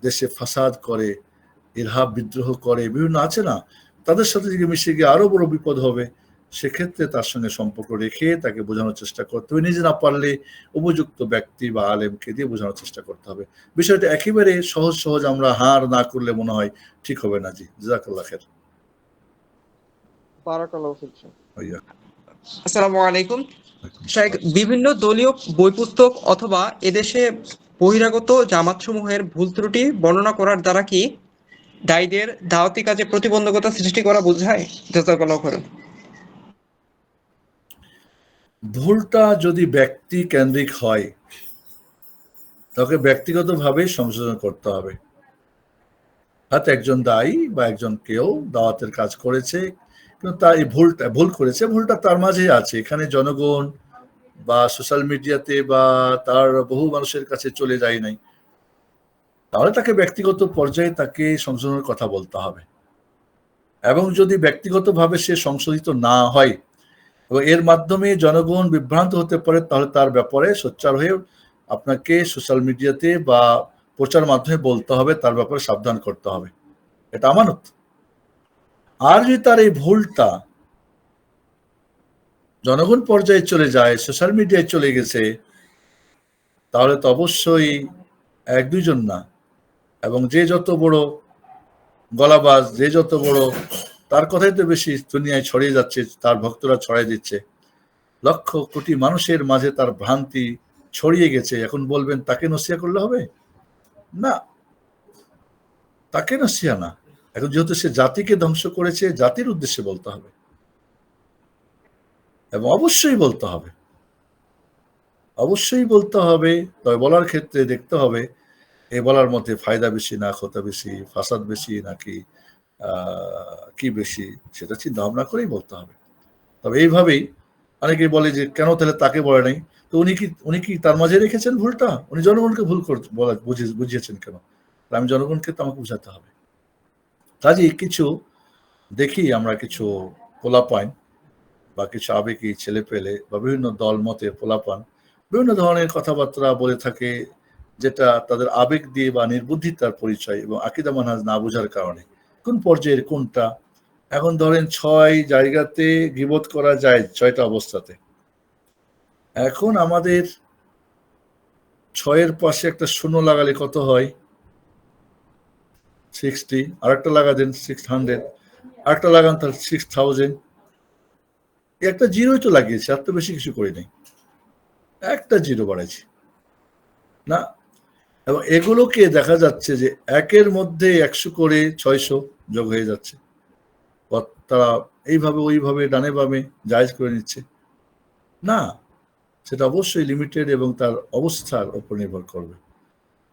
দেশে ফাসাদ করে, ইরহাব বিদ্রোহ করে, বিভিন্ন আছে না, তাদের সাথে যদি মিশে গিয়ে আরো বড় বিপদ হবে। সেক্ষেত্রে তার সঙ্গে সম্পর্ক রেখে তাকে বোঝানোর চেষ্টা করতে হবে, নিজে না পারলে উপযুক্ত ব্যক্তি বা আলেমকে দিয়ে বোঝানোর চেষ্টা করতে হবে। বিষয়টা একেবারে সহজ আমরা হার না করলে মনে হয় ঠিক হবে না। জি, জাযাকাল্লাহ খাইর। বারাকাল্লাহু ফিক। ভাইয়া, আসসালামু আলাইকুম শাইখ। বিভিন্ন দলীয় বই পুস্তক অথবা এদেশে বহিরাগত জামাতসমূহের ভুল ত্রুটি বর্ণনা করার দ্বারা কি দায়ীদের দাওয়াতি কাজে প্রতিবন্ধকতা সৃষ্টি করা বোঝায়? জাযাকাল্লাহু খাইরান। ভুলটা যদি ব্যক্তি কেন্দ্রিক হয়, তাকে ব্যক্তিগতভাবে সংশোধন করতে হবে। হয়তো একজন দায়ী বা একজন কেউ দাওয়াতের কাজ করেছে, কিন্তু তার এই ভুল করেছে, ভুলটা তার মাঝেই আছে, এখানে জনগণ বা সোশ্যাল মিডিয়াতে বা তার বহু মানুষের কাছে চলে যায় নাই, তাহলে তাকে ব্যক্তিগত পর্যায়ে তাকে সংশোধনের কথা বলতে হবে। এবং যদি ব্যক্তিগতভাবে সে সংশোধিত না হয় এবং এর মাধ্যমে জনগণ বিভ্রান্ত হতে পারে, তাহলে তার ব্যাপারে সোচ্চার হয়ে আপনাকে সোশ্যাল মিডিয়াতে বা প্রচার মাধ্যমে বলতে হবে, তার ব্যাপারে সাবধান করতে হবে। এটা আমানত। আর যদি তার এই ভুলটা জনগণ পর্যায়ে চলে যায়, সোশ্যাল মিডিয়ায় চলে গেছে, তাহলে তো অবশ্যই এক দুইজন না, এবং যে যত বড় গলাবাজ, যে যত বড়, তার কথাই তো বেশি দুনিয়ায় ছড়িয়ে যাচ্ছে, তার ভক্তরা ছড়াই দিচ্ছে, লক্ষ কোটি মানুষের মাঝে তার ভ্রান্তি ছড়িয়ে গেছে। এখন বলবেন তাকে নসিহা করলে হবে? না, তাকে নসিহা না। এখন যেহেতু সে জাতিকে ধ্বংস করেছে, জাতির উদ্দেশ্যে বলতে হবে, এবং অবশ্যই বলতে হবে, অবশ্যই বলতে হবে। তবে বলার ক্ষেত্রে দেখতে হবে এই বলার মধ্যে ফায়দা বেশি না ক্ষতি বেশি, ফাসাদ বেশি নাকি কি বেশি, সেটা চিন্তা ভাবনা করেই বলতে হবে। তবে এইভাবেই অনেকে বলে যে কেন তাহলে তাকে বলে নাই, তো উনি কি তার মাঝে রেখেছেন ভুলটা? উনি জনগণকে ভুল বুঝিয়েছেন কেন? আমি জনগণকে তো আমাকে বুঝাতে হবে। কাজেই কিছু দেখি আমরা কিছু পোলাপাইন বা কিছু আবেগী ছেলে পেলে বা বিভিন্ন দল মতের পোলাপান বিভিন্ন ধরনের কথাবার্তা বলে থাকে, যেটা তাদের আবেগ দিয়ে বা নির্বুদ্ধিতার পরিচয় এবং আকীদা মানহাজ না বোঝার কারণে। কোন পর্যায়ের কোনটা? এখন ধরেন 6 জায়গাতে গীবত করা যায় 6টা অবস্থাতে। এখন আমাদের 6-এর পাশে একটা শূন্য লাগালে কত হয়? 60। আর একটা লাগা দেন 600, আর একটা লাগান তার 6000। একটা জিরোই তো লাগিয়েছে, আর তো বেশি কিছু করি নাই, একটা জিরো বাড়াইছি না। এবং এগুলোকে দেখা যাচ্ছে যে 1-এর মধ্যে 100 করে 600 যোগ হয়ে যাচ্ছে। তারা এইভাবে ওইভাবে ডানে বামে জায়েজ করে নিচ্ছে না। সেটা অবশ্যই লিমিটেড এবং তার অবস্থার উপর নির্ভর করবে।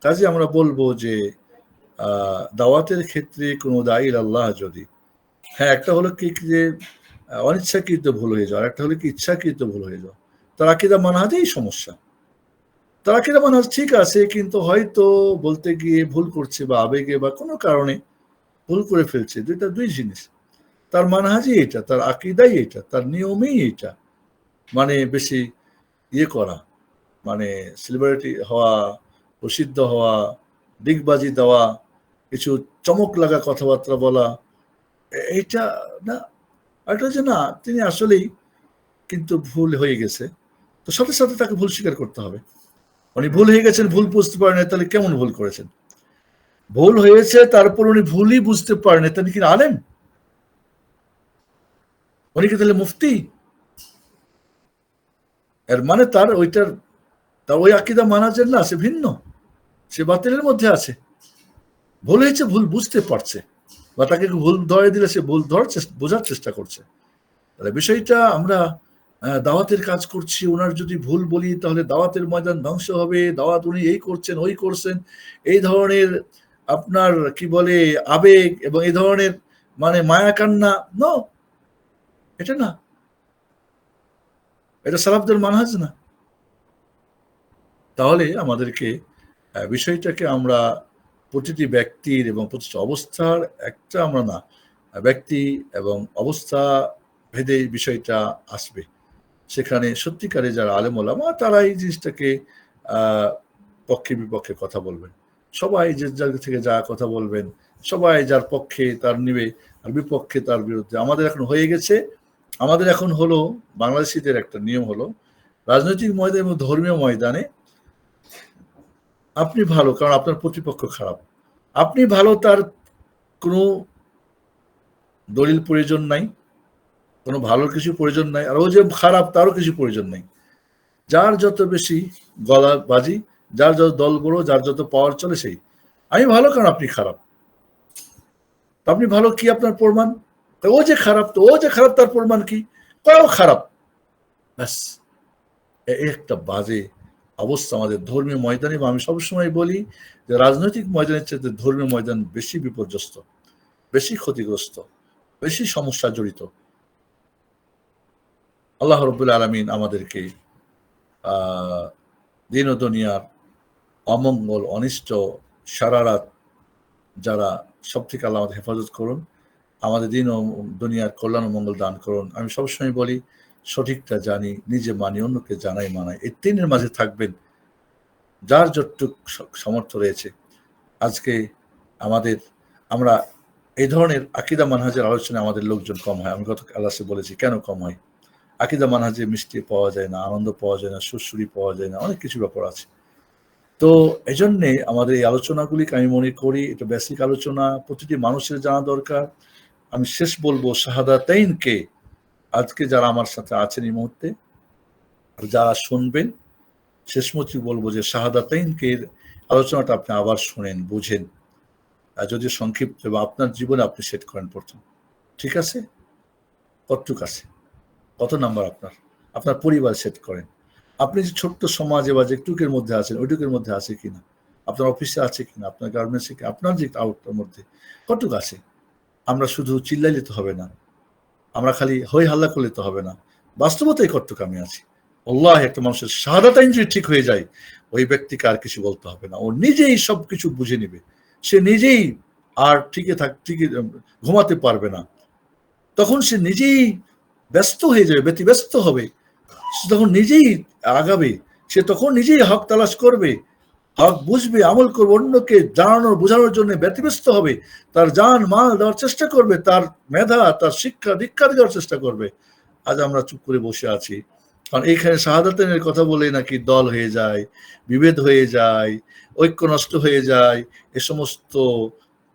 কাজে আমরা বলবো যে দাওয়াতের ক্ষেত্রে কোনো দায়ী আল্লাহ যদি, হ্যাঁ, একটা হলো কি যে অনিচ্ছাকৃত ভুল হয়ে যাওয়া, একটা হলো কি ইচ্ছাকৃত ভুল হয়ে যাওয়া। তার আকীদা মানহাজেই সমস্যা। তার আকীদা মানহাজ ঠিক আছে, কিন্তু হয়তো বলতে গিয়ে ভুল করছে বা আবেগে বা কোনো কারণে ভুল করে ফেলছে। দুই জিনিস। তার মানহাজই এটা, তার আকীদাই এটা, তার নিয়মেই এটা। মানে বেশি ইয়ে করা, মানে সেলিব্রিটি হওয়া, প্রসিদ্ধ হওয়া, দিগবাজি দেওয়া, কিছু চমক লাগা কথাবার্তা বলা, এইটা না। আরেকটা যে না, তিনি আসলেই কিন্তু ভুল হয়ে গেছে, তো সাথে সাথে তাকে ভুল স্বীকার করতে হবে। উনি ভুল হয়ে গেছেন, ভুল বুঝতে পারেন, তাহলে কেমন ভুল করেছেন? ভুল হয়েছে তারপর উনি ভুলই বুঝতে পারেন, তাহলে কি আলেম? উনি কি তাহলে মুফতি? এর মানে তার ওই আকীদা মানাজের না, সে ভিন্ন, সে বাতিলের মধ্যে আছে। ভুল হয়েছে, ভুল বুঝতে পারছে, বা তাকে ভুল ধরে দিলে সে ভুল বোঝার চেষ্টা করছে। তাহলে বিষয়টা আমরা দাওয়াতের কাজ করছি, ওনার যদি ভুল বলি তাহলে দাওয়াতের ময়দান ধ্বংস হবে, দাওয়াত উনি এই করছেন ওই করছেন, এই ধরনের আপনার কি বলে আবেগ এবং এই ধরনের মানে মায়া কান্না, নো, এটা না, এটা সালাফদের মানহাজ না। তাহলে আমাদেরকে বিষয়টাকে আমরা প্রতিটি ব্যক্তির এবং প্রতিটি অবস্থার একটা আমরা না, ব্যক্তি এবং অবস্থা ভেদে বিষয়টা আসবে। সেখানে সত্যিকারে যারা আলেম ওলামা তারা এই জিনিসটাকে পক্ষে বিপক্ষে কথা বলবেন। সবাই যে জায়গা থেকে যা কথা বলবেন, সবাই যার পক্ষে তার নিবে, আর বিপক্ষে তার বিরুদ্ধে। আমাদের এখন হয়ে গেছে, আমাদের এখন হলো বাংলাদেশিদের একটা নিয়ম হলো, রাজনৈতিক ময়দানে এবং ধর্মীয় ময়দানে আপনি ভালো, কারণ আপনার প্রতিপক্ষ খারাপ। আপনি ভালো, তার কোনো দলিল প্রয়োজন নাই, কোনো ভালো কিছু প্রয়োজন নাই, আর ও যে খারাপ তারও কিছু প্রয়োজন নাই। যার যত বেশি গলাবাজি, যার যত দল বড়, যার যত পাওয়ার চলে সেই। আমি ভালো কারণ আপনি খারাপ, আপনি ভালো কি আপনার প্রমাণ? ও যে খারাপ, তো ও যে খারাপ তার প্রমাণ কি? তাও খারাপ, ব্যাস। একটা বাজে অবস্থা আমাদের ধর্মীয় ময়দানে। আমি সবসময় বলি যে রাজনৈতিক ময়দানের চেয়ে ধর্মীয় ময়দান বেশি বিপর্যস্ত, বেশি ক্ষতিগ্রস্ত, বেশি সমস্যা জড়িত। আল্লাহ রাব্বুল আলামিন আমাদেরকে দিন ও দুনিয়ার অমঙ্গল, অনিষ্ট, সারারাত যারা সব থেকে আল্লাহ আমাদের হেফাজত করুন, আমাদের দিন ও দুনিয়ার কল্যাণ ও মঙ্গল দান করুন। আমি সবসময় বলি সঠিকটা জানি, নিজে মানি, অন্যকে জানাই মানাই, এই তিনের মাঝে থাকবেন যার যতটুক সামর্থ্য রয়েছে। আজকে আমরা এই ধরনের আকীদা মানহাজের আলোচনায় আমাদের লোকজন কম হয়। আমি গত ক্লাসে বলেছি কেন কম হয়। আকীদা মানহাজে মিষ্টি পাওয়া যায় না, আনন্দ পাওয়া যায় না, সুরসুরি পাওয়া যায় না, অনেক কিছু ব্যাপার আছে। তো এজন্যে আমাদের এই আলোচনাগুলিকে আমি মনে করি এটা বেসিক আলোচনা, প্রতিটি মানুষের জানা দরকার। আমি শেষ বলবো শাহাদাতাইনকে আজকে যারা আমার সাথে আছেন এই মুহূর্তে, যারা শুনবেন, শেষমুখী বলবো যে শাহাদাতাইনকে আলোচনাটা আপনি আবার শুনেন, বুঝেন, আর যদি সংক্ষিপ্ত এবং আপনার জীবনে আপনি সেট করেন প্রথম। ঠিক আছে? কতটুক আছে? কত নাম্বার আপনার? আপনার পরিবার সেট করেন। আপনি যে ছোট্ট সমাজে বা যেটুকের মধ্যে আছেন ওইটুকের মধ্যে আছে কিনা, আপনার অফিসে আছে কিনা, আপনার গার্মেন্টসে কিনা, আপনার যে আউটটার মধ্যে কতটুক আছে। আমরা শুধু চিল্লাইলে তো হবে না, আমরা খালি হই হাল্লা করলে তো হবে না, বাস্তবতায় কতটুক আমি আছি। আল্লাহ একটা মানুষের শাহাদাতাইন যদি ঠিক হয়ে যায়, ওই ব্যক্তিকে আর কিছু বলতে হবে না, ও নিজেই সবকিছু বুঝে নিবে, সে নিজেই আর ঠিকই ঘুমাতে পারবে না, তখন সে নিজেই ব্যস্ত হয়ে যাবে, ব্যতিব্যস্ত হবে, সে তখন নিজেই আগাবে, সে তখন নিজেই হক তালাশ করবে, হক বুঝবে, আমল করবে, অন্যকে জানানোর বোঝানোর জন্য ব্যতিব্যস্ত হবে, তার জান মাল দেওয়ার চেষ্টা করবে, তার মেধা তার শিক্ষা দীক্ষা দেওয়ার চেষ্টা করবে। আজ আমরা চুপ করে বসে আছি, কারণ এইখানে শাহাদাতের কথা বলে নাকি দল হয়ে যায়, বিভেদ হয়ে যায়, ঐক্য নষ্ট হয়ে যায়, এ সমস্ত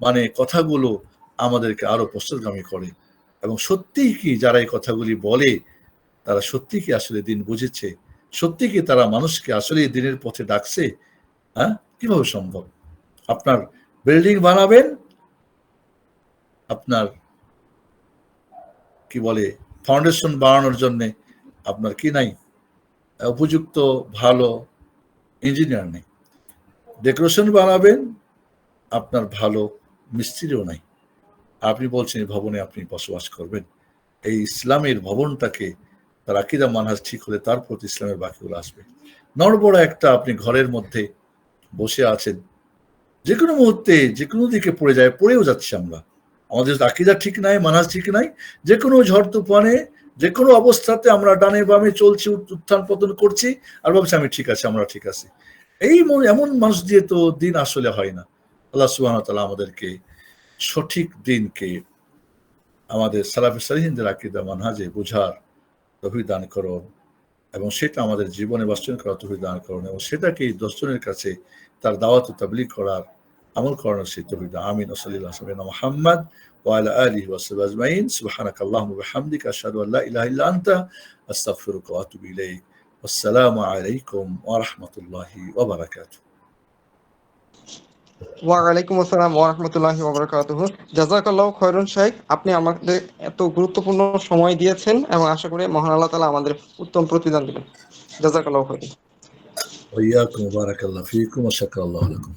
মানে কথাগুলো আমাদেরকে আরো পশ্চাৎগামী করে। এবং সত্যিই কি যারা এই কথাগুলি বলে তারা সত্যি কি আসলে দিন বুঝেছে, সত্যি কি তারা মানুষকে আসলে দিনের পথে ডাকছে? হ্যাঁ, কিভাবে সম্ভব? আপনার বিল্ডিং বানাবেন, আপনার কি বলে ফাউন্ডেশন বানানোর জন্য আপনার কি নাই, উপযুক্ত ভালো ইঞ্জিনিয়ার নেই। ডেকোরেশন বানাবেন, আপনার ভালো মিস্ত্রিও নাই। আপনি বলছেন এই ভবনে আপনি বসবাস করবেন। এই ইসলামের ভবনটাকে তার আকীদা মানহাজ ঠিক হলে তারপর ইসলামের বাকিগুলো আসবে। নড়বড় একটা আপনি ঘরের মধ্যে বসে আছেন, যে কোনো মুহূর্তে যে কোনো দিকে পড়েও যাচ্ছি আমরা। আমাদের আকীদা ঠিক নাই, মানহাজ ঠিক নাই, যে কোনো ঝড় তুফানে যে কোনো অবস্থাতে আমরা ডানে বামে চলছি, উত্থান পতন করছি আর ভাবছি আমি ঠিক আছি, আমরা ঠিক আছি। এমন মানুষ দিয়ে তো দিন আসলে হয় না। আল্লাহ সুবহানাহু ওয়া তাআলা আমাদেরকে সঠিক দিনকে আমাদের সালাফে সালিহিনদের আকীদা মানহাজে বোঝার তৌফিক দান করুন, এবং সেটা আমাদের জীবনে বাস্তবায়ন করার তৌফিক দান করুন, এবং সেটাকে 10 জনের কাছে তার দাওয়াত ও তাবলীগ করার আমল করানোর সেই তৌফিক দান। আমিন। সাল্লাল্লাহু আলাইহি ওয়া মুহাম্মদ ওয়া আলা আলিহি ওয়া সাহবিহি আজমাইন। সুবহানাকাল্লাহুম্মা ওয়া বিহামদিকা আশহাদু আল্লা ইলাহা ইল্লা আনতা আস্তাগফিরুকা ওয়া আতুবু ইলাইক। আসসালামু আলাইকুম ওয়া রাহমাতুল্লাহি ওয়া বারাকাতুহু। ওয়ালাইকুম আসসালাম ওয়া রাহমাতুল্লাহি ওয়া বারাকাতুহু। জাযাকাল্লাহু খায়রান শাইখ, আপনি আমাদের এত গুরুত্বপূর্ণ সময় দিয়েছেন এবং আশা করি মহান আল্লাহ তাআলা আমাদের উত্তম প্রতিদান দিবেন। জাযাকাল্লাহু খায়রান। ওয়া ইয়াকুম ওয়া বারাকাল্লাহু ফীকুম ওয়া শাকারাল্লাহু লাকুম।